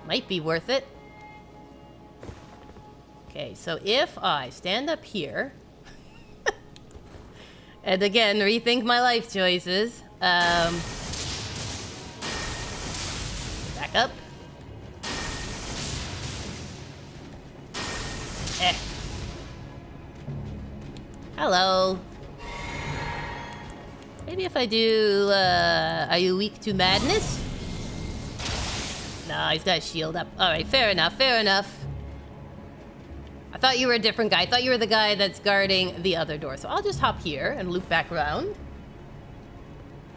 Might be worth it. Okay, so if I stand up here... and again, rethink my life choices. Back up. Hello. Maybe if I do, are you weak to madness? No, he's got a shield up. Alright, fair enough, fair enough. I thought you were a different guy. I thought you were the guy that's guarding the other door. So I'll just hop here and loop back around.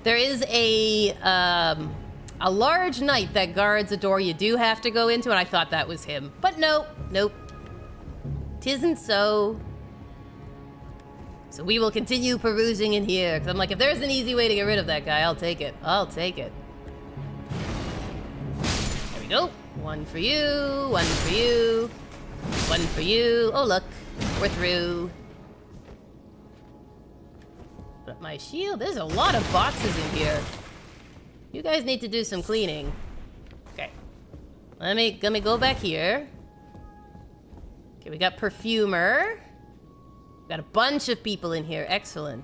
There is a large knight that guards a door you do have to go into, and I thought that was him. But nope, nope. 'Tisn't so. So we will continue perusing in here. Because I'm like, if there's an easy way to get rid of that guy, I'll take it. I'll take it. There we go. 1 for you, 1 for you. 1 for you. Oh, look. We're through. But my shield... There's a lot of boxes in here. You guys need to do some cleaning. Okay. Let me go back here. Okay, we got Perfumer. We got a bunch of people in here. Excellent.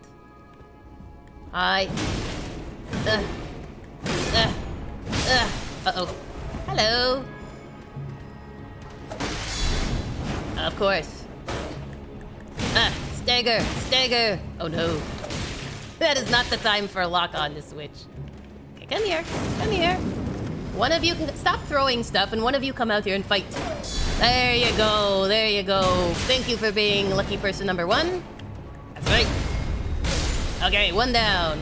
Uh-oh. Hello. Of course. Stagger! Stagger! Oh no. That is not the time for a lock-on to switch. Okay, come here. Come here. One of you can stop throwing stuff and one of you come out here and fight. There you go. There you go. Thank you for being lucky person number 1. That's right. Okay, 1 down.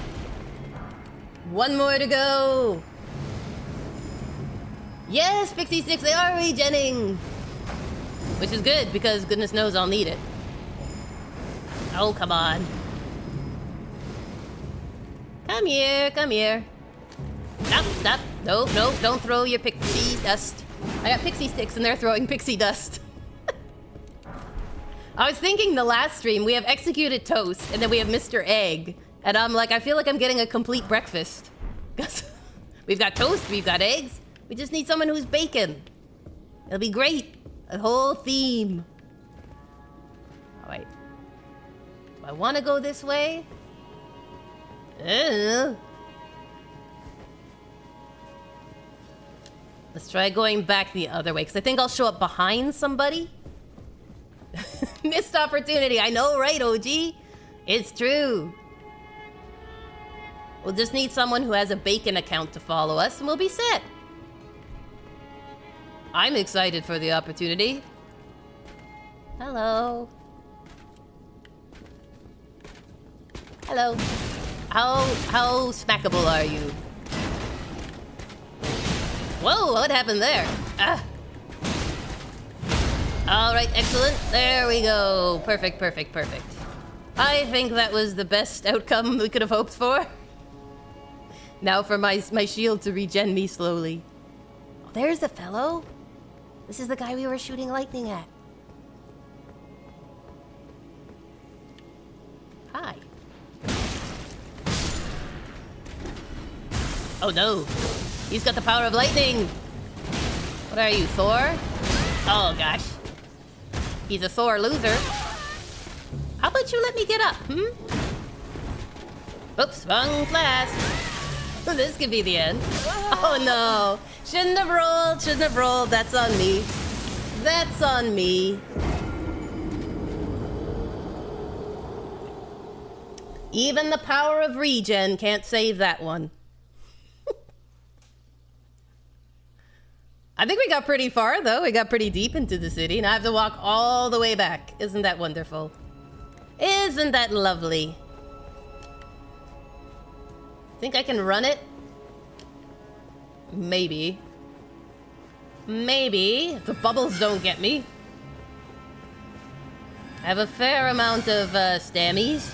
1 more to go. Yes, Pixie Sticks, they are regenning. Which is good, because goodness knows I'll need it. Oh, come on. Come here, come here. Stop, stop. No, no, don't throw your pixie dust. I got Pixie Sticks and they're throwing pixie dust. I was thinking the last stream, we have Executed Toast, and then we have Mr. Egg. And I'm like, I feel like I'm getting a complete breakfast. We've got toast, we've got eggs. We just need someone who's bacon. It'll be great. A whole theme. All right. Do I want to go this way? Let's try going back the other way, because I think I'll show up behind somebody. Missed opportunity. I know, right, OG? It's true. We'll just need someone who has a bacon account to follow us, and we'll be set. I'm excited for the opportunity. Hello. Hello. How smackable are you? Whoa, what happened there? Alright, excellent. There we go. Perfect, perfect, perfect. I think that was the best outcome we could have hoped for. Now for my shield to regen me slowly. Oh, there's the fellow. This is the guy we were shooting lightning at. Hi. Oh no. He's got the power of lightning. What are you, Thor? Oh gosh. He's a Thor loser. How about you let me get up, Oops, wrong class. This could be the end. Oh no. Shouldn't have rolled, shouldn't have rolled. That's on me. That's on me. Even the power of regen can't save that one. I think we got pretty far, though. We got pretty deep into the city, and I have to walk all the way back. Isn't that wonderful? Isn't that lovely? Think I can run it? Maybe. Maybe. The bubbles don't get me. I have a fair amount of stammies.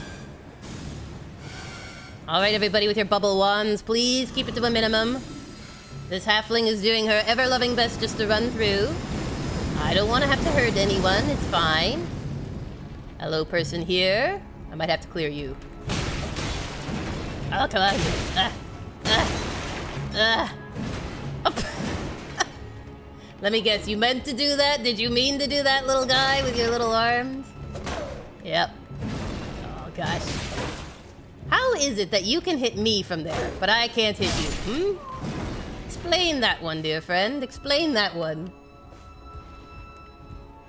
Alright, everybody with your bubble wands, please keep it to a minimum. This halfling is doing her ever-loving best just to run through. I don't want to have to hurt anyone, it's fine. Hello, person here. I might have to clear you. Oh, come on. Let me guess, you meant to do that? Did you mean to do that, little guy, with your little arms? Yep. Oh, gosh. How is it that you can hit me from there, but I can't hit you, Explain that one, dear friend. Explain that one.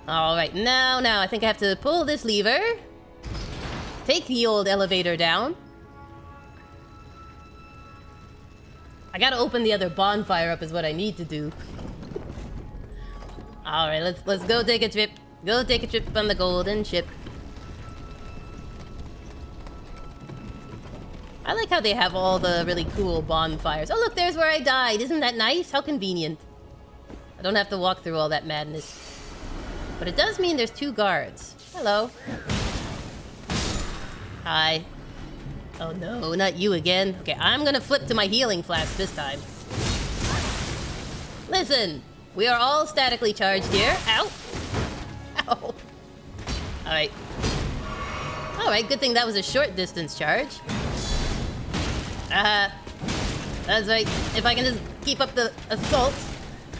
Alright, now, I think I have to pull this lever. Take the old elevator down. I gotta open the other bonfire up is what I need to do. Alright, let's go take a trip. Go take a trip on the golden ship. I like how they have all the really cool bonfires. Oh look, there's where I died. Isn't that nice? How convenient. I don't have to walk through all that madness. But it does mean there's 2 guards. Hello. Hi. Oh no, not you again. Okay, I'm gonna flip to my healing flask this time. Listen, we are all statically charged here. Ow. Ow. Alright. Alright, good thing that was a short distance charge. That's right. If I can just keep up the assault,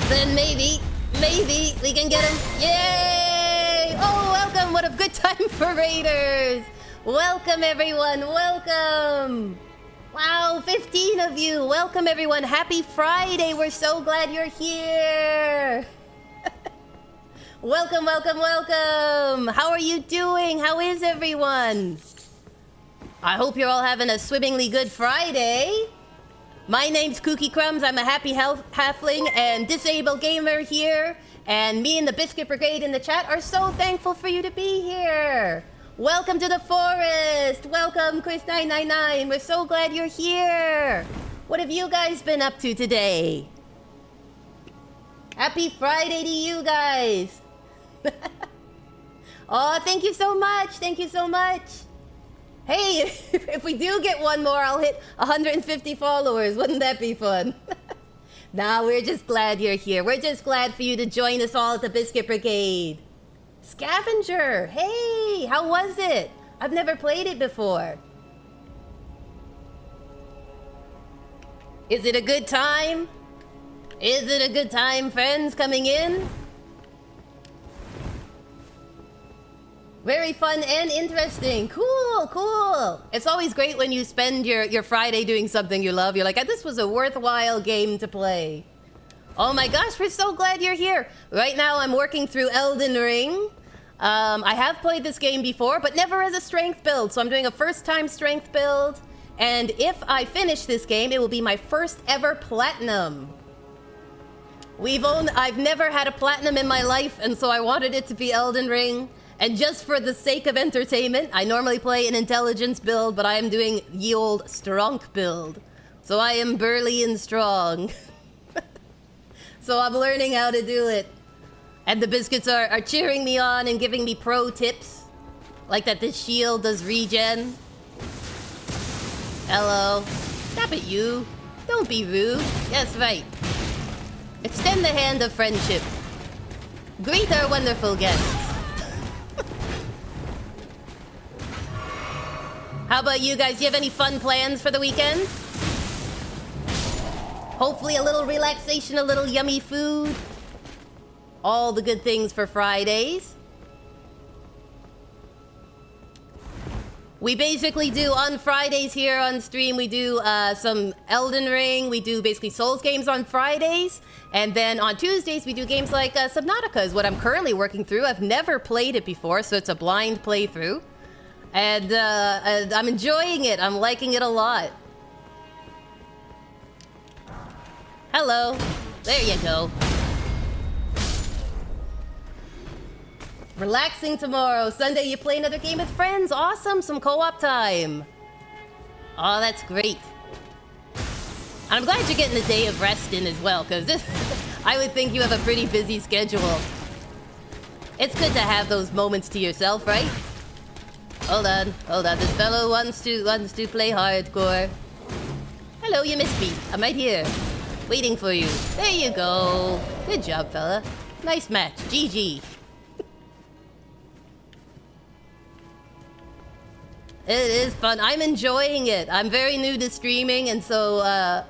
then maybe we can get him. Yay! Oh, welcome! What a good time for raiders! Welcome, everyone! Welcome! Wow, 15 of you! Welcome, everyone! Happy Friday! We're so glad you're here! Welcome, welcome, welcome! How are you doing? How is everyone? I hope you're all having a swimmingly good Friday. My name's Kooky Crumbz. I'm a happy halfling and disabled gamer here. And me and the Biscuit Brigade in the chat are so thankful for you to be here. Welcome to the forest. Welcome, Chris999. We're so glad you're here. What have you guys been up to today? Happy Friday to you guys. Oh, thank you so much. Thank you so much. Hey, if we do get one more, I'll hit 150 followers. Wouldn't that be fun? Nah, we're just glad you're here. We're just glad for you to join us all at the Biscuit Brigade. Scavenger, hey, how was it? I've never played it before. Is it a good time? Is it a good time, friends, coming in? Very fun and interesting. Cool, cool. It's always great when you spend your Friday doing something you love. You're like, this was a worthwhile game to play. Oh my gosh, we're so glad you're here. Right now I'm working through Elden Ring. I have played this game before, but never as a strength build. So I'm doing a first-time strength build. And if I finish this game, it will be my first ever platinum. I've never had a platinum in my life, and so I wanted it to be Elden Ring. And just for the sake of entertainment, I normally play an intelligence build, but I am doing ye old strong build. So I am burly and strong. So I'm learning how to do it. And the biscuits are cheering me on and giving me pro tips. Like that this shield does regen. Hello. Stop it, you. Don't be rude. Yes, right. Extend the hand of friendship. Greet our wonderful guests. How about you guys? Do you have any fun plans for the weekend? Hopefully a little relaxation, a little yummy food. All the good things for Fridays. We basically do, on Fridays here on stream, we do some Elden Ring. We do basically Souls games on Fridays. And then on Tuesdays, we do games like Subnautica is what I'm currently working through. I've never played it before, so it's a blind playthrough. And I'm enjoying it. I'm liking it a lot. Hello. There you go. Relaxing tomorrow. Sunday, you play another game with friends. Awesome. Some co-op time. Oh, that's great. And I'm glad you're getting a day of rest in as well, because this, I would think you have a pretty busy schedule. It's good to have those moments to yourself, right? Hold on. Hold on. This fellow wants to play hardcore. Hello, you missed me. I'm right here. Waiting for you. There you go. Good job, fella. Nice match. GG. It is fun. I'm enjoying it. I'm very new to streaming, and so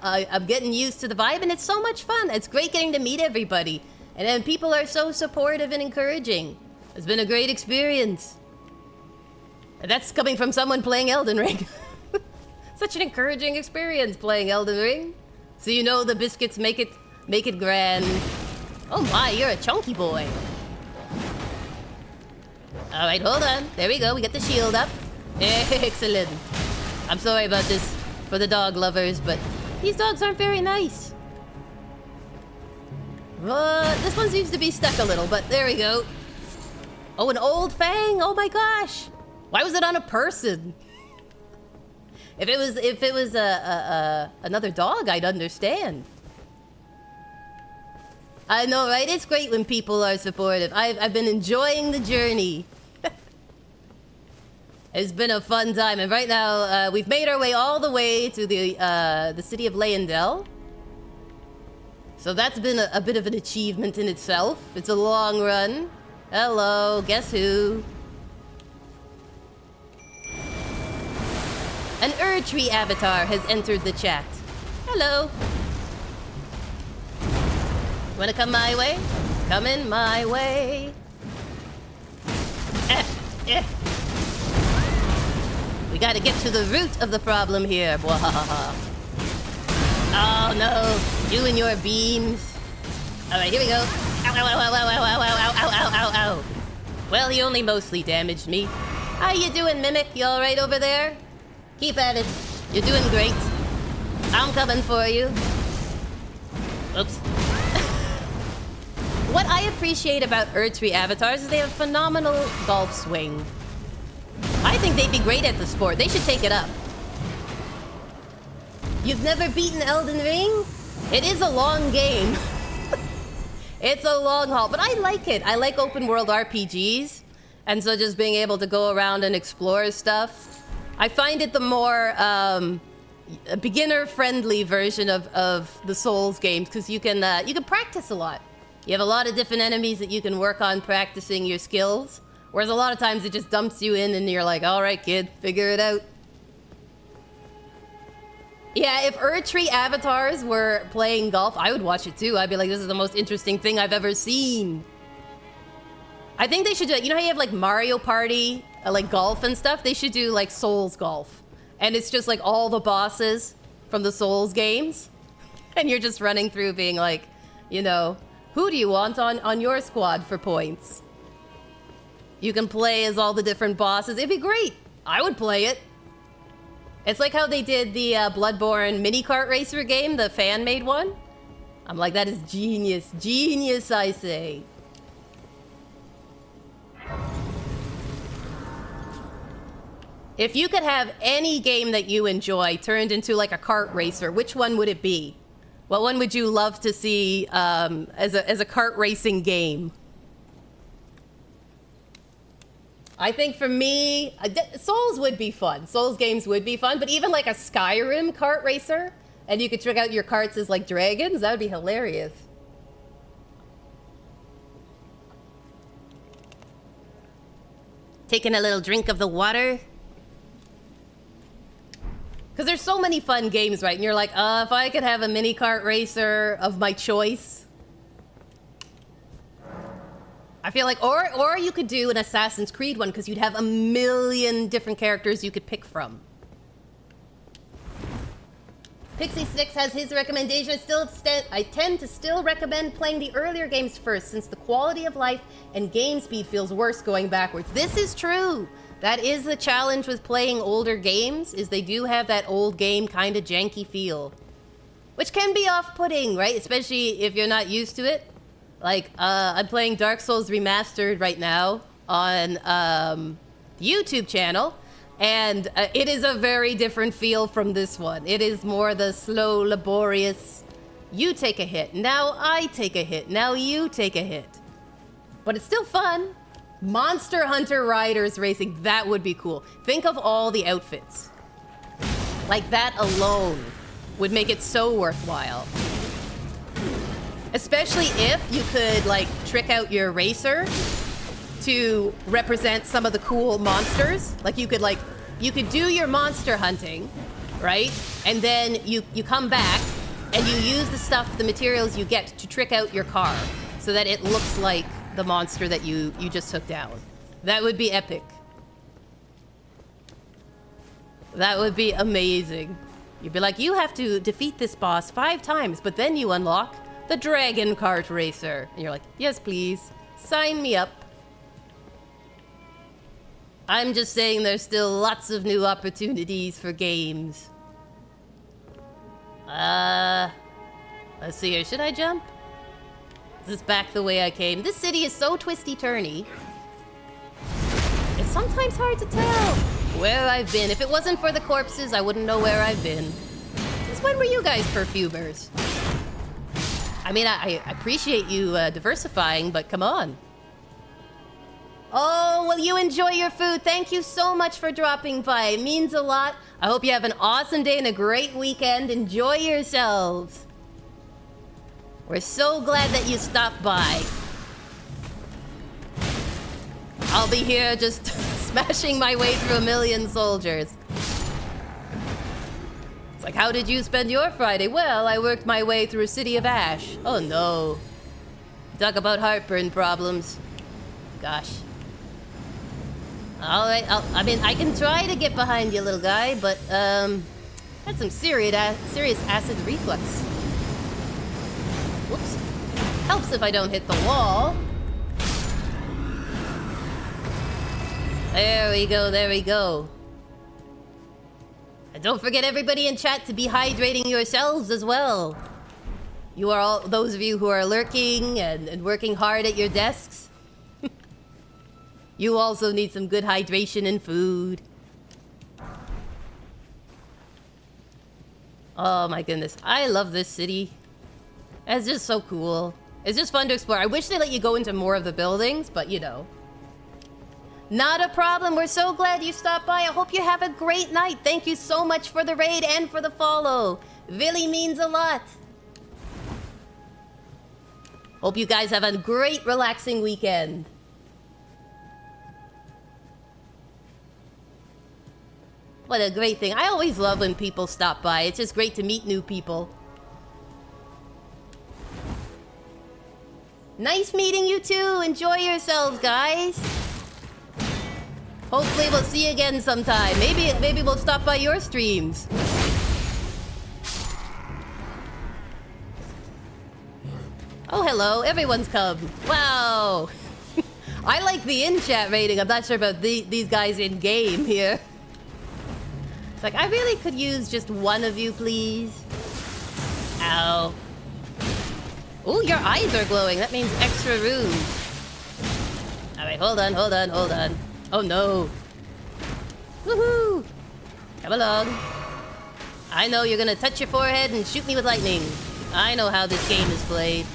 I'm getting used to the vibe, and it's so much fun. It's great getting to meet everybody. And then people are so supportive and encouraging. It's been a great experience. And that's coming from someone playing Elden Ring. Such an encouraging experience playing Elden Ring. So you know the biscuits make it grand. Oh my, you're a chunky boy. All right, hold on. There we go. We get the shield up. Excellent. I'm sorry about this for the dog lovers, but these dogs aren't very nice. This one seems to be stuck a little, but there we go. Oh, an old fang. Oh my gosh. Why was it on a person? If it was another dog, I'd understand. I know, right? It's great when people are supportive. I've been enjoying the journey. It's been a fun time, and right now we've made our way all the way to the city of Leyendell. So that's been a bit of an achievement in itself. It's a long run. Hello, guess who? An Erdtree avatar has entered the chat. Hello. Wanna come my way? Coming my way. We gotta get to the root of the problem here. Bwahaha. Oh no, you and your beams. Alright, here we go. Ow, ow, ow, ow, ow, ow, ow, ow, ow, ow, ow. Well, he only mostly damaged me. How you doing, Mimic? You alright over there? Keep at it. You're doing great. I'm coming for you. Oops. What I appreciate about Erdtree avatars is they have a phenomenal golf swing. I think they'd be great at the sport. They should take it up. You've never beaten Elden Ring? It is a long game. It's a long haul, but I like it. I like open world RPGs. And so just being able to go around and explore stuff. I find it the more beginner-friendly version of the Souls games, because you can practice a lot. You have a lot of different enemies that you can work on practicing your skills. Whereas a lot of times it just dumps you in and you're like, all right, kid, figure it out. Yeah, if Erdtree avatars were playing golf, I would watch it too. I'd be like, this is the most interesting thing I've ever seen. I think they should do it. You know how you have like Mario Party, like golf and stuff? They should do like Souls golf. And it's just like all the bosses from the Souls games. And you're just running through being like, you know, who do you want on your squad for points? You can play as all the different bosses. It'd be great. I would play it. It's like how they did the Bloodborne mini kart racer game, the fan-made one. I'm like, that is genius. Genius, I say. If you could have any game that you enjoy turned into like a kart racer, which one would it be? What one would you love to see as a kart racing game? I think for me, Souls would be fun. Souls games would be fun, but even like a Skyrim kart racer, and you could trick out your carts as like dragons, that would be hilarious. Taking a little drink of the water. Because there's so many fun games, right? And you're like, if I could have a mini kart racer of my choice. I feel like, or you could do an Assassin's Creed one, because you'd have a million different characters you could pick from. Pixie Sticks has his recommendation. I tend to still recommend playing the earlier games first, since the quality of life and game speed feels worse going backwards. This is true. That is the challenge with playing older games, is they do have that old game kind of janky feel. Which can be off-putting, right? Especially if you're not used to it. Like, I'm playing Dark Souls Remastered right now on the YouTube channel, and it is a very different feel from this one. It is more the slow, laborious, you take a hit, now I take a hit, now you take a hit. But it's still fun. Monster Hunter Riders Racing, that would be cool. Think of all the outfits. Like, that alone would make it so worthwhile. Especially if you could, like, trick out your racer to represent some of the cool monsters. Like, you could do your monster hunting, right? And then you come back and you use the materials you get to trick out your car so that it looks like the monster that you just took down. That would be epic. That would be amazing. You'd be like, you have to defeat this boss 5 times, but then you unlock the Dragon Kart Racer. And you're like, yes, please. Sign me up. I'm just saying there's still lots of new opportunities for games. Let's see here. Should I jump? Is this back the way I came? This city is so twisty-turny. It's sometimes hard to tell where I've been. If it wasn't for the corpses, I wouldn't know where I've been. Since when were you guys perfumers? I mean, I appreciate you diversifying, but come on. Oh, well, you enjoy your food. Thank you so much for dropping by. It means a lot. I hope you have an awesome day and a great weekend. Enjoy yourselves. We're so glad that you stopped by. I'll be here just smashing my way through a million soldiers. It's like, how did you spend your Friday? Well, I worked my way through City of Ash. Oh no. Talk about heartburn problems. Gosh. Alright, I mean, I can try to get behind you, little guy, but, had some serious acid reflux. Whoops. Helps if I don't hit the wall. There we go, there we go. And don't forget everybody in chat to be hydrating yourselves as well. You are all, those of you who are lurking and working hard at your desks. You also need some good hydration and food. Oh my goodness, I love this city. It's just so cool. It's just fun to explore. I wish they let you go into more of the buildings, but you know. Not a problem. We're so glad you stopped by. I hope you have a great night. Thank you so much for the raid and for the follow. Really means a lot. Hope you guys have a great, relaxing weekend. What a great thing. I always love when people stop by. It's just great to meet new people. Nice meeting you too. Enjoy yourselves, guys. Hopefully we'll see you again sometime. Maybe we'll stop by your streams. Oh, hello. Everyone's come. Wow. I like the in-chat rating. I'm not sure about these guys in-game here. It's like, I really could use just one of you, please. Ow. Ooh, your eyes are glowing. That means extra room. Alright, hold on. Oh no. Woohoo! Come along. I know you're gonna touch your forehead and shoot me with lightning. I know how this game is played.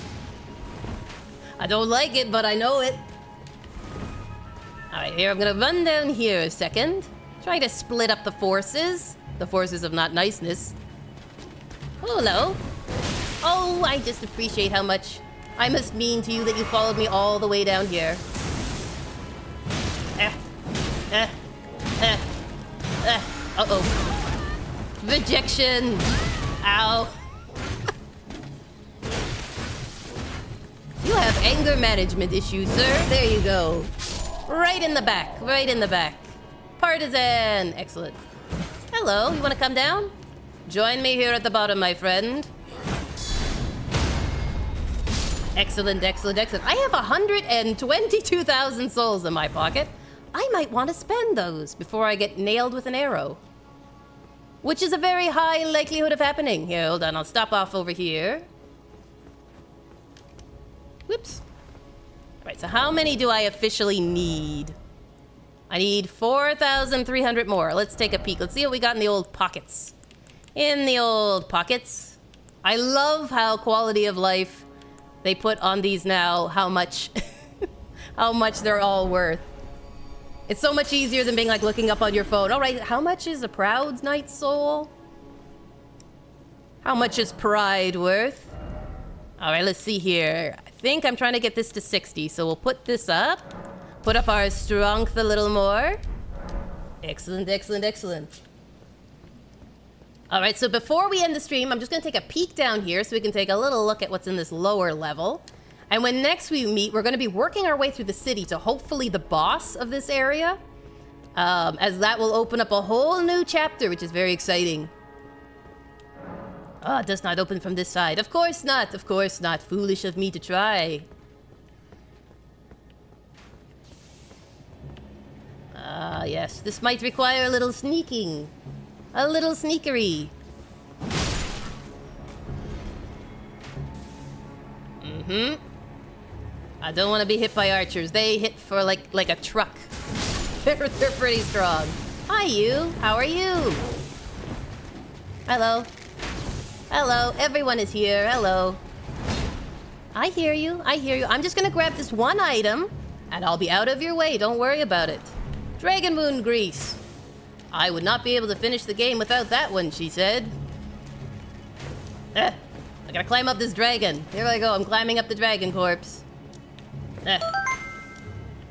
I don't like it, but I know it. Alright, here, I'm gonna run down here a second. Try to split up the forces. The forces of not niceness. Oh, hello. Oh, I just appreciate how much I must mean to you that you followed me all the way down here. Uh-oh. Rejection. Ow. You have anger management issues, sir. There you go. Right in the back. Right in the back. Partisan. Excellent. Hello. You want to come down? Join me here at the bottom, my friend. Excellent, excellent, excellent. I have 122,000 souls in my pocket. I might want to spend those before I get nailed with an arrow. Which is a very high likelihood of happening. Here, hold on. I'll stop off over here. Whoops. Alright, so how many do I officially need? I need 4,300 more. Let's take a peek. Let's see what we got in the old pockets. In the old pockets. I love how quality of life they put on these now, how much how much they're all worth. It's so much easier than being like looking up on your phone. All right, how much is a proud knight's soul? How much is pride worth? All right, let's see here. I think I'm trying to get this to 60, so we'll put this up. Put up our strength a little more. Excellent, excellent, excellent. All right, so before we end the stream, I'm just going to take a peek down here so we can take a little look at what's in this lower level. And when next we meet, we're going to be working our way through the city to hopefully the boss of this area, as that will open up a whole new chapter, which is very exciting. Oh, it does not open from this side. Of course not. Of course not. Foolish of me to try. Ah, yes. This might require a little sneaking. A little sneakery. Mm-hmm. I don't want to be hit by archers. They hit for like a truck. They're pretty strong. Hi, you. How are you? Hello. Hello. Everyone is here. Hello. I hear you. I hear you. I'm just gonna grab this one item, and I'll be out of your way. Don't worry about it. Dragon Moon Grease. I would not be able to finish the game without that one, she said. I gotta climb up this dragon. Here I go. I'm climbing up the dragon corpse.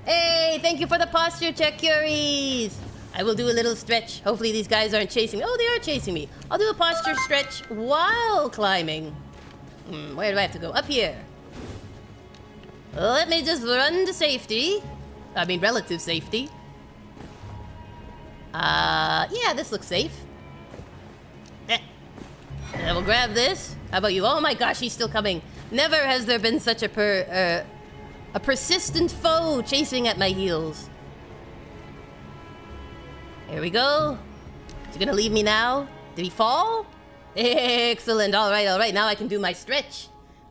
Hey, thank you for the posture check, Curies. I will do a little stretch. Hopefully these guys aren't chasing me. Oh, they are chasing me. I'll do a posture stretch while climbing. Where do I have to go? Up here. Let me just run to safety. I mean, relative safety. Yeah, this looks safe. And we'll grab this. How about you? Oh my gosh, he's still coming. Never has there been such a persistent foe chasing at my heels. Here we go. Is he gonna leave me now? Did he fall? Excellent. All right. Now I can do my stretch.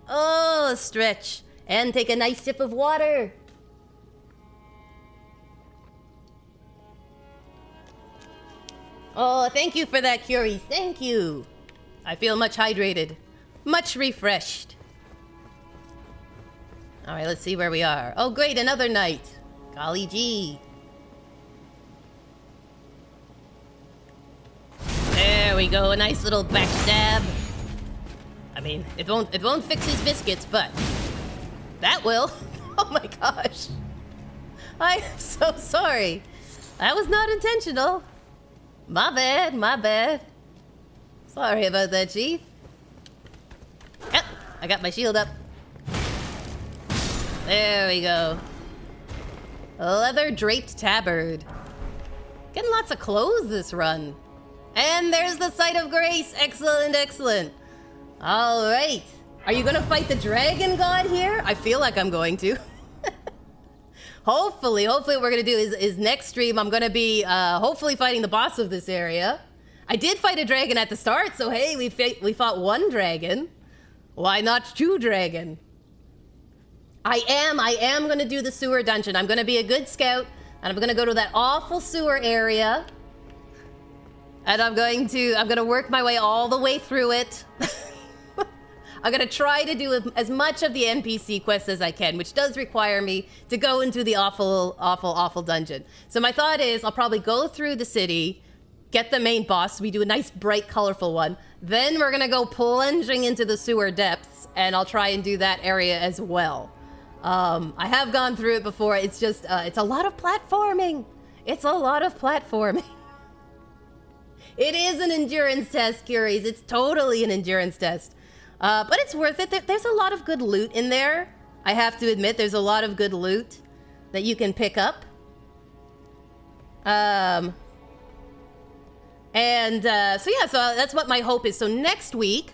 Oh, stretch. And take a nice sip of water. Oh, thank you for that, Curie. Thank you. I feel much hydrated. Much refreshed. All right, let's see where we are. Oh, great, another night. Golly gee. There we go, a nice little backstab. I mean, it won't fix his biscuits, but that will. Oh my gosh. I am so sorry. That was not intentional. My bad, my bad. Sorry about that, Chief. Yep, I got my shield up. There we go. A leather draped tabard. Getting lots of clothes this run. And there's the Sight of Grace. Excellent, excellent. All right. Are you gonna fight the dragon god here? I feel like I'm going to. Hopefully what we're gonna do is next stream I'm gonna be hopefully fighting the boss of this area. I did fight a dragon at the start, so hey, we fought one dragon. Why not two dragon? I am gonna do the sewer dungeon. I'm gonna be a good scout, and I'm gonna go to that awful sewer area. And I'm gonna work my way all the way through it. I'm gonna try to do as much of the NPC quests as I can, which does require me to go into the awful dungeon. So my thought is I'll probably go through the city, get the main boss. We do a nice, bright, colorful one. Then we're gonna go plunging into the sewer depths, and I'll try and do that area as well. I have gone through it before. It's just, it's a lot of platforming. It's a lot of platforming. It is an endurance test, Curies. It's totally an endurance test. But it's worth it. There's a lot of good loot in there. I have to admit, there's a lot of good loot that you can pick up. So yeah, so that's what my hope is. So next week,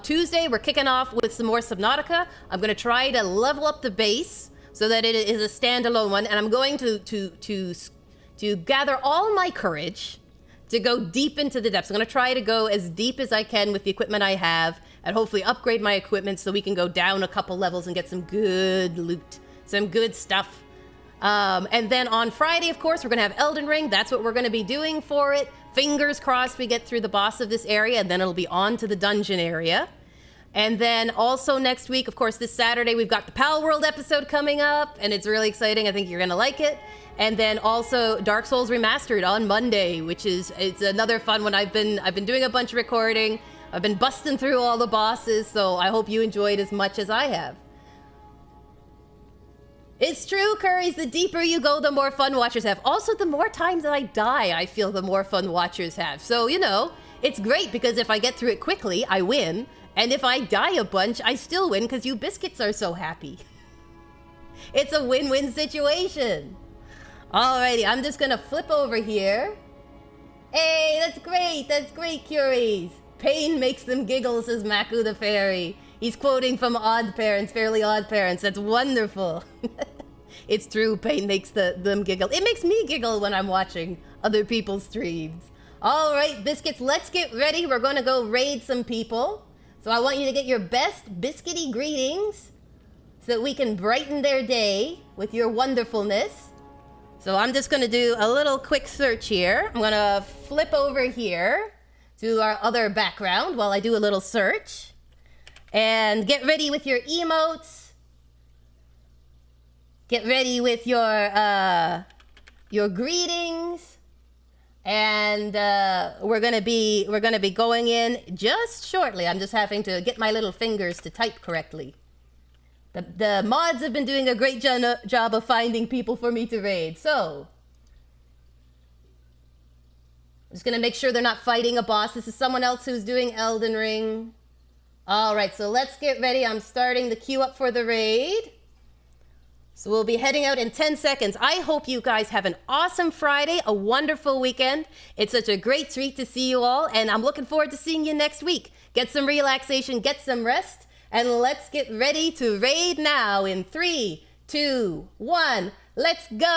Tuesday, we're kicking off with some more Subnautica. I'm going to try to level up the base so that it is a standalone one. And I'm going to gather all my courage to go deep into the depths. I'm going to try to go as deep as I can with the equipment I have and hopefully upgrade my equipment so we can go down a couple levels and get some good loot, some good stuff. And then on Friday, of course, we're going to have Elden Ring. That's what we're going to be doing for it. Fingers crossed we get through the boss of this area, and then it'll be on to the dungeon area. And then also next week, of course, this Saturday, we've got the Pal World episode coming up, and it's really exciting. I think you're going to like it. And then also Dark Souls Remastered on Monday, which is, it's another fun one. I've been doing a bunch of recording. I've been busting through all the bosses, so I hope you enjoyed as much as I have. It's true, Curries. The deeper you go, the more fun watchers have. Also, the more times that I die, I feel the more fun watchers have. So, you know, it's great because if I get through it quickly, I win. And if I die a bunch, I still win because you biscuits are so happy. It's a win-win situation. Alrighty, I'm just gonna flip over here. Hey, that's great, Curies. Pain makes them giggle, says Maku the Fairy. He's quoting from Odd Parents, Fairly Odd Parents. That's wonderful. It's true, pain makes them giggle. It makes me giggle when I'm watching other people's streams. All right, biscuits, let's get ready. We're going to go raid some people. So I want you to get your best biscuity greetings so that we can brighten their day with your wonderfulness. So I'm just going to do a little quick search here. I'm going to flip over here to our other background while I do a little search. And get ready with your emotes. Get ready with your greetings. And we're gonna be going in just shortly. I'm just having to get my little fingers to type correctly. The mods have been doing a great job of finding people for me to raid. So I'm just gonna make sure they're not fighting a boss. This is someone else who's doing Elden Ring. All right, so let's get ready. I'm starting the queue up for the raid. So we'll be heading out in 10 seconds. I hope you guys have an awesome Friday, a wonderful weekend. It's such a great treat to see you all, and I'm looking forward to seeing you next week. Get some relaxation, get some rest, and let's get ready to raid now in 3, 2, 1. Let's go!